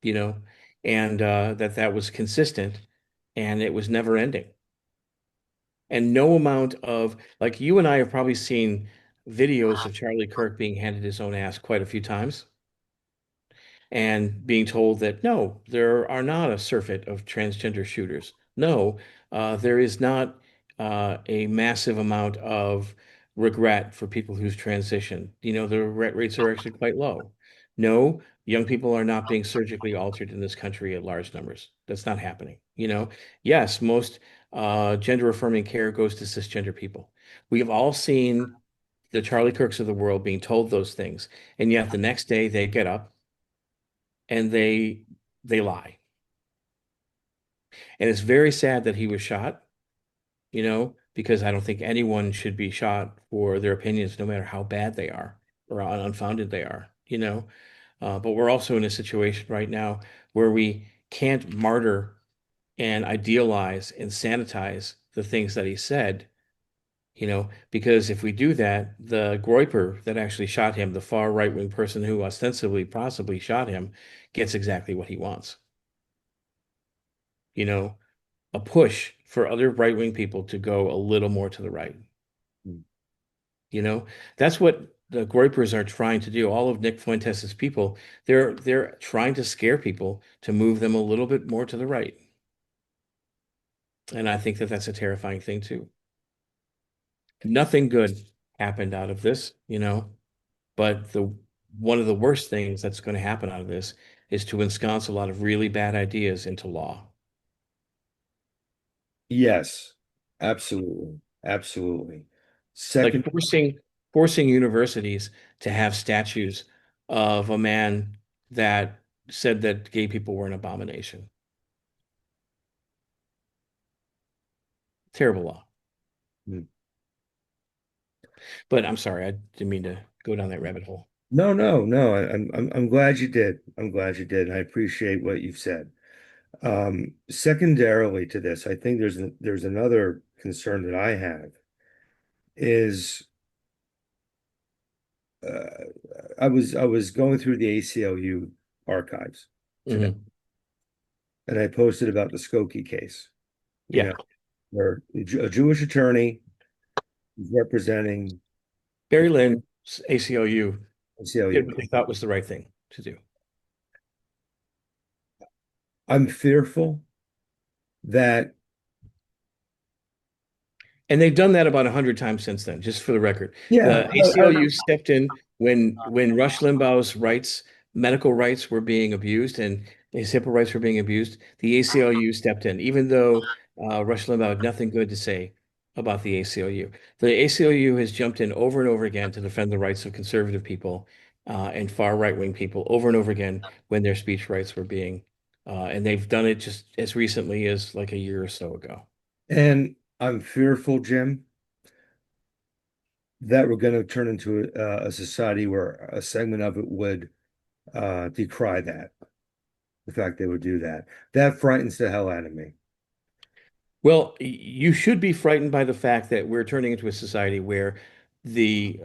you know, and that was consistent and it was never ending. And no amount of like you and I have probably seen videos of Charlie Kirk being handed his own ass quite a few times and being told that no, there are not a surfeit of transgender shooters. No, there is not a massive amount of regret for people who's transitioned. The regret rates are actually quite low. No, young people are not being surgically altered in this country at large numbers. That's not happening. Yes, most gender affirming care goes to cisgender people. We have all seen the Charlie Kirks of the world being told those things, and yet the next day they get up and they lie. And it's very sad that he was shot, because I don't think anyone should be shot for their opinions, no matter how bad they are or how unfounded they are. But we're also in a situation right now where we can't martyr and idealize and sanitize the things that he said, because if we do that, the Groyper that actually shot him, the far right-wing person who ostensibly possibly shot him, gets exactly what he wants. You know, a push for other right-wing people to go a little more to the right. Mm. You know, that's what the Groypers are trying to do. All of Nick Fuentes' people, they're trying to scare people to move them a little bit more to the right. And I think that that's a terrifying thing too. Nothing good happened out of this, but the one of the worst things that's going to happen out of this is to ensconce a lot of really bad ideas into law. Yes, absolutely. Absolutely. Like Second, forcing universities to have statues of a man that said that gay people were an abomination. Terrible law. But I'm sorry, I didn't mean to go down that rabbit hole. no, no, no. I'm glad you did. I'm glad you did. I appreciate what you've said. Secondarily to this, I think there's another concern that I have is uh, I was going through the ACLU archives today, Hmm. and I posted about the Skokie case, you Yeah. know, where a Jewish attorney is representing Barry Lynn's ACLU did ACLU. what they thought was the right thing to do. I'm fearful that And they've done that about 100 times since then, just for the record. yeah, The ACLU stepped in when Rush Limbaugh's rights, medical rights were being abused and his HIPAA rights were being abused. The ACLU stepped in, even though Rush Limbaugh had nothing good to say about the ACLU. The ACLU has jumped in over and over again to defend the rights of conservative people and far right-wing people over and over again when their speech rights were being, and they've done it just as recently as like a year or so ago. and I'm fearful, Jim, that we're going to turn into a society where a segment of it would decry that, the fact they would do that. That frightens the hell out of me. Well, you should be frightened by the fact that we're turning into a society the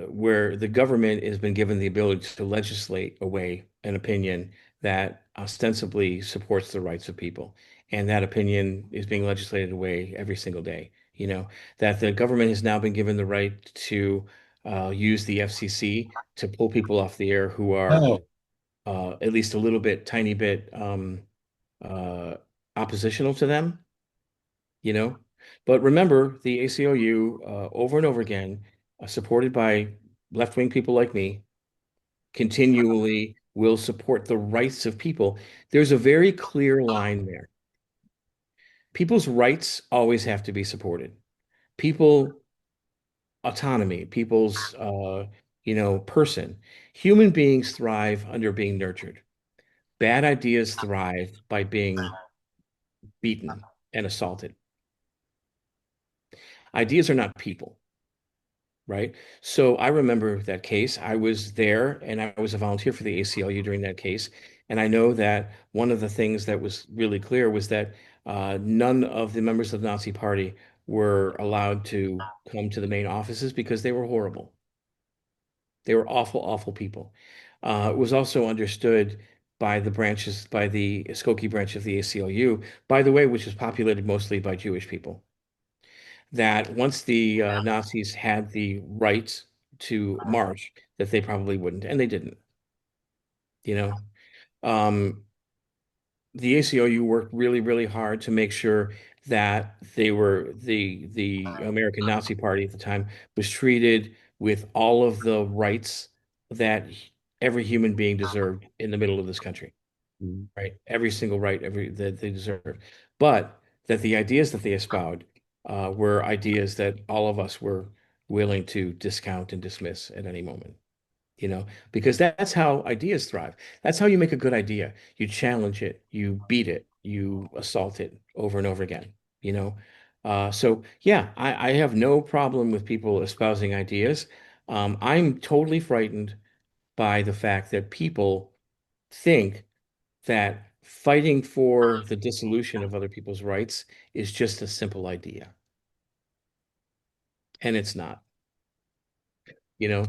where the government has been given the ability to legislate away an opinion that ostensibly supports the rights of people, and that opinion is being legislated away every single day. That the government has now been given the right to use the FCC to pull people off the air who are Oh, at least a little bit, tiny bit uh, oppositional to them, you know. But remember, the ACLU, over and over again, supported by left-wing people like me, continually will support the rights of people. There's a very clear line there. People's rights always have to be supported. People autonomy, people's person. Human beings thrive under being nurtured. Bad ideas thrive by being beaten and assaulted. Ideas are not people, right? So I remember that case. I was there and I was a volunteer for the ACLU during that case. And I know that one of the things that was really clear was that none of the members of the Nazi Party were allowed to come to the main offices because they were horrible. They were awful, awful people. It was also understood by the Skokie branch of the ACLU, by the way, which is populated mostly by Jewish people, that once the Nazis had the right to march, that they probably wouldn't, and they didn't. You know, um, the ACLU worked really, really hard to make sure that the American Nazi Party at the time was treated with all of the rights that every human being deserved in the middle of this country, mm. right? Every single right, every that they deserved, but that the ideas that they espoused were ideas that all of us were willing to discount and dismiss at any moment, because that's how ideas thrive. That's how you make a good idea. You challenge it, you beat it, you assault it over and over again, you know. So yeah, I have no problem with people espousing ideas. I'm totally frightened by the fact that people think that fighting for the dissolution of other people's rights is just a simple idea. And it's not, you know?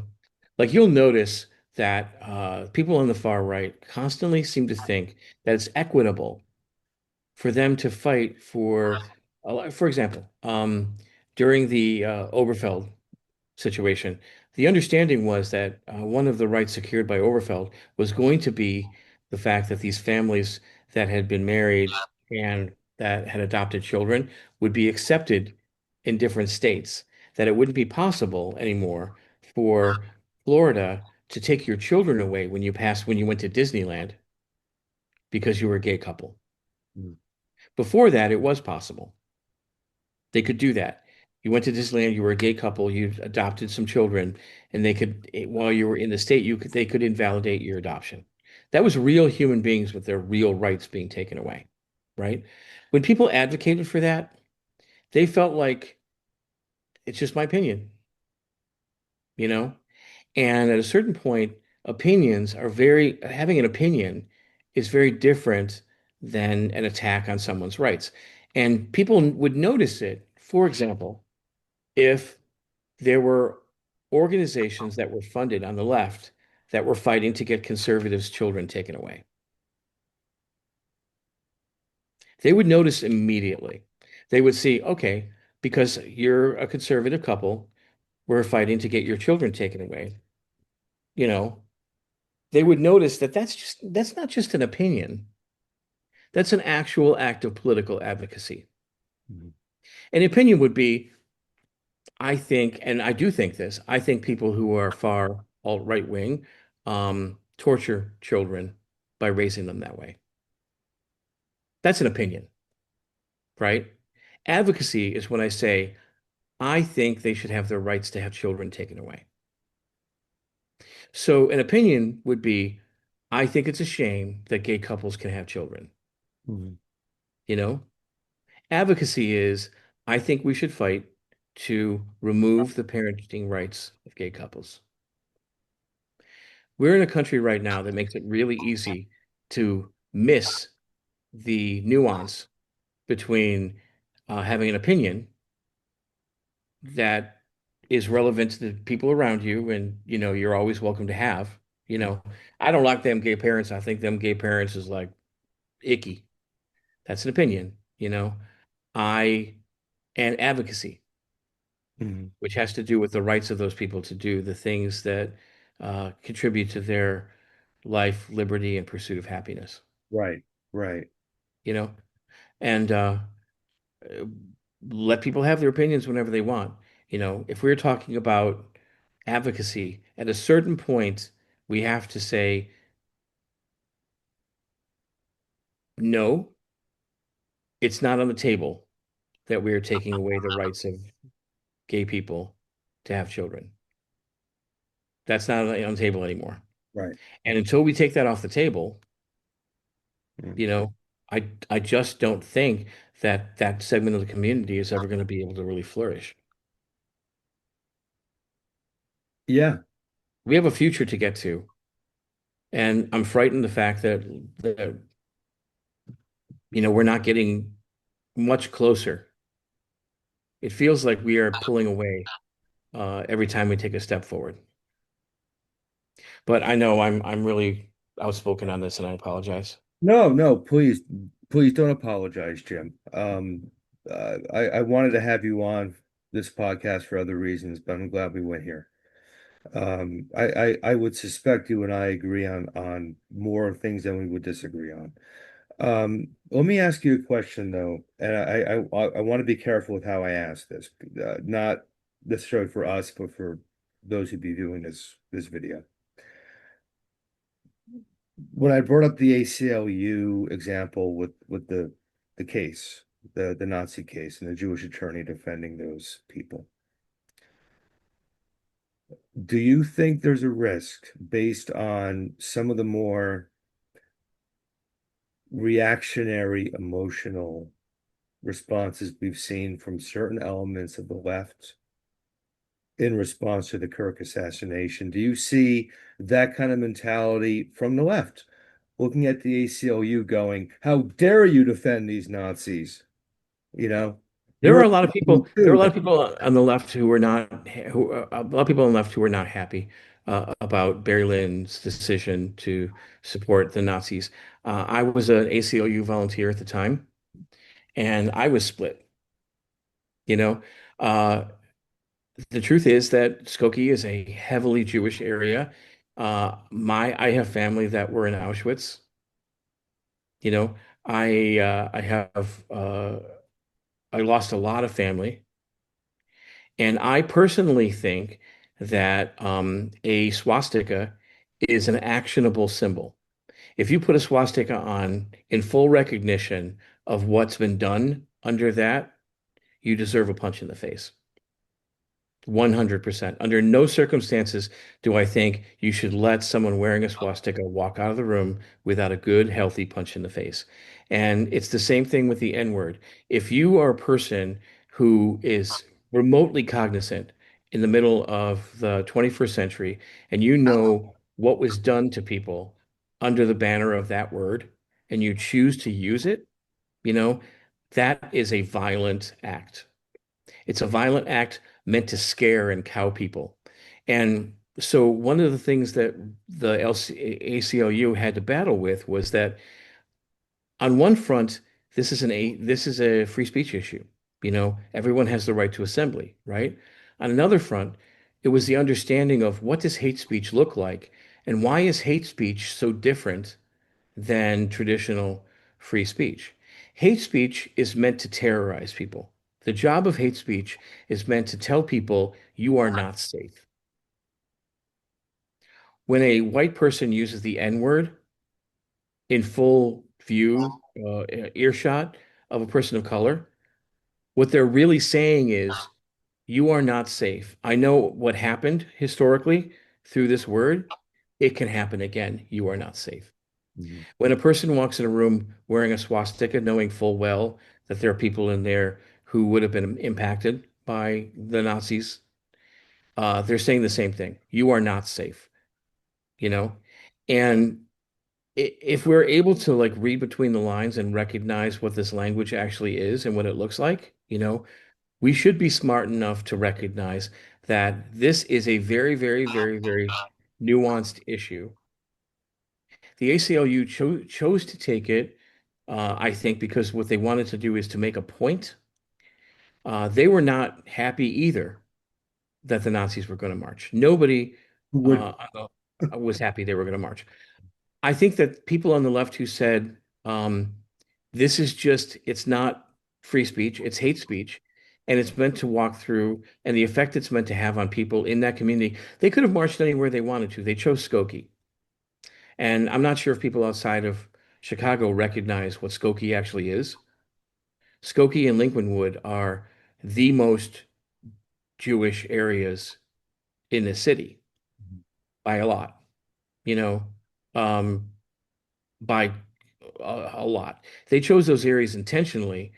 Like you'll notice that people on the far right constantly seem to think that it's equitable for them to fight for example, during the Oberfeld situation, the understanding was that one of the rights secured by Oberfeld was going to be the fact that these families that had been married and that had adopted children would be accepted in different states, that it wouldn't be possible anymore for Florida to take your children away when you went to Disneyland because you were a gay couple. Mm. Before that, it was possible. They could do that. You went to Disneyland, you were a gay couple, you adopted some children, and while you were in the state, they could invalidate your adoption. That was real human beings with their real rights being taken away, right? When people advocated for that, they felt like it's just my opinion, you know? And at a certain point, having an opinion is very different than an attack on someone's rights. And people would notice it, for example, if there were organizations that were funded on the left that were fighting to get conservatives' children taken away. They would notice immediately. They would see, okay, because you're a conservative couple, we're fighting to get your children taken away. You know, they would notice that that's not just an opinion. That's an actual act of political advocacy. Mhm. An opinion would be, I think, and I do think this, I think people who are far alt-right wing torture children by raising them that way. That's an opinion, right? Advocacy is when I say, I think they should have their rights to have children taken away. So an opinion would be, I think it's a shame that gay couples can have children, Mhm. you know? Advocacy is, I think we should fight to remove the parenting rights of gay couples. We're in a country right now that makes it really easy to miss the nuance between having an opinion that is relevant to the people around you and you're always welcome to have. You know, I don't like them gay parents. I think them gay parents is like icky. That's an opinion, I and advocacy, Mhm. which has to do with the rights of those people to do the things that contribute to their life, liberty, and pursuit of happiness, Right, right. you know, and uh, let people have their opinions whenever they want. If we're talking about advocacy, at a certain point, we have to say, no, it's not on the table that we are taking away the rights of gay people to have children. That's not on the table anymore. Right. And until we take that off the table, Mm. you know, I just don't think that that segment of the community is ever going to be able to really flourish. Yeah. We have a future to get to, and I'm frightened the fact that we're not getting much closer. It feels like we are pulling away every time we take a step forward. But I know I'm really outspoken on this, and I apologize. No, no, please, please don't apologize, Jim. I wanted to have you on this podcast for other reasons, but I'm glad we went here. I would suspect you and I agree on more things than we would disagree on. Let me ask you a question though, and I want to be careful with how I ask this, not necessarily for us, but for those who'd be viewing this video. When I brought up the ACLU example with the case, the Nazi case, and the Jewish attorney defending those people, do you think there's a risk based on some of the more reactionary emotional responses we've seen from certain elements of the left in response to the Kirk assassination? Do you see that kind of mentality from the left? looking at the ACLU going, how dare you defend these Nazis? You know, There you're were a a lot of Nazi people. There were a too. lot of people on the left who were not, who a lot of people on the left who were not happy about Barry Lyndon's decision to support the Nazis. I was an ACLU volunteer at the time, and I was split. You know, uh, the truth is that Skokie is a heavily Jewish area. I have family that were in Auschwitz. You know, I have I lost a lot of family. And I personally think that a swastika is an actionable symbol. If you put a swastika on in full recognition of what's been done under that, you deserve a punch in the face. 100%. Under no circumstances do I think you should let someone wearing a swastika walk out of the room without a good, healthy punch in the face. And it's the same thing with the N-word. If you are a person who is remotely cognizant in the middle of the 21st century and you know what was done to people under the banner of that word and you choose to use it, you know, that is a violent act. It's a violent act meant to scare and cow people. And so one of the things that the ACLU had to battle with was that on one front, this is a free speech issue. You know, everyone has the right to assembly, right? On another front, it was the understanding of what does hate speech look like and why is hate speech so different than traditional free speech. Hate speech is meant to terrorize people. The job of hate speech is meant to tell people you are not safe. When a white person uses the N-word in full view, earshot of a person of color, what they're really saying is, you are not safe. I know what happened historically through this word. It can happen again. You are not safe. Mhm. When a person walks in a room wearing a swastika, knowing full well that there are people in there who would have been impacted by the Nazis, they're saying the same thing. You are not safe, you know? And if we're able to like read between the lines and recognize what this language actually is and what it looks like, you know, we should be smart enough to recognize that this is a very, very, very, very nuanced issue. The ACLU chose to take it, I think, because what they wanted to do is to make a point. They were not happy either that the Nazis were going to march. Nobody Would uh, was happy they were going to march. I think that people on the left who said, um, this is just, it's not free speech, it's hate speech, and it's meant to walk through, and the effect it's meant to have on people in that community, they could have marched anywhere they wanted to. They chose Skokie. And I'm not sure if people outside of Chicago recognize what Skokie actually is. Skokie and Lincolnwood are the most Jewish areas in the city by a lot, you know, um, by a lot. They chose those areas intentionally,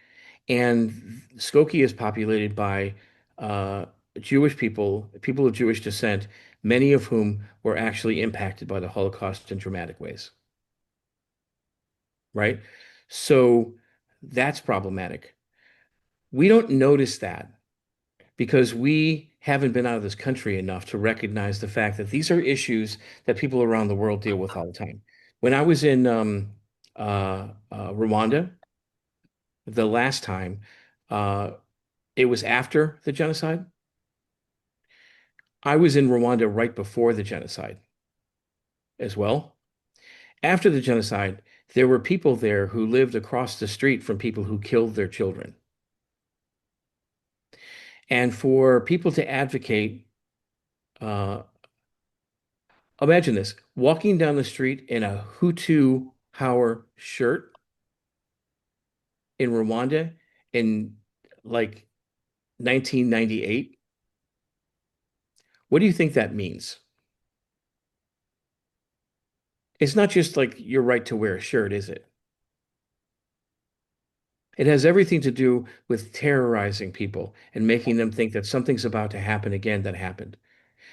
and Skokie is populated by uh, Jewish people, people of Jewish descent, many of whom were actually impacted by the Holocaust in dramatic ways, right? So that's problematic. We don't notice that because we haven't been out of this country enough to recognize the fact that these are issues that people around the world deal with all the time. When I was in Rwanda the last time, uh, it was after the genocide. I was in Rwanda right before the genocide as well. After the genocide, there were people there who lived across the street from people who killed their children. And for people to advocate, uh, imagine this, walking down the street in a Hutu power shirt in Rwanda in like 1998. What do you think that means? It's not just like your right to wear a shirt, is it? It has everything to do with terrorizing people and making them think that something's about to happen again that happened.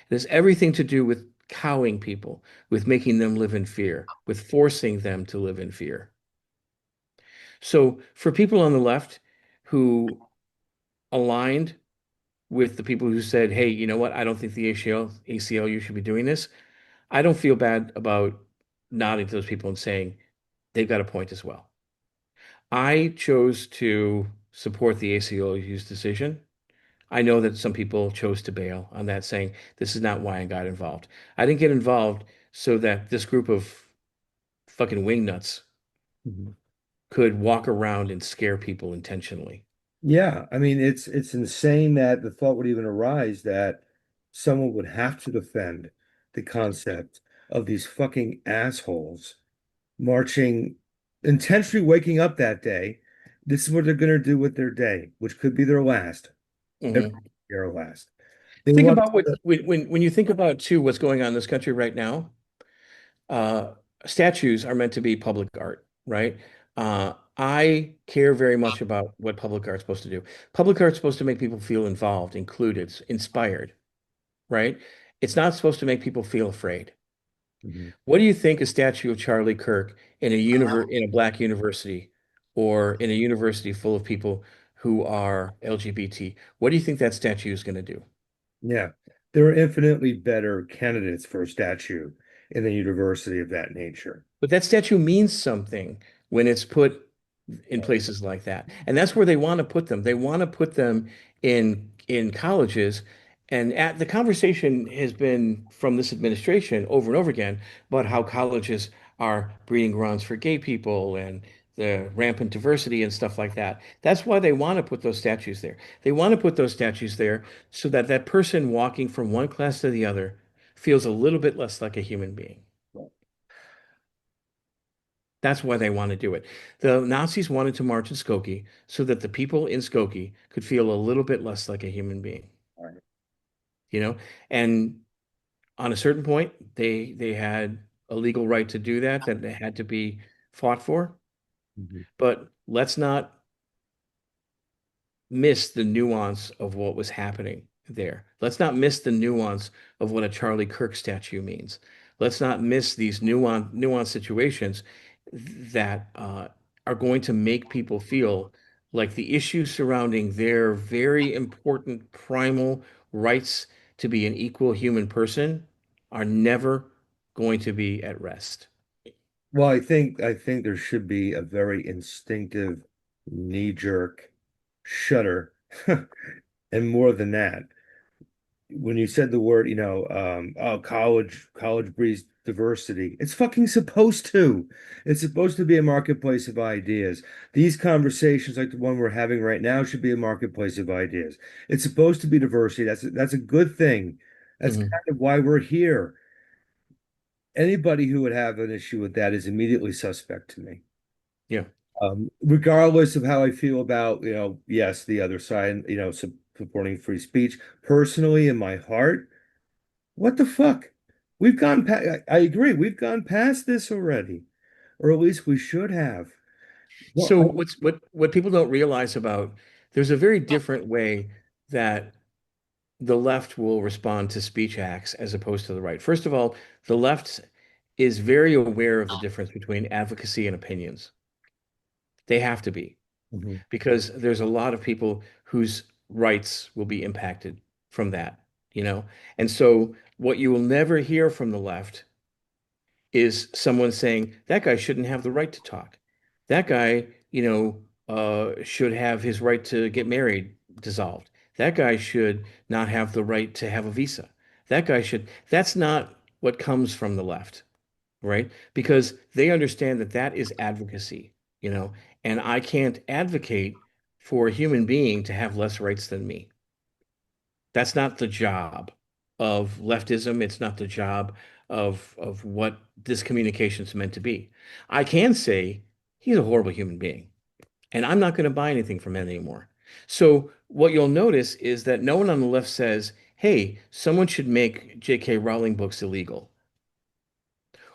It has everything to do with cowing people, with making them live in fear, with forcing them to live in fear. So for people on the left who aligned with the people who said, hey, you know what? I don't think the ACLU should be doing this. I don't feel bad about nodding to those people and saying they've got a point as well. I chose to support the ACLU's decision. I know that some people chose to bail on that, saying this is not why I got involved. I didn't get involved so that this group of fucking wingnuts Mhm. could walk around and scare people intentionally. Yeah, I mean it's insane that the thought would even arise that someone would have to defend the concept of these fucking assholes marching, intentionally waking up that day. This is what they're going to do with their day, which could be their last, every Mhm. their last. They Think want about what to, when you think about too what's going on in this country right now. Uh, Statues are meant to be public art, right? I care very much about what public art's supposed to do. Public art's supposed to make people feel involved, included, inspired, right? It's not supposed to make people feel afraid. Mhm. What do you think a statue of Charlie Kirk in a black university or in a university full of people who are LGBT? What do you think that statue is going to do? Yeah, there are infinitely better candidates for a statue in a university of that nature. But that statue means something when it's put in places like that. And that's where they want to put them. They want to put them in colleges. And at the conversation has been from this administration over and over again about how colleges are breeding grounds for gay people and the rampant diversity and stuff like that. That's why they want to put those statues there. They want to put those statues there so that that person walking from one class to the other feels a little bit less like a human being. That's why they want to do it. The Nazis wanted to march in Skokie so that the people in Skokie could feel a little bit less like a human being, Right. you know? And on a certain point, they had a legal right to do that, that they had to be fought for. Mhm. But let's not miss the nuance of what was happening there. Let's not miss the nuance of what a Charlie Kirk statue means. Let's not miss these nuanced situations that are going to make people feel like the issues surrounding their very important primal rights to be an equal human person are never going to be at rest. Well, I think there should be a very instinctive knee-jerk shudder, and more than that. When you said the word, oh, college breeds diversity. It's fucking supposed to. It's supposed to be a marketplace of ideas. These conversations, like the one we're having right now, should be a marketplace of ideas. It's supposed to be diversity. That's a good thing. That's Mhm. kind of why we're here. Anybody who would have an issue with that is immediately suspect to me. Yeah. Regardless of how I feel about, yes, the other side, supporting free speech. Personally, in my heart, what the fuck? We've gone past, I agree, we've gone past this already, or at least we should have. Well, So what people don't realize about there's a very different way that the left will respond to speech acts as opposed to the right. First of all, the left is very aware of the difference between advocacy and opinions. They have to be Mhm. because there's a lot of people whose rights will be impacted from that, you know? And so what you will never hear from the left is someone saying that guy shouldn't have the right to talk. That guy, should have his right to get married dissolved. That guy should not have the right to have a visa. That guy should. That's not what comes from the left, right? Because they understand that that is advocacy, and I can't advocate for a human being to have less rights than me. That's not the job of leftism. It's not the job of what this communication is meant to be. I can say he's a horrible human being, and I'm not going to buy anything from him anymore. So what you'll notice is that no one on the left says, "Hey, someone should make J.K. Rowling books illegal,"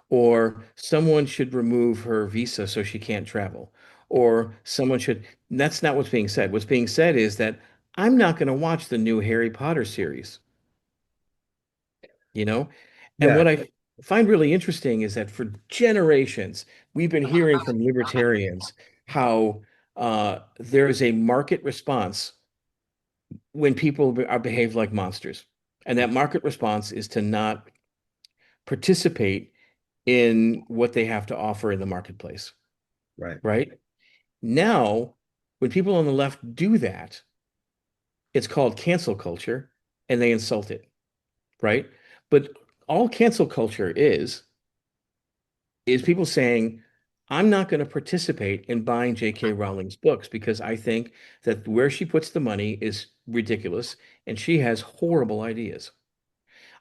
or "Someone should remove her visa so she can't travel," or "Someone should." That's not what's being said. What's being said is that I'm not going to watch the new Harry Potter series, you know? And Yeah, what I find really interesting is that for generations, we've been hearing from libertarians how there is a market response when people are behaved like monsters. And that market response is to not participate in what they have to offer in the marketplace, right. right? Now, when people on the left do that, it's called cancel culture and they insult it, right? But all cancel culture is people saying, I'm not going to participate in buying J.K. Rowling's books because I think that where she puts the money is ridiculous and she has horrible ideas.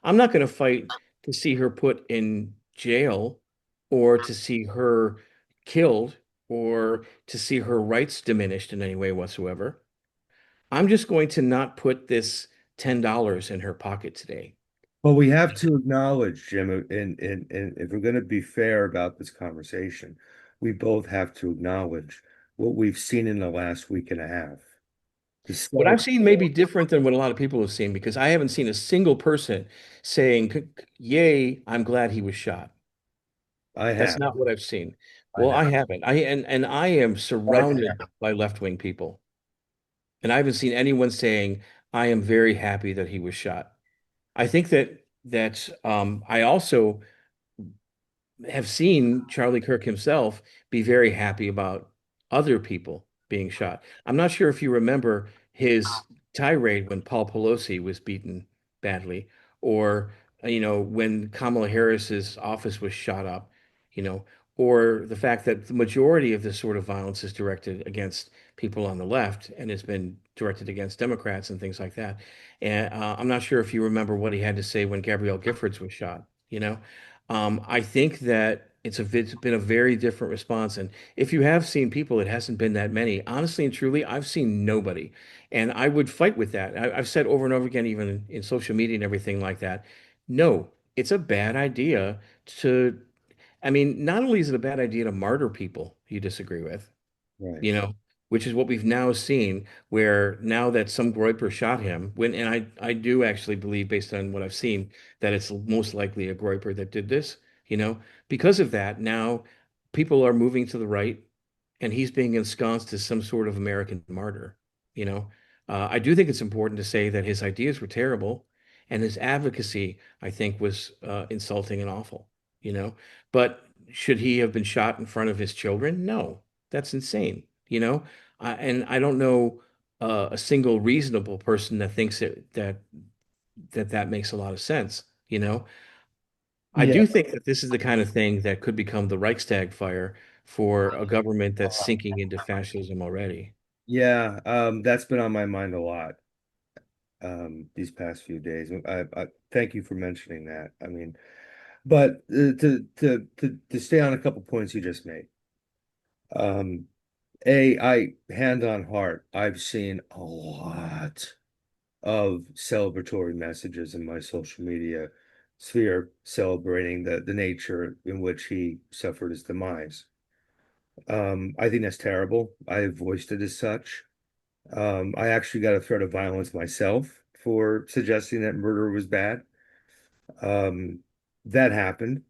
I'm not going to fight to see her put in jail or to see her killed or to see her rights diminished in any way whatsoever. I'm just going to not put this $10 in her pocket today. Well, we have to acknowledge, Jim, and if we're going to be fair about this conversation, we both have to acknowledge what we've seen in the last week and a half. The What self, I've seen may be different than what a lot of people have seen because I haven't seen a single person saying, "Yay, I'm glad he was shot." I That's have, not what I've seen. I Well, have. I haven't. And I am surrounded by left-wing people, and I haven't seen anyone saying, "I am very happy that he was shot." I think that I also have seen Charlie Kirk himself be very happy about other people being shot. I'm not sure if you remember his tirade when Paul Pelosi was beaten badly, or when Kamala Harris's office was shot up, you know, or the fact that the majority of this sort of violence is directed against people on the left and has been directed against Democrats and things like that. And I'm not sure if you remember what he had to say when Gabrielle Giffords was shot, you know. I think that it's been a very different response. And if you have seen people, it hasn't been that many. Honestly and truly, I've seen nobody. And I would fight with that. I've said over and over again, even in social media and everything like that, no, it's a bad idea to, I mean, not only is it a bad idea to martyr people you disagree with, Right. you know, which is what we've now seen, where now that some groyper shot him, and I do actually believe, based on what I've seen, that it's most likely a groyper that did this, you know, because of that, now people are moving to the right, and he's being ensconced as some sort of American martyr, you know. I do think it's important to say that his ideas were terrible, and his advocacy, I think, was insulting and awful, you know. But should he have been shot in front of his children? No, that's insane, you know? And I don't know a single reasonable person that thinks that makes a lot of sense, you know? I Yeah, do think that this is the kind of thing that could become the Reichstag fire for a government that's sinking into fascism already. yeah. That's been on my mind a lot these past few days. I thank you for mentioning that. I mean, but to stay on a couple points you just made. Um, I hand on heart, I've seen a lot of celebratory messages in my social media sphere celebrating the nature in which he suffered his demise. I think that's terrible. I have voiced it as such. I actually got a threat of violence myself for suggesting that murder was bad. Um, that happened.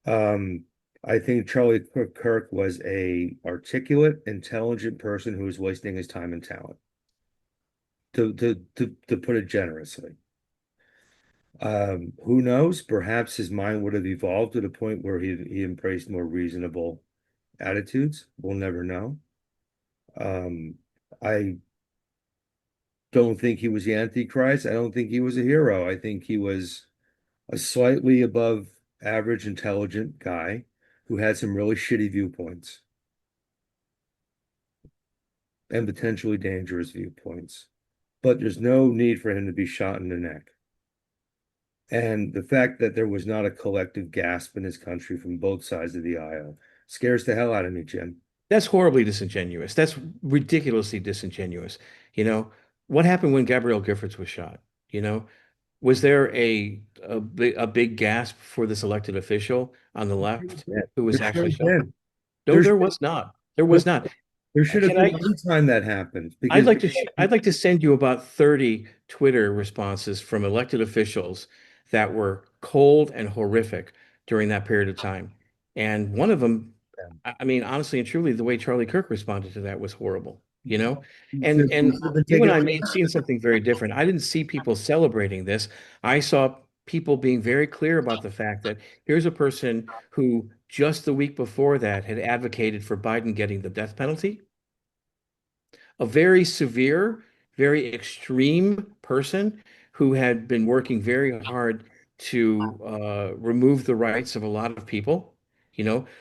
Um, I think Charlie Kirk was a articulate, intelligent person who was wasting his time and talent, to put it generously. Who knows? Perhaps his mind would have evolved to the point where he embraced more reasonable attitudes. We'll never know. Um, I don't think he was the Antichrist. I don't think he was a hero. I think he was a slightly above average intelligent guy who had some really shitty viewpoints and potentially dangerous viewpoints. But there's no need for him to be shot in the neck. And the fact that there was not a collective gasp in his country from both sides of the aisle scares the hell out of me, Jim. That's horribly disingenuous. That's ridiculously disingenuous. You know, what happened when Gabrielle Giffords was shot? You know, was there a big gasp for this elected official on the left Yeah, who was there should actually have shot? been. No, There should, there was not. There there was not. there should have Can been I? one time that happened because I'd like to send you about 30 Twitter responses from elected officials that were cold and horrific during that period of time. And one of them, I mean, honestly and truly, the way Charlie Kirk responded to that was horrible, you know? And Should have been you taken and I away. may have seen something very different. I didn't see people celebrating this. I saw people being very clear about the fact that here's a person who just the week before that had advocated for Biden getting the death penalty, a very severe, very extreme person who had been working very hard to remove the rights of a lot of people,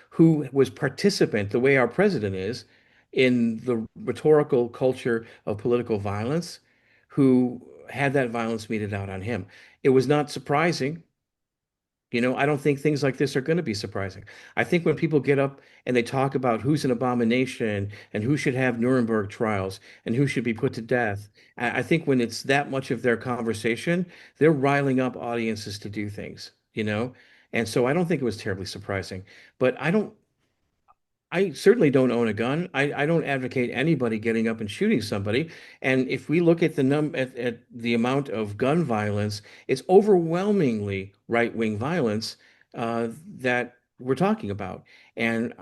who was participant, the way our president is, in the rhetorical culture of political violence, who had that violence meted out on him. It was not surprising. I don't think things like this are going to be surprising. I think when people get up and they talk about who's an abomination and who should have Nuremberg trials and who should be put to death, I think when it's that much of their conversation, they're riling up audiences to do things. And so I don't think it was terribly surprising. But I certainly don't own a gun. I don't advocate anybody getting up and shooting somebody. And if we look at at the amount of gun violence, it's overwhelmingly right-wing violence that we're talking about. And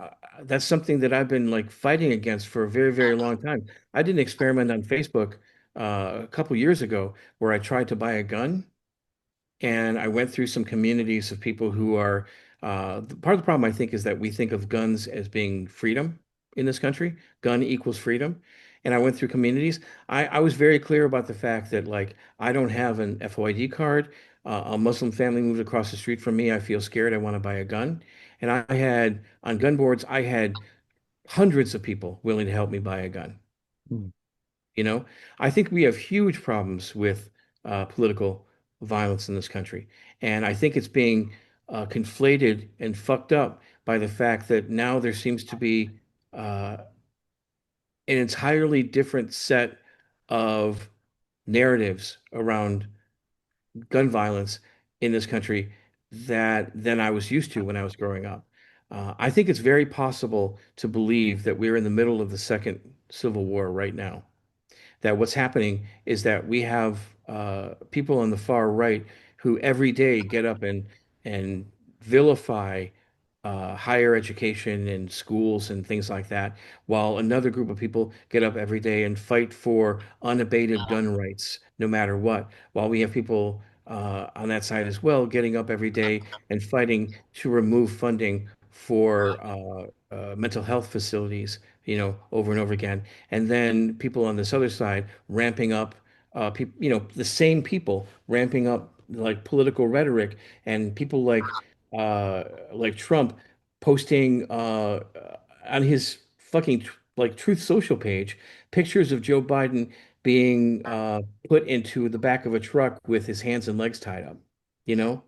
that's something that I've been like fighting against for a very, very long time. I did an experiment on Facebook a couple years ago where I tried to buy a gun. And I went through some communities of people who are part of the problem, I think, is that we think of guns as being freedom in this country. Gun equals freedom. And I went through communities. I was very clear about the fact that, like, I don't have an FOID card. A Muslim family moved across the street from me. I feel scared. I want to buy a gun. And I had, on gun boards, I had hundreds of people willing to help me buy a gun. Hmm. You know, I think we have huge problems with political violence in this country. And I think it's being conflated and fucked up by the fact that now there seems to be uh, an entirely different set of narratives around gun violence in this country that than I was used to when I was growing up. I think it's very possible to believe that we're in the middle of the second Civil War right now, that what's happening is that we have people on the far right who every day get up and vilify higher education and schools and things like that, while another group of people get up every day and fight for unabated gun rights, no matter what. While we have people on that side as well getting up every day and fighting to remove funding for mental health facilities, over and over again. And then people on this other side ramping up, people, the same people ramping up like political rhetoric and people like Trump posting on his fucking like Truth Social page pictures of Joe Biden being put into the back of a truck with his hands and legs tied up. You know,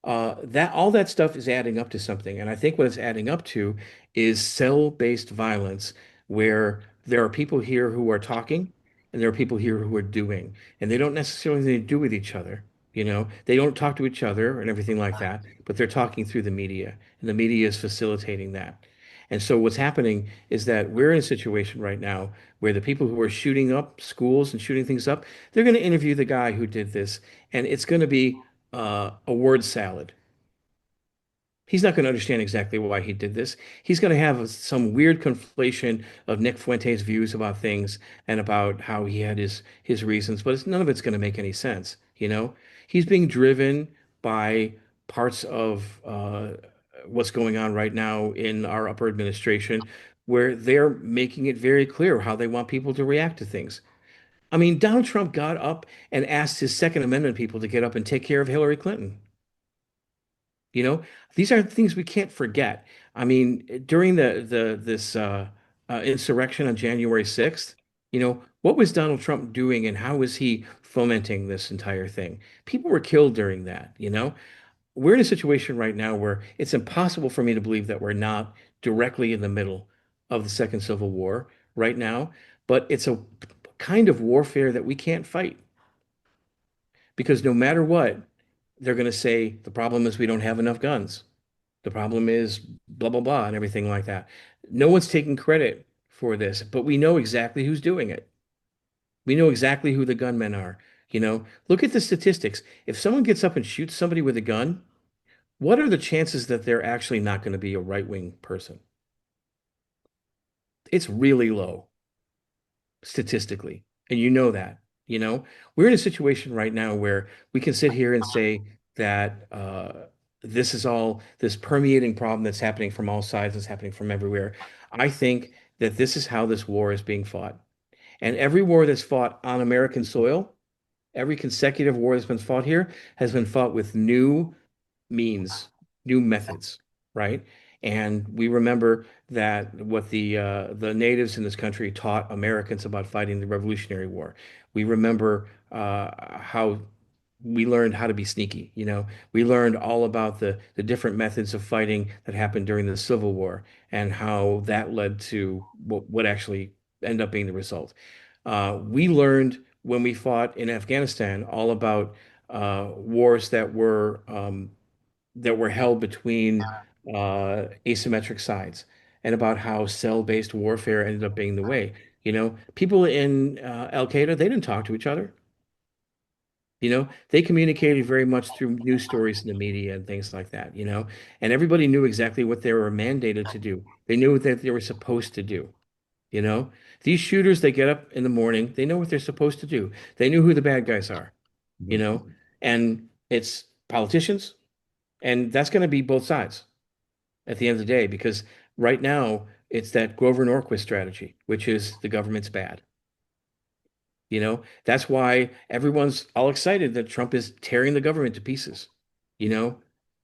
that all that stuff is adding up to something, and I think what it's adding up to is cell-based violence, where there are people here who are talking, and there are people here who are doing, and they don't necessarily do with each other. They don't talk to each other and everything like that, but they're talking through the media, and the media is facilitating that. And so what's happening is that we're in a situation right now where the people who are shooting up schools and shooting things up, they're going to interview the guy who did this, and it's going to be a word salad. He's not going to understand exactly why he did this. He's going to have some weird conflation of Nick Fuente's views about things and about how he had his reasons, but none of it's going to make any sense. He's being driven by parts of what's going on right now in our upper administration, where they're making it very clear how they want people to react to things. I mean, Donald Trump got up and asked his Second Amendment people to get up and take care of Hillary Clinton. You know, these are things we can't forget. I mean, during the this insurrection on January 6th, what was Donald Trump doing and how was he fomenting this entire thing? People were killed during that. We're in a situation right now where it's impossible for me to believe that we're not directly in the middle of the Second Civil War right now, but it's a kind of warfare that we can't fight because no matter what, they're going to say the problem is we don't have enough guns. The problem is blah, blah, blah, and everything like that. No one's taking credit for this, but we know exactly who's doing it. We know exactly who the gunmen are. Look at the statistics. If someone gets up and shoots somebody with a gun, what are the chances that they're actually not going to be a right-wing person? It's really low statistically. And you know that, you know, we're in a situation right now where we can sit here and say that this is all this permeating problem that's happening from all sides, that's happening from everywhere. I think that this is how this war is being fought. And every war that's fought on American soil, every consecutive war that's been fought here has been fought with new means, new methods, right? And we remember that what the natives in this country taught Americans about fighting the Revolutionary War. We remember how we learned how to be sneaky. You know, we learned all about the different methods of fighting that happened during the Civil War and how that led to what actually ended up being the result. We learned when we fought in Afghanistan all about wars that were held between asymmetric sides and about how cell-based warfare ended up being the way. You know, people in Al Qaeda, they didn't talk to each other. You know, they communicated very much through news stories in the media and things like that, you know, and everybody knew exactly what they were mandated to do. They knew what they were supposed to do, you know. These shooters, they get up in the morning, they know what they're supposed to do. They knew who the bad guys are, you know, and it's politicians, and that's going to be both sides at the end of the day, because right now it's that Grover Norquist strategy, which is the government's bad. You know, that's why everyone's all excited that Trump is tearing the government to pieces, you know,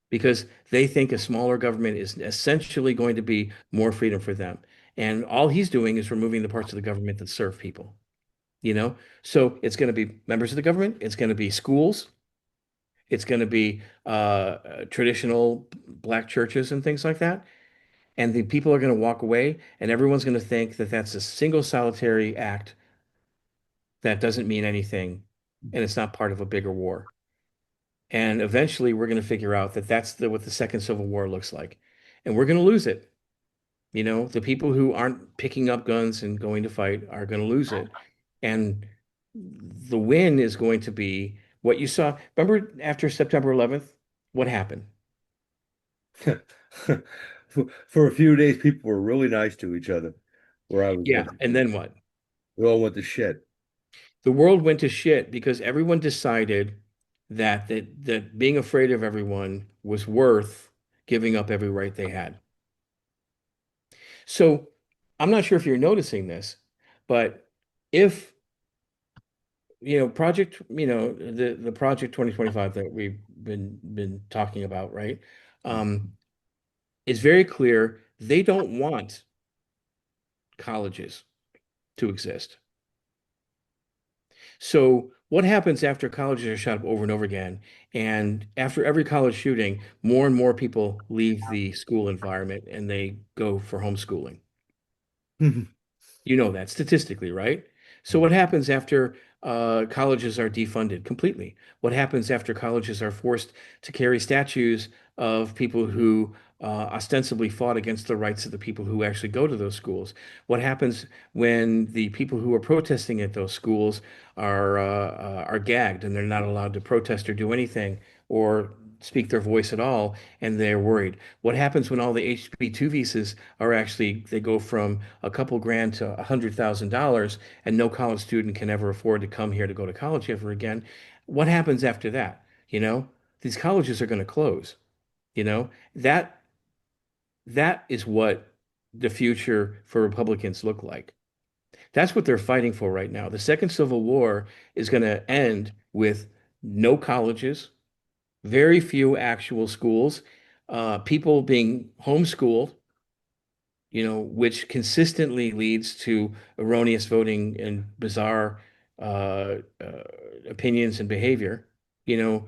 because they think a smaller government is essentially going to be more freedom for them. And all he's doing is removing the parts of the government that serve people, you know? So it's going to be members of the government, it's going to be schools, it's going to be traditional black churches and things like that. And the people are going to walk away, and everyone's going to think that that's a single solitary act that doesn't mean anything, and it's not part of a bigger war. And eventually, we're going to figure out that what the second Civil War looks like, and we're going to lose it. You know, the people who aren't picking up guns and going to fight are going to lose it, and the win is going to be what you saw. Remember after September 11th, what happened? For a few days, people were really nice to each other where I was Yeah, living. and then what? We all went to shit. The world went to shit because everyone decided that being afraid of everyone was worth giving up every right they had. So I'm not sure if you're noticing this, but if the project 2025 that we've been talking about, right? Um, it's very clear they don't want colleges to exist. So, what happens after colleges are shot up over and over again? And after every college shooting, more and more people leave the school environment and they go for homeschooling. You know that statistically, right? So, what happens after colleges are defunded completely? What happens after colleges are forced to carry statues of people who ostensibly fought against the rights of the people who actually go to those schools? What happens when the people who are protesting at those schools are gagged and they're not allowed to protest or do anything or speak their voice at all, and they're worried? What happens when all the HB2 visas are actually they go from a couple grand to $100,000 and no college student can ever afford to come here to go to college ever again? What happens after that? You know, these colleges are going to close. You know, that is what the future for Republicans look like. That's what they're fighting for right now. The second Civil War is going to end with no colleges, very few actual schools, people being homeschooled, you know, which consistently leads to erroneous voting and bizarre opinions and behavior. You know,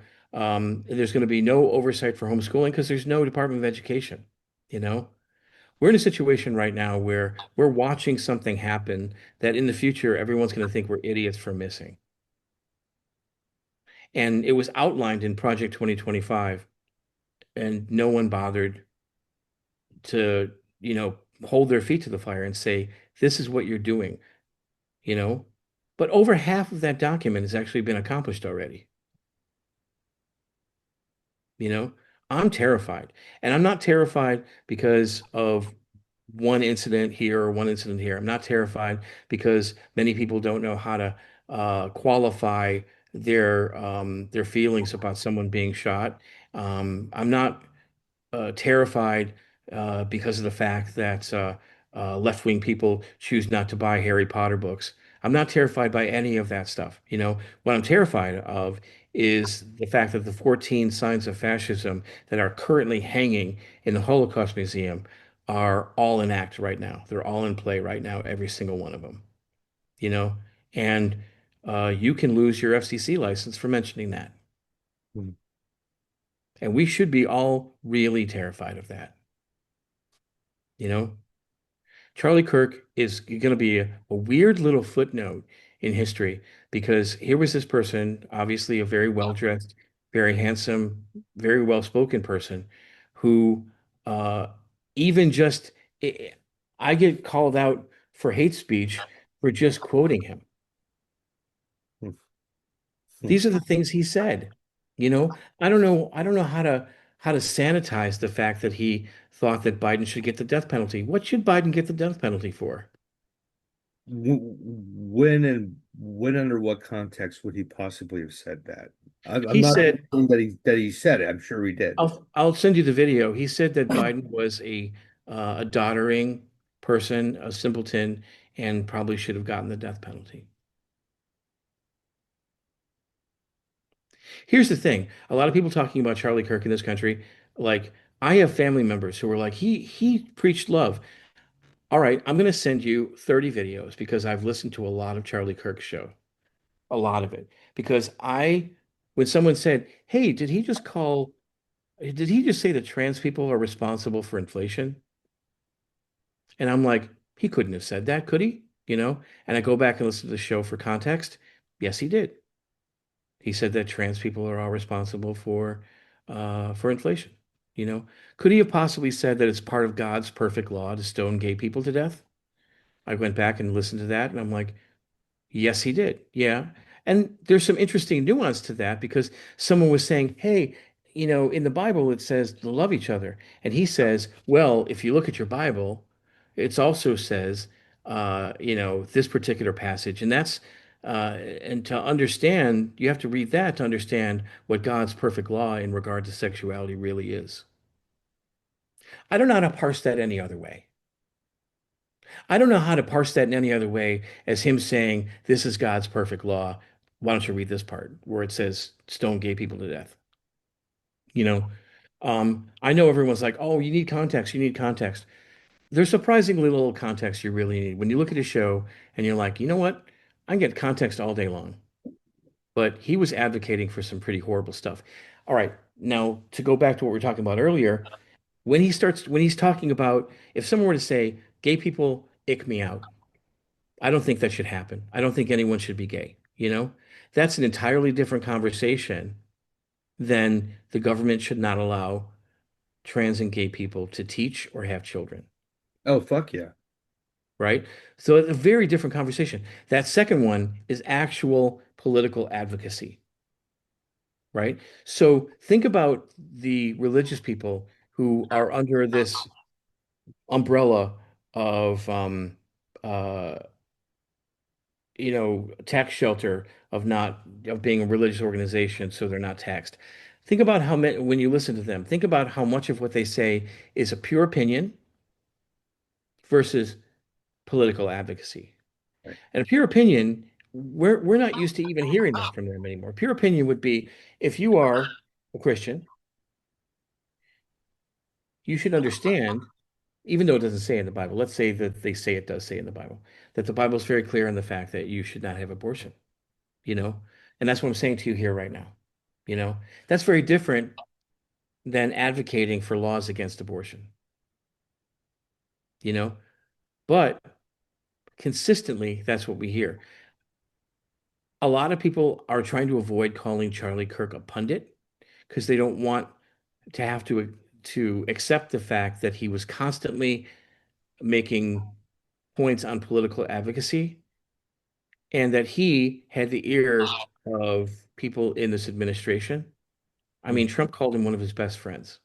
there's going to be no oversight for homeschooling because there's no Department of Education. You know, we're in a situation right now where we're watching something happen that in the future everyone's going to think we're idiots for missing. And it was outlined in Project 2025, and no one bothered to, hold their feet to the fire and say, this is what you're doing, you know? But over half of that document has actually been accomplished already, you know? I'm terrified. And I'm not terrified because of one incident here or one incident here. I'm not terrified because many people don't know how to qualify their feelings about someone being shot. I'm not terrified because of the fact that left-wing people choose not to buy Harry Potter books. I'm not terrified by any of that stuff. You know, what I'm terrified of is the fact that the 14 signs of fascism that are currently hanging in the Holocaust Museum are all in act right now. They're all in play right now, every single one of them, you know, and you can lose your FCC license for mentioning that. Hmm. And we should be all really terrified of that, you know? Charlie Kirk is going to be a weird little footnote in history because here was this person, obviously a very well-dressed, very handsome, very well-spoken person who uh, even just, I I get called out for hate speech for just quoting him. Hmm. Hmm. These are the things he said. You know, I don't know how to sanitize the fact that he thought that Biden should get the death penalty. What should Biden get the death penalty for? When under what context would he possibly have said that? I'm He not said, saying that he said it. I'm sure he did. I'll send you the video. He said that Biden was a doddering person, a simpleton, and probably should have gotten the death penalty. Here's the thing: a lot of people talking about Charlie Kirk in this country, like I have family members who were like, he preached love. All right, I'm going to send you 30 videos because I've listened to a lot of Charlie Kirk's show, a lot of it. Because when someone said, "Hey, did he just say that trans people are responsible for inflation?" And I'm like, he couldn't have said that, could he? You know? And I go back and listen to the show for context. Yes, he did. He said that trans people are all responsible for inflation. You know? Could he have possibly said that it's part of God's perfect law to stone gay people to death? I went back and listened to that, and I'm like, yes, he did. Yeah. And there's some interesting nuance to that because someone was saying, hey, you know, in the Bible it says to love each other. And he says, well, if you look at your Bible, it also says, you know, this particular passage. And to understand, you have to read that to understand what God's perfect law in regard to sexuality really is. I don't know how to parse that any other way. I don't know how to parse that in any other way as him saying, this is God's perfect law. Why don't you read this part where it says stone gay people to death? You know, I know everyone's like, oh, you need context, you need context. There's surprisingly little context you really need. When you look at a show and you're like, you know what? I can get context all day long. But he was advocating for some pretty horrible stuff. All right, now to go back to what we were talking about earlier, when he's talking about if someone were to say, gay people ick me out, I don't think that should happen. I don't think anyone should be gay, you know? That's an entirely different conversation than the government should not allow trans and gay people to teach or have children, Oh, fuck yeah. right? So it's a very different conversation. That second one is actual political advocacy, right? So think about the religious people who are under this umbrella of uh, you know, tax shelter of not of being a religious organization, so they're not taxed. Think about how many, when you listen to them, think about how much of what they say is a pure opinion versus political advocacy. Right. And a pure opinion, we're not used to even hearing that from them anymore. Pure opinion would be if you are a Christian, you should understand, even though it doesn't say in the Bible, let's say that they say it does say in the Bible, that the Bible is very clear on the fact that you should not have abortion, you know? And that's what I'm saying to you here right now. You know, that's very different than advocating for laws against abortion, you know, but consistently, that's what we hear. A lot of people are trying to avoid calling Charlie Kirk a pundit because they don't want to have to accept the fact that he was constantly making points on political advocacy and that he had the ear of people in this administration. I mean, Trump called him one of his best friends.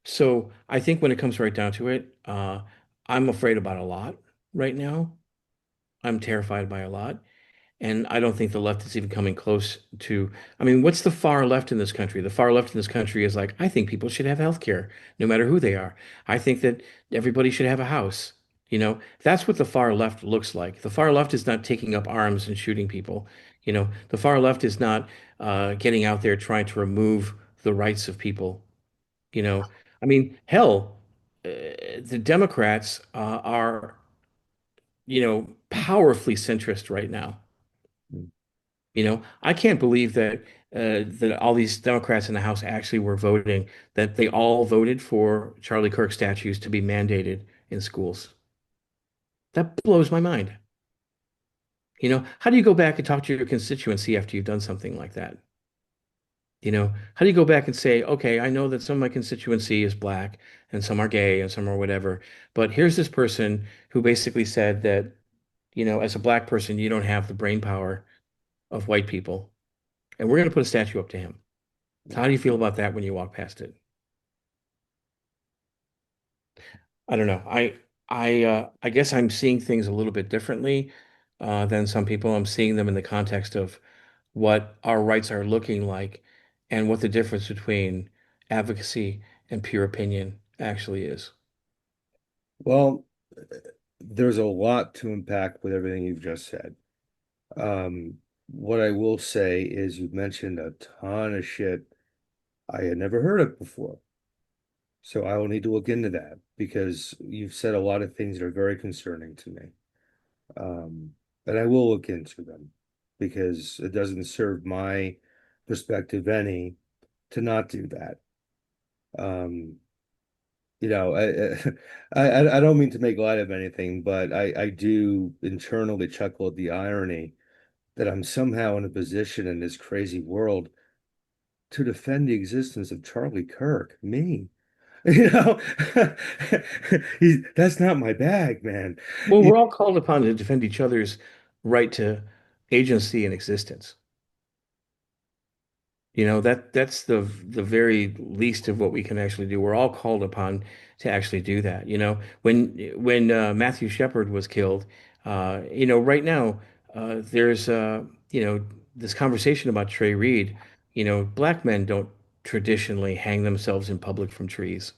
So I think when it comes right down to it, I'm afraid about a lot right now. I'm terrified by a lot. And I don't think the left is even coming close to. I mean, what's the far left in this country? The far left in this country is like, I think people should have health care, no matter who they are. I think that everybody should have a house. That's what the far left looks like. The far left is not taking up arms and shooting people. The far left is not getting out there trying to remove the rights of people. You know, I mean, hell, the Democrats are, powerfully centrist right now. I can't believe that all these Democrats in the House actually were voting, that they all voted for Charlie Kirk statues to be mandated in schools. That blows my mind. How do you go back and talk to your constituency after you've done something like that? How do you go back and say, okay, I know that some of my constituency is black and some are gay and some are whatever, but here's this person who basically said that, as a black person, you don't have the brain power of white people, and we're going to put a statue up to him. So how do you feel about that when you walk past it? I don't know. I guess I'm seeing things a little bit differently than some people. I'm seeing them in the context of what our rights are looking like and what the difference between advocacy and pure opinion actually is. Well, there's a lot to unpack with everything you've just said. What I will say is you've mentioned a ton of shit I had never heard of before. So I will need to look into that because you've said a lot of things that are very concerning to me. Um, and I will look into them because it doesn't serve my perspective any to not do that. Um, I don't mean to make light of anything, but I do internally chuckle at the irony that I'm somehow in a position in this crazy world to defend the existence of Charlie Kirk, me. You know, that's not my bag, man. Well, we're all called upon to defend each other's right to agency and existence. That's the very least of what we can actually do. We're all called upon to actually do that. When Matthew Shepard was killed, right now there's this conversation about Trey Reed. Black men don't traditionally hang themselves in public from trees.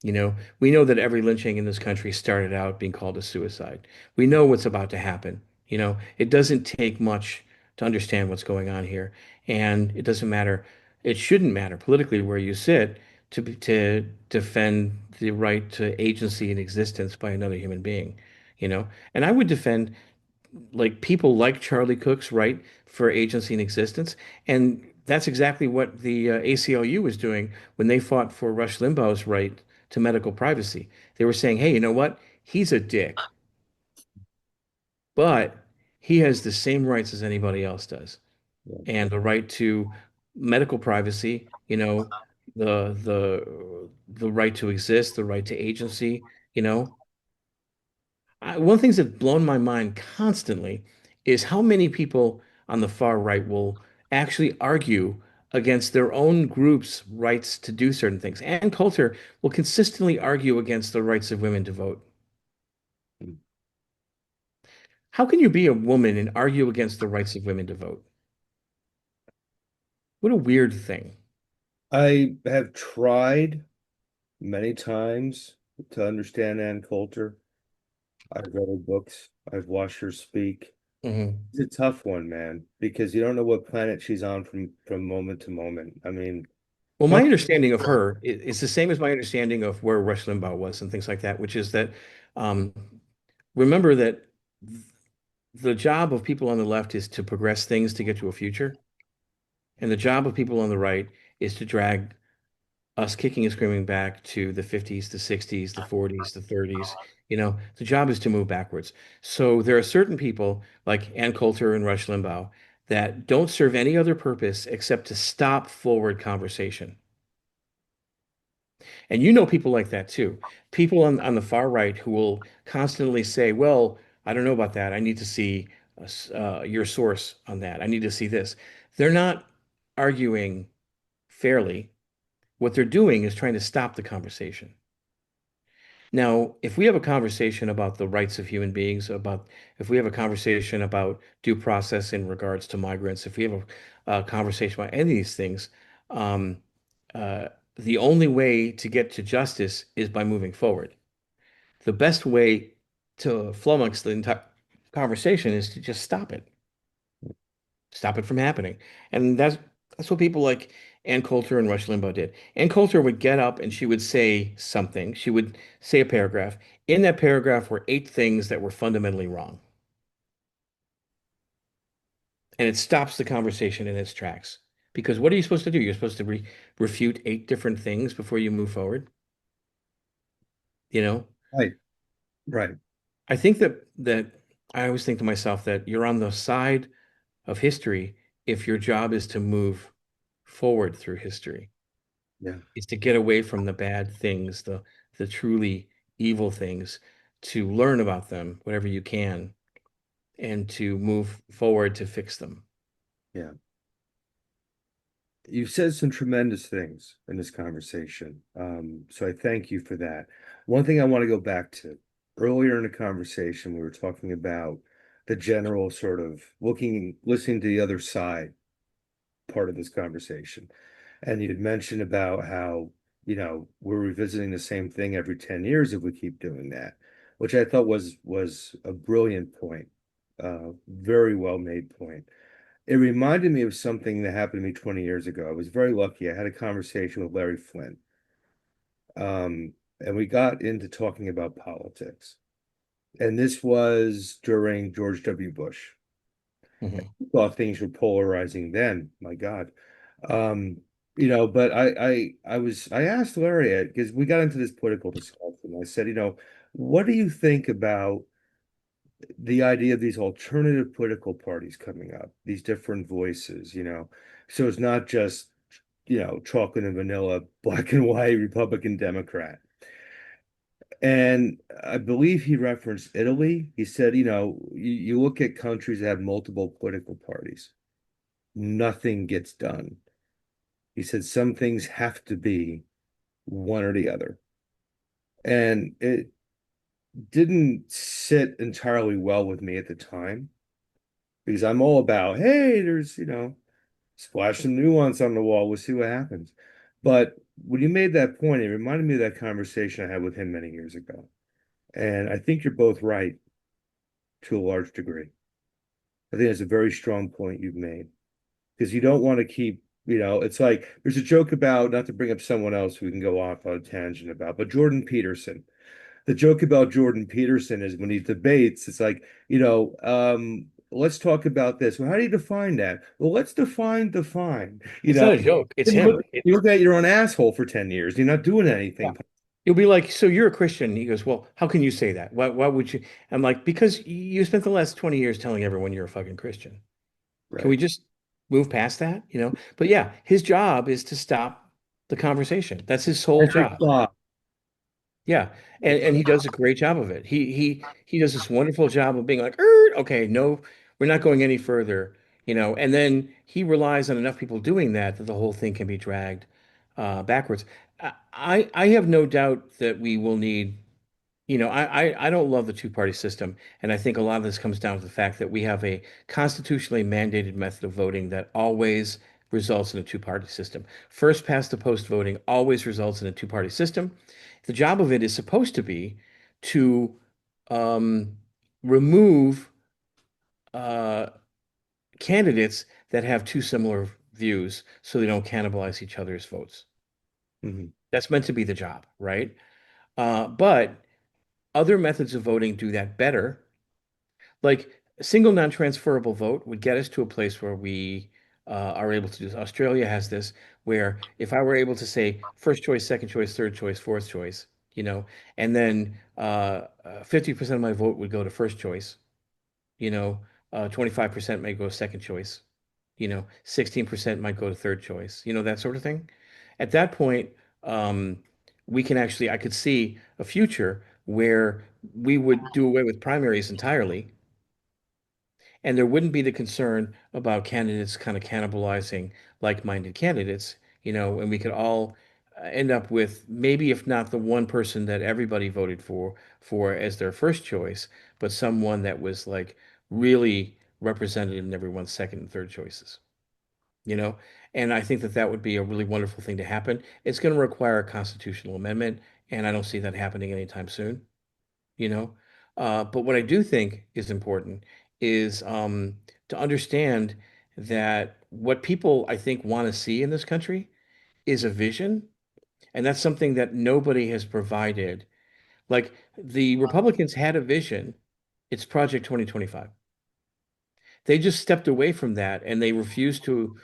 We know that every lynching in this country started out being called a suicide. We know what's about to happen. It doesn't take much to understand what's going on here. And it doesn't matter, it shouldn't matter politically where you sit to defend the right to agency and existence by another human being, you know? And I would defend like people like Charlie Cook's right for agency and existence. And that's exactly what the ACLU was doing when they fought for Rush Limbaugh's right to medical privacy. They were saying, hey, you know what? He's a dick, but he has the same rights as anybody else does. And the right to medical privacy, the right to exist, the right to agency, you know. One of the things that's blown my mind constantly is how many people on the far right will actually argue against their own group's rights to do certain things. Ann Coulter will consistently argue against the rights of women to vote. How can you be a woman and argue against the rights of women to vote? What a weird thing. I have tried many times to understand Ann Coulter. I've read her books. I've watched her speak. Mhm. It's a tough one, man, because you don't know what planet she's on from moment to moment. I mean, Well, my talk. understanding of her is the same as my understanding of where Rush Limbaugh was and things like that, which is that um, remember that the job of people on the left is to progress things to get to a future. And the job of people on the right is to drag us kicking and screaming back to the 50s, the 60s, the 40s, the 30s. The job is to move backwards. So there are certain people like Ann Coulter and Rush Limbaugh that don't serve any other purpose except to stop forward conversation. And people like that too. People on the far right who will constantly say, well, I don't know about that. I need to see your source on that. I need to see this. They're not arguing fairly. What they're doing is trying to stop the conversation. Now, if we have a conversation about the rights of human beings, about if we have a conversation about due process in regards to migrants, if we have a conversation about any of these things, um, uh, the only way to get to justice is by moving forward. The best way to flummox the entire conversation is to just stop it from happening. And that's what people like Ann Coulter and Rush Limbaugh did. Ann Coulter would get up and she would say something. She would say a paragraph. In that paragraph were eight things that were fundamentally wrong. And it stops the conversation in its tracks. Because what are you supposed to do? You're supposed to refute eight different things before you move forward. You know, Right, right. I think that I always think to myself that you're on the side of history if your job is to move forward through history. Yeah, Is to get away from the bad things, the truly evil things, to learn about them, whatever you can, and to move forward to fix them. yeah. You've said some tremendous things in this conversation. So I thank you for that. One thing I want to go back to earlier in the conversation, we were talking about the general sort of listening to the other side part of this conversation. And you'd mentioned about how, we're revisiting the same thing every 10 years if we keep doing that, which I thought was a brilliant point. Very well made point. It reminded me of something that happened to me 20 years ago. I was very lucky. I had a conversation with Larry Flynn. And we got into talking about politics. And this was during George W. Bush. Mhm. I thought things were polarizing then, my God. Um, but I asked Larry because we got into this political discussion. I said, what do you think about the idea of these alternative political parties coming up, these different voices, so it's not just, chocolate and vanilla, black and white, Republican, Democrat. And I believe he referenced Italy. He said, you look at countries that have multiple political parties, nothing gets done. He said some things have to be one or the other. And it didn't sit entirely well with me at the time because I'm all about, hey, there's, splash some nuance on the wall. We'll see what happens. But when you made that point, it reminded me of that conversation I had with him many years ago. And I think you're both right to a large degree. I think that's a very strong point you've made because you don't want to keep, it's like there's a joke about, not to bring up someone else who we can go off on a tangent about, but Jordan Peterson. The joke about Jordan Peterson is when he debates, it's like, let's talk about this. Well, how do you define that? Well, let's define. It's not a joke. It's You him. look at your own asshole for 10 years. You're not doing Yeah. anything. You'll be like, so you're a Christian. He goes, well, how can you say that? Why would you? I'm like, because you spent the last 20 years telling everyone you're a fucking Christian. Can we Right. just move past that? But yeah, his job is to stop the conversation. That's his sole Perfect job. thought. Yeah. And he does a great job of it. He does this wonderful job of being like, okay, no, we're not going any further, and then he relies on enough people doing that the whole thing can be dragged backwards. I have no doubt that we will need, I don't love the two-party system, and I think a lot of this comes down to the fact that we have a constitutionally mandated method of voting that always results in a two-party system. First past the post voting always results in a two-party system. The job of it is supposed to be to um, remove uh, candidates that have too similar views so they don't cannibalize each other's votes. Mhm. That's meant to be the job, right? But other methods of voting do that better. Like a single non-transferable vote would get us to a place where we are able to do this. Australia has this where if I were able to say first choice, second choice, third choice, fourth choice, and then 50% of my vote would go to first choice, 25% may go second choice, 16% might go to third choice, that sort of thing. At that point, um, I could see a future where we would do away with primaries entirely And there wouldn't be the concern about candidates kind of cannibalizing like-minded candidates, and we could all end up with maybe if not the one person that everybody voted for as their first choice, but someone that was like really represented in everyone's second and third choices, you know? And I think that that would be a really wonderful thing to happen. It's going to require a constitutional amendment, and I don't see that happening anytime soon, you know? But what I do think is important is to understand that what people, I think, want to see in this country is a vision, and that's something that nobody has provided. Like the Republicans had a vision, it's Project 2025. They just stepped away from that and they refused to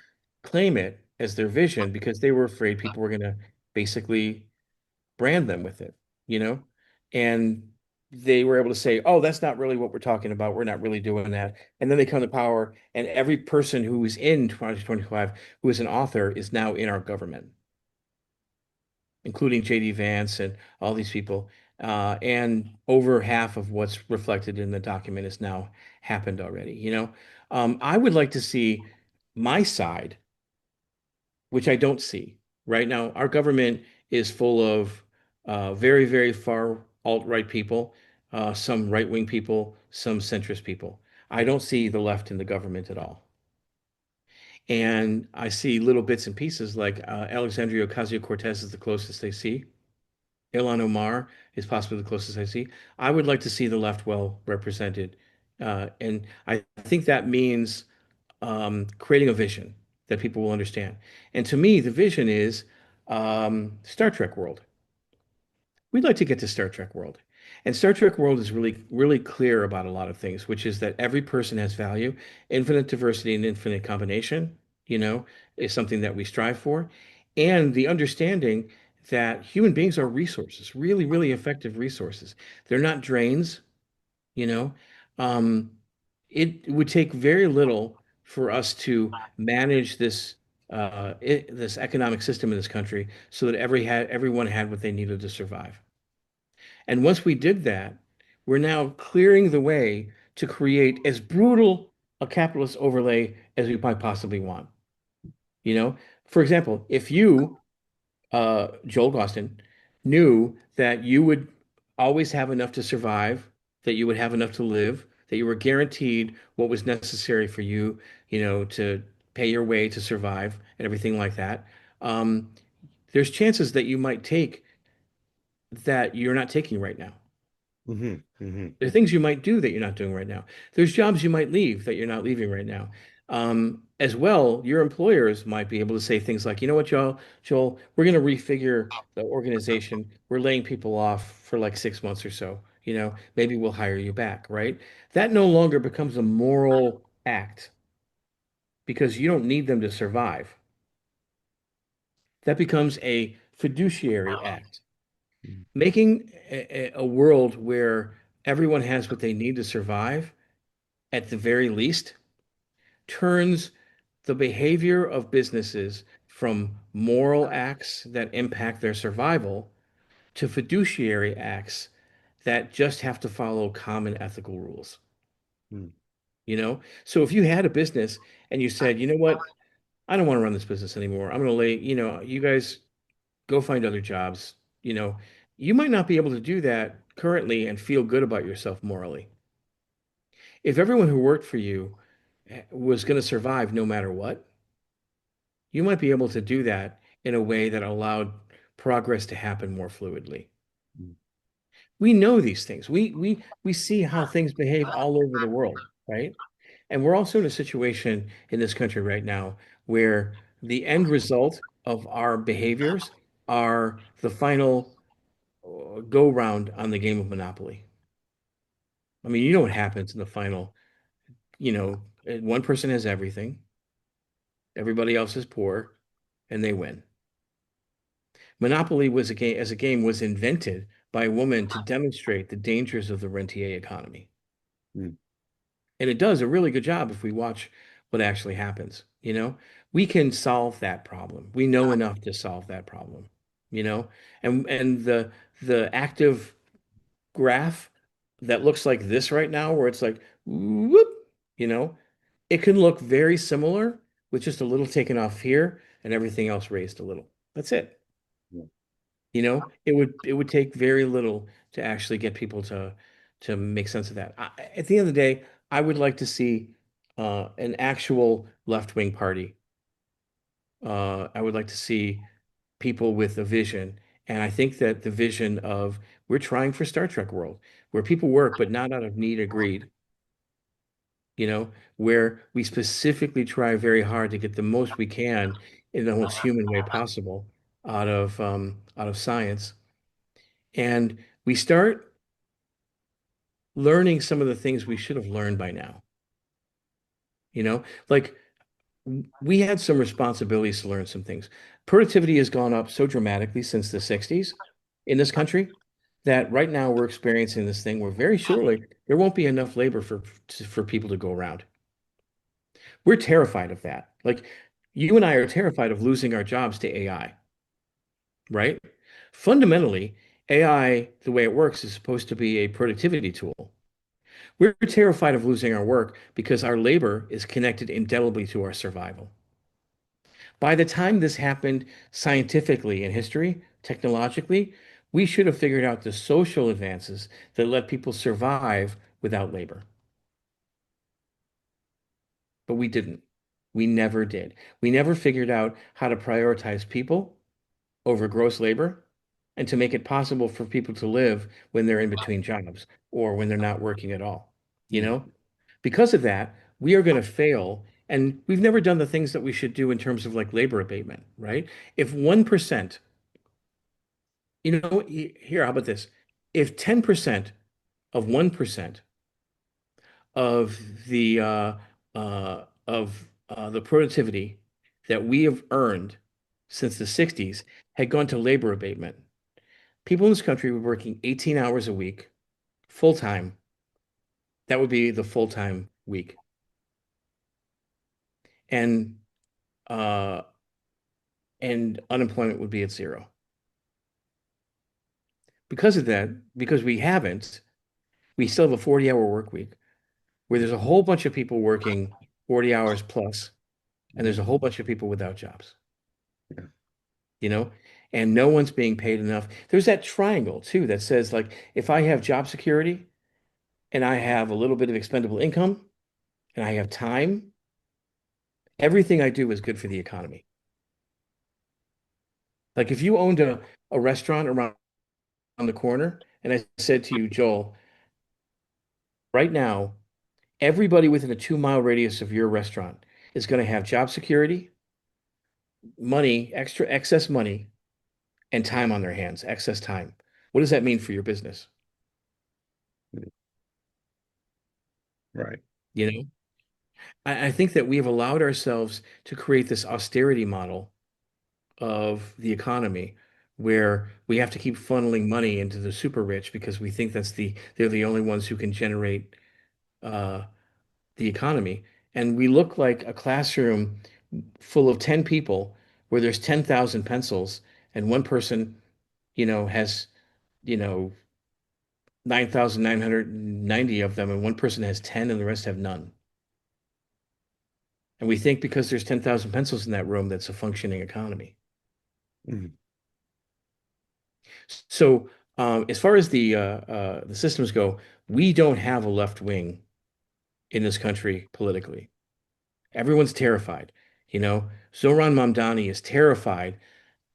claim it as their vision because they were afraid people were going to basically brand them with it, you know? And they were able to say, oh, that's not really what we're talking about. We're not really doing that. And then they come to power, and every person who is in 2025 who is an author is now in our government, including JD Vance and all these people. And over half of what's reflected in the document has now happened already, I would like to see my side, which I don't see right now. Our government is full of very, very far alt-right people, some right-wing people, some centrist people. I don't see the left in the government at all. And I see little bits and pieces like Alexandria Ocasio-Cortez is the closest they see. Ilhan Omar is possibly the closest I see. I would like to see the left well represented. And I think that means creating a vision that people will understand. And to me, the vision is Star Trek world. We'd like to get to Star Trek world. And Star Trek world is really, really clear about a lot of things, which is that every person has value, infinite diversity and infinite combination, is something that we strive for. And the understanding that human beings are resources, really, really effective resources. They're not drains, you know. Um, it would take very little for us to manage this economic system in this country so that everyone had what they needed to survive. And once we did that, we're now clearing the way to create as brutal a capitalist overlay as we might possibly want. You know, for example, if you, Joel Gausten, knew that you would always have enough to survive, that you would have enough to live, that you were guaranteed what was necessary for you, to pay your way to survive and everything like that, um, there's chances that you might take that you're not taking right now. Hmm. Hmm. There are things you might do that you're not doing right now. There's jobs you might leave that you're not leaving right now. As well, your employers might be able to say things like, you know what, Joel, we're going to refigure the organization. We're laying people off for like 6 months or so. Maybe we'll hire you back, right? That no longer becomes a moral act because you don't need them to survive. That becomes a fiduciary act, making a world where everyone has what they need to survive at the very least turns the behavior of businesses from moral acts that impact their survival to fiduciary acts that just have to follow common ethical rules. So if you had a business and you said, you know what, I don't want to run this business anymore. I'm going to you guys go find other jobs. You know, you might not be able to do that currently and feel good about yourself morally. If everyone who worked for you was going to survive no matter what, you might be able to do that in a way that allowed progress to happen more fluidly. We know these things. We see how things behave all over the world, right? And we're also in a situation in this country right now where the end result of our behaviors are the final go round on the game of Monopoly. I mean, you know what happens in the final, one person has everything, everybody else is poor, and they win. Monopoly was a game as a game was invented by a woman to demonstrate the dangers of the rentier economy. Mm. And it does a really good job if we watch what actually happens, We can solve that problem. We know enough to solve that problem, you know? And the active graph that looks like this right now, where it's like whoop, you know? It can look very similar with just a little taken off here and everything else raised a little. That's it. Yeah. It would take very little to actually get people to make sense of that. At the end of the day, I would like to see an actual left-wing party. I would like to see people with a vision. And I think that the vision of we're trying for Star Trek world, where people work, but not out of need or greed, where we specifically try very hard to get the most we can in the most human way possible out of science. And we start learning some of the things we should have learned by now. Like we had some responsibilities to learn some things. Productivity has gone up so dramatically since the 60s in this country that right now we're experiencing this thing where very shortly there won't be enough labor for people to go around. We're terrified of that. Like you and I are terrified of losing our jobs to AI, right? Fundamentally, AI, the way it works, is supposed to be a productivity tool. We're terrified of losing our work because our labor is connected indelibly to our survival. By the time this happened scientifically in history, technologically, we should have figured out the social advances that let people survive without labor. But we didn't. We never did. We never figured out how to prioritize people over gross labor and to make it possible for people to live when they're in between jobs or when they're not working at all. You Mm. know, because of that, we are going to fail. And we've never done the things that we should do in terms of like labor abatement, right? If 1%, here, how about this? If 10% of 1% of the productivity that we have earned since the 60s had gone to labor abatement, people in this country were working 18 hours a week, full time. That would be the full time week. And uh, and unemployment would be at zero. Because of that, because we haven't, we still have a 40-hour work week where there's a whole bunch of people working 40 hours plus, and there's a whole bunch of people without jobs, Yeah. you know, and no one's being paid enough. There's that triangle too that says like if I have job security and I have a little bit of expendable income and I have time, everything I do is good for the economy. Like if you owned a restaurant around the corner and I said to you, Joel, right now, everybody within a 2 mile radius of your restaurant is going to have job security, money, extra excess money, and time on their hands, excess time. What does that mean for your business? Right. You know, I think that we have allowed ourselves to create this austerity model of the economy where we have to keep funneling money into the super rich because we think they're the only ones who can generate uh, the economy. And we look like a classroom full of 10 people where there's 10,000 pencils and one person, has, you know, 9,990 of them and one person has 10 and the rest have none. And we think because there's 10,000 pencils in that room, that's a functioning economy. Mm. So, as far as the systems go, we don't have a left wing in this country politically. Everyone's terrified. Zoran Mamdani is terrified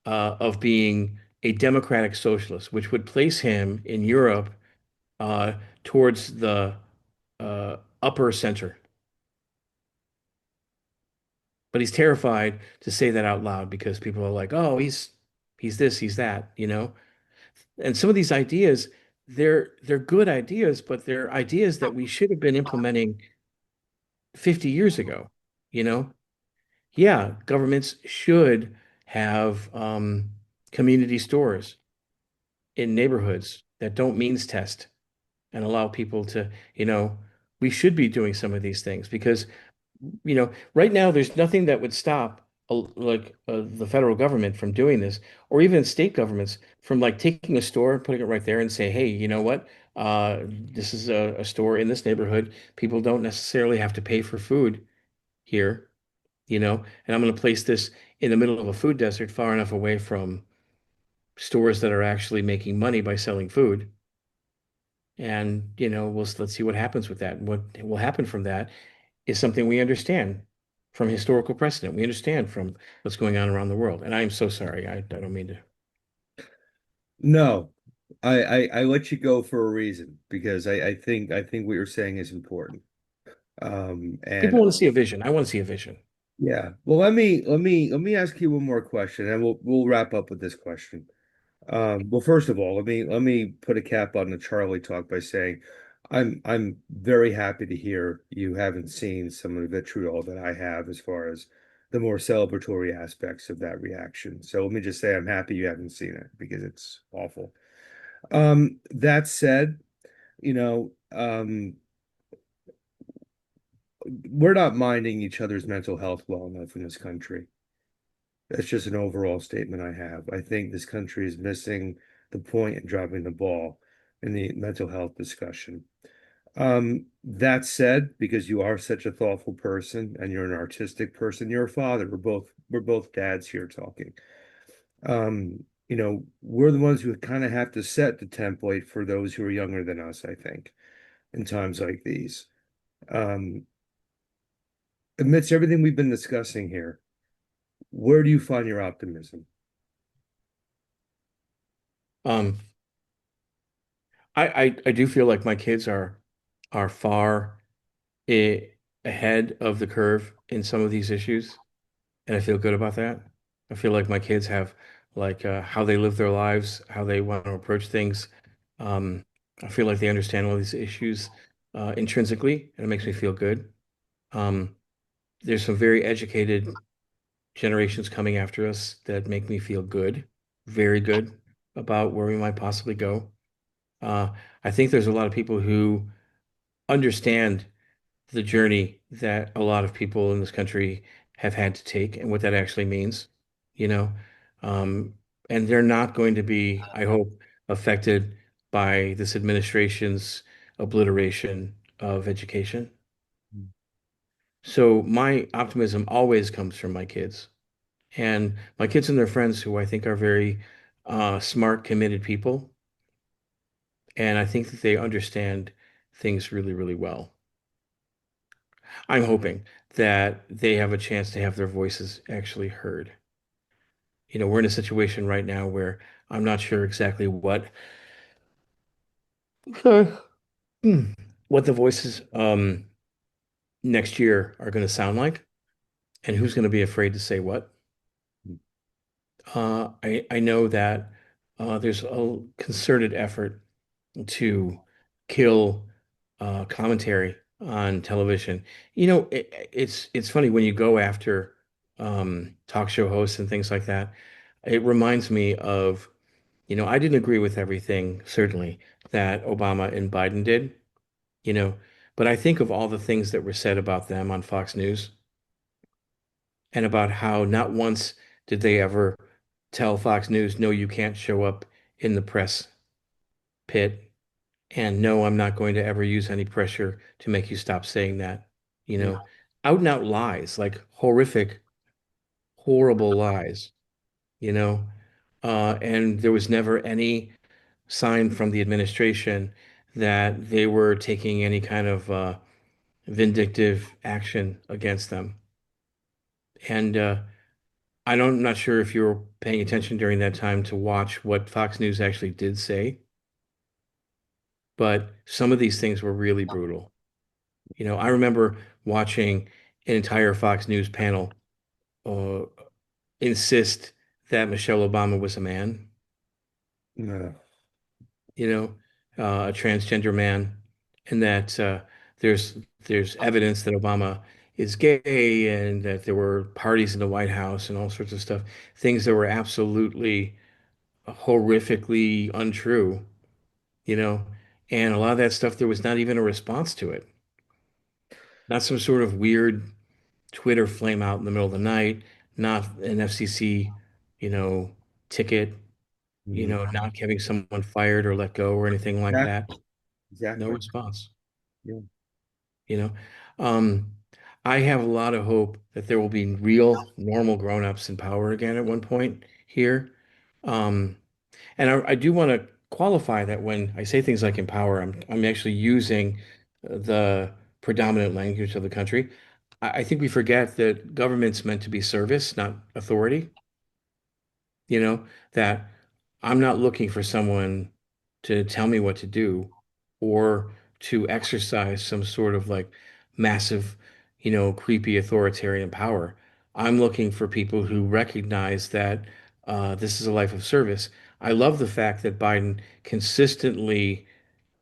of being a democratic socialist, which would place him in Europe uh, towards the upper center. But he's terrified to say that out loud because people are like, "Oh, he's this, he's that." And some of these ideas, they're good ideas, but they're ideas that we should have been implementing 50 years ago. You know, yeah, governments should have community stores in neighborhoods that don't means test and allow people to, we should be doing some of these things because, right now there's nothing that would stop the federal government from doing this, or even state governments from like taking a store, putting it right there and say, hey, you know what? This is a store in this neighborhood. People don't necessarily have to pay for food here, and I'm going to place this in the middle of a food desert, far enough away from stores that are actually making money by selling food. And, let's see what happens with that. What will happen from that is something we understand from historical precedent. We understand from what's going on around the world. And I'm so sorry. I don't mean to. No, I let you go for a reason because I think what you're saying is important. People And want to see a vision. I want to see a vision. yeah, well, let me ask you one more question, and we'll wrap up with this question. Well, first of all, let me put a cap on the Charlie talk by saying I'm very happy to hear you haven't seen some of the vitriol that I have as far as the more celebratory aspects of that reaction. So let me just say I'm happy you haven't seen it because it's awful. That said, we're not minding each other's mental health well enough in this country. That's just an overall statement I have. I think this country is missing the point in dropping the ball in the mental health discussion. That said, because you are such a thoughtful person and you're an artistic person, you're a father. We're both dads here talking. We're the ones who kind of have to set the template for those who are younger than us, I think, in times like these. Um, Amidst everything we've been discussing here, where do you find your optimism? Um, I do feel like my kids are far a, ahead of the curve in some of these issues, and I feel good about that. I feel like my kids have like how they live their lives, how they want to approach things. Um, I feel like they understand all these issues intrinsically, and it makes me feel good. Um, there's some very educated generations coming after us that make me feel good, very good about where we might possibly go. Uh, I think there's a lot of people who understand the journey that a lot of people in this country have had to take and what that actually means, you know. Um, and they're not going to be, I hope, affected by this administration's obliteration of education. So my optimism always comes from my kids and my kids and their friends who I think are very smart, committed people. And I think that they understand things really, really well. I'm hoping that they have a chance to have their voices actually heard. We're in a situation right now where I'm not sure exactly uh, what the voices next year are going to sound like and who's going to be afraid to say what. I know that there's a concerted effort to kill commentary on television. It's funny when you go after talk show hosts and things like that. It reminds me of, I didn't agree with everything, certainly, that Obama and Biden did, you know, but I think of all the things that were said about them on Fox News and about how not once did they ever tell Fox News, no, you can't show up in the press pit. And no, I'm not going to ever use any pressure to make you stop saying that. You Yeah. know, out and out lies, like horrific, horrible lies, you know. And there was never any sign from the administration that they were taking any kind of vindictive action against them. And I'm not sure if you were paying attention during that time to watch what Fox News actually did say, but some of these things were really brutal. I remember watching an entire Fox News panel uh, insist that Michelle Obama was a man, No. you know, a transgender man, and that there's evidence that Obama is gay and that there were parties in the White House and all sorts of stuff, things that were absolutely horrifically untrue, you know, and a lot of that stuff there was not even a response to it, not some sort of weird Twitter flame out in the middle of the night, not an FCC, you know, ticket, Mhm. not having someone fired or let go or anything like That that. No exactly. response. Yeah. You know, um, I have a lot of hope that there will be real normal grown-ups in power again at one point here. Um, and I do want to qualify that when I say things like empower, I'm actually using the predominant language of the country. I think we forget that government's meant to be service, not authority. You know, that I'm not looking for someone to tell me what to do or to exercise some sort of like massive, creepy authoritarian power. I'm looking for people who recognize that this is a life of service. I love the fact that Biden consistently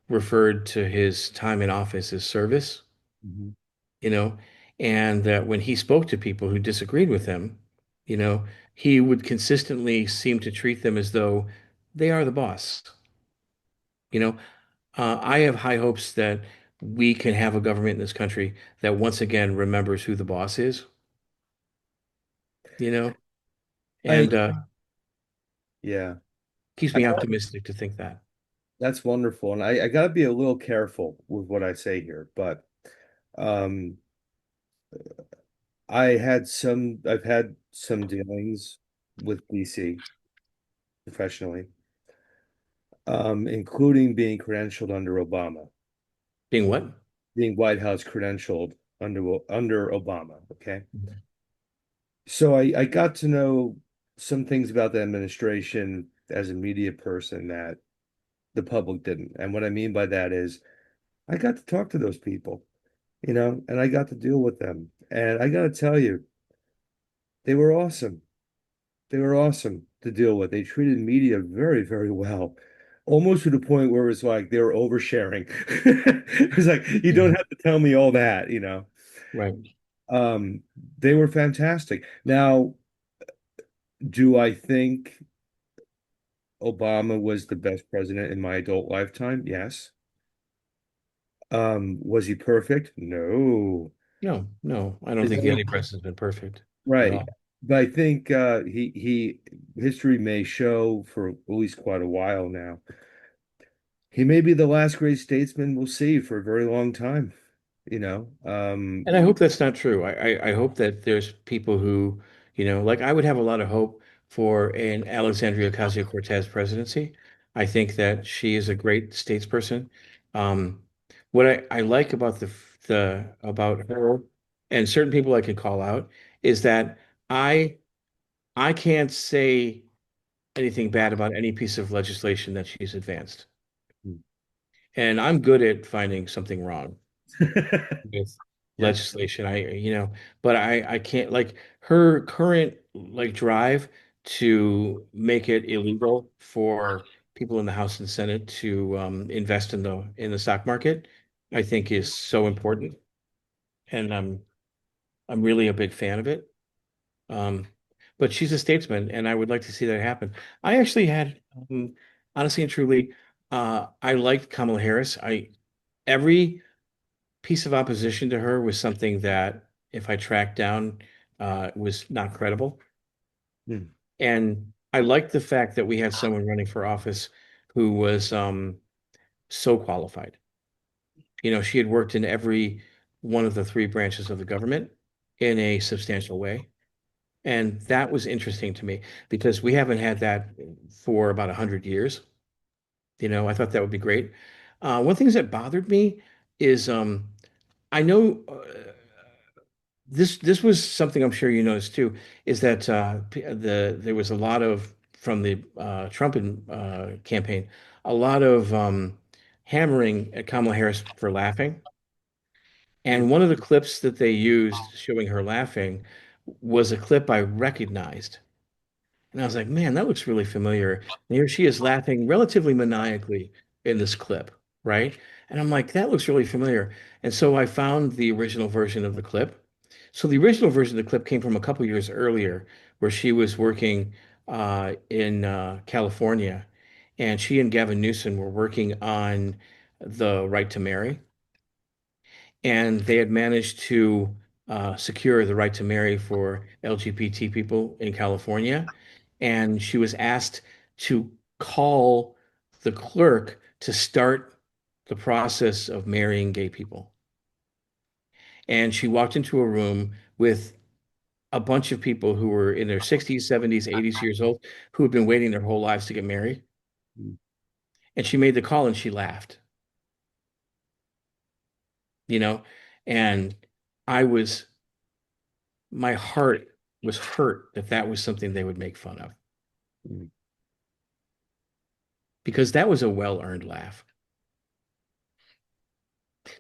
referred to his time in office as service, Mhm. you know, and that when he spoke to people who disagreed with him, you know, he would consistently seem to treat them as though they are the boss. You know, I have high hopes that we can have a government in this country that once again remembers who the boss is, you know, I and yeah. keeps I, me optimistic to think that. that's wonderful. And I got to be a little careful with what I say here, but um I've had some dealings with DC professionally, including being credentialed under Obama, Being what? being White House credentialed under Obama. Okay. So I got to know some things about the administration as a media person that the public didn't. And what I mean by that is I got to talk to those people, and I got to deal with them. And I got to tell you, they were awesome. They were awesome to deal with. They treated media very, very well. Almost to the point where it was like they were oversharing. It was like, you don't Yeah, have to tell me all that. right. Um, they were fantastic. Now, do I think Obama was the best president in my adult lifetime? Yes. Was he perfect? No. No, no, I don't Is think any any press has been perfect at right. all. But I think he history may show for at least quite a while now. He may be the last great statesman we'll see for a very long time, you know. And I hope that's not true. I hope that there's people who, like I would have a lot of hope for an Alexandria Ocasio-Cortez presidency. I think that she is a great statesperson. Um, what I like about the about her and certain people I can call out is that I I can't say anything bad about any piece of legislation that she's advanced. And I'm good at finding something wrong with Yeah. legislation. But I can't like her current like drive to make it illegal for people in the House and Senate to invest in the stock market, I think is so important, and I'm really a big fan of it. Um, but she's a statesman, and I would like to see that happen. I actually had, honestly and truly, I liked Kamala Harris. I every piece of opposition to her was something that, if I tracked down, was not credible. Hmm. And I liked the fact that we had someone running for office who was so qualified. She had worked in every one of the three branches of the government in a substantial way. And that was interesting to me because we haven't had that for about 100 years. I thought that would be great. One thing that bothered me is I know this was something I'm sure you noticed too, is that there was a lot of from the Trump campaign, a lot of hammering at Kamala Harris for laughing. And one of the clips that they used showing her laughing was a clip I recognized. And I was like, man, that looks really familiar. And here she is laughing relatively maniacally in this clip, right? And I'm like, that looks really familiar. And so I found the original version of the clip. So the original version of the clip came from a couple years earlier, where she was working in California, and she and Gavin Newsom were working on the right to marry, and they had managed to secure the right to marry for LGBT people in California. And she was asked to call the clerk to start the process of marrying gay people. And she walked into a room with a bunch of people who were in their 60s, 70s, 80s years old, who had been waiting their whole lives to get married. And she made the call and she laughed, you know, and I was, my heart was hurt that that was something they would make fun of Mm. because that was a well-earned laugh.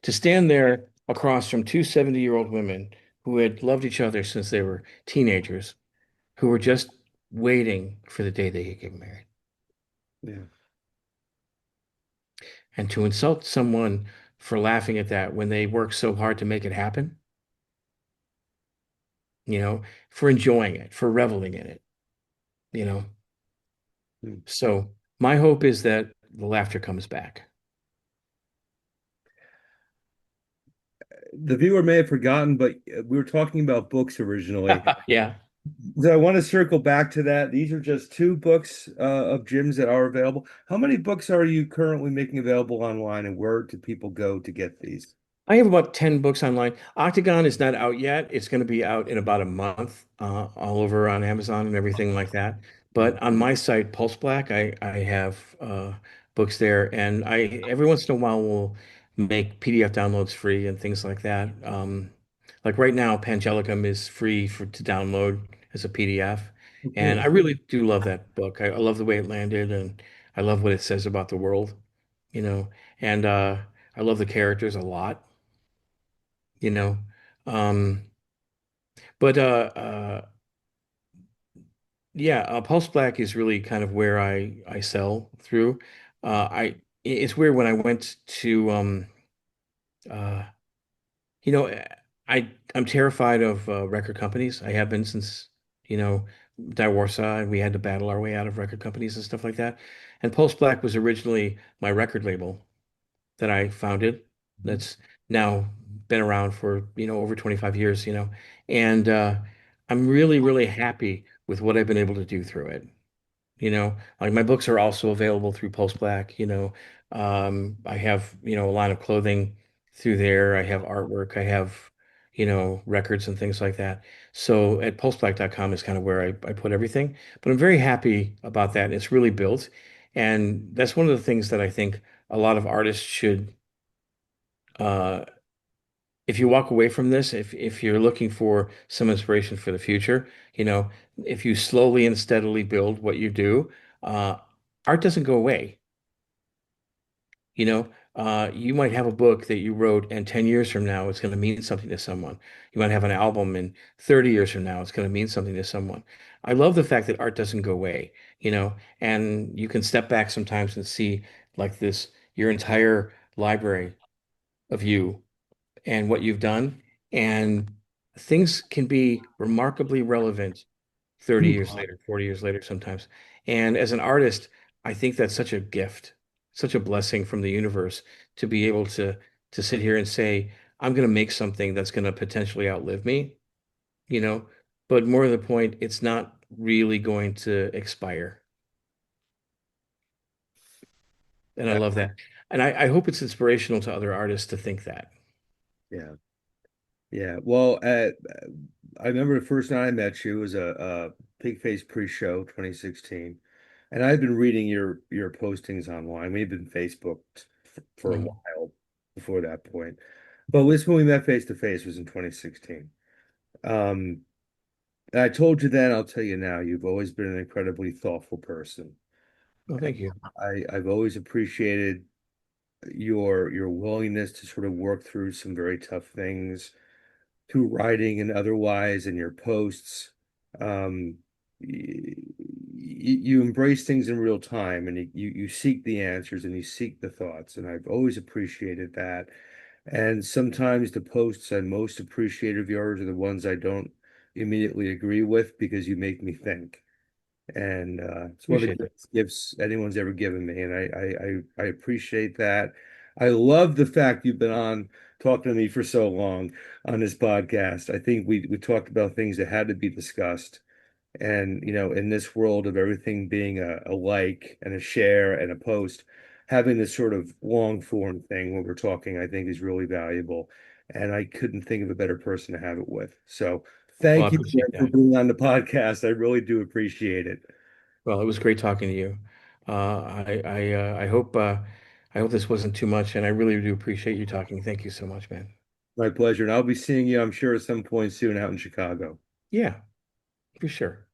To stand there across from two 70-year-old women who had loved each other since they were teenagers, who were just waiting for the day they could get married. Yeah. And to insult someone for laughing at that when they work so hard to make it happen, for enjoying it, for reveling in it, you know. Mm. So my hope is that the laughter comes back. The viewer may have forgotten, but we were talking about books originally. Yeah. So I want to circle back to that. These are just two books of Jim's that are available. How many books are you currently making available online, and where do people go to get these? I have about 10 books online. Octagon is not out yet. It's going to be out in about a month, all over on Amazon and everything like that. Mm. But on my site, Pulse Black, I have books there, and I every once in a while will make PDF downloads free and things like that. Like right now, Pangelicum is free to download as a PDF, Oh, and cool. I really do love that book. I love the way it landed, and I love what it says about the world, you know, and I love the characters a lot you know. Um, but yeah, Pulse Black is really kind of where I sell through. It's weird when I went to uh, you know, I'm terrified of record companies. I have been since you know Warsaw, and we had to battle our way out of record companies and stuff like that. And Pulse Black was originally my record label that I founded that's now been around for, over 25 years, and I'm really, really happy with what I've been able to do through it. Like my books are also available through Post Black, I have, a line of clothing through there. I have artwork, I have, records and things like that. So at postblack.com is kind of where I put everything, but I'm very happy about that. It's really built. And that's one of the things that I think a lot of artists should uh, if you walk away from this, if you're looking for some inspiration for the future, if you slowly and steadily build what you do, uh, art doesn't go away. You might have a book that you wrote, and 10 years from now, it's going to mean something to someone. You might have an album, and 30 years from now, it's going to mean something to someone. I love the fact that art doesn't go away, and you can step back sometimes and see like this, your entire library of you and what you've done. And things can be remarkably relevant 30 years later, 40 years later sometimes. And as an artist, I think that's such a gift, such a blessing from the universe to be able to sit here and say, I'm going to make something that's going to potentially outlive me, you know, but more to the point, it's not really going to expire. And I Yeah. love that. And I hope it's inspirational to other artists to think that. Yeah. Yeah. Well, I remember the first night I met you was a Pigface pre-show 2016. And I've been reading your postings online. We've been Facebooked for a Mhm. while before that point. But this when we met face to face was in 2016. Um, and I told you then, I'll tell you now, you've always been an incredibly thoughtful person. Well, thank you. I've always appreciated your willingness to sort of work through some very tough things through writing and otherwise in your posts. Um, you embrace things in real time and you seek the answers and you seek the thoughts. And I've always appreciated that. And sometimes the posts I most appreciate of yours are the ones I don't immediately agree with because you make me think. And it's one of the Appreciate it. greatest gifts anyone's ever given me, and I appreciate that. I love the fact you've been on talking to me for so long on this podcast. I think we talked about things that had to be discussed, and in this world of everything being a like and a share and a post, having this sort of long form thing when we're talking, I think is really valuable. And I couldn't think of a better person to have it with. So Well, I thank you appreciate again for that. being on the podcast. I really do appreciate it. Well, it was great talking to you. I hope this wasn't too much, and I really do appreciate you talking. Thank you so much, man. My pleasure. And I'll be seeing you, I'm sure, at some point soon out in Chicago. Yeah, for sure.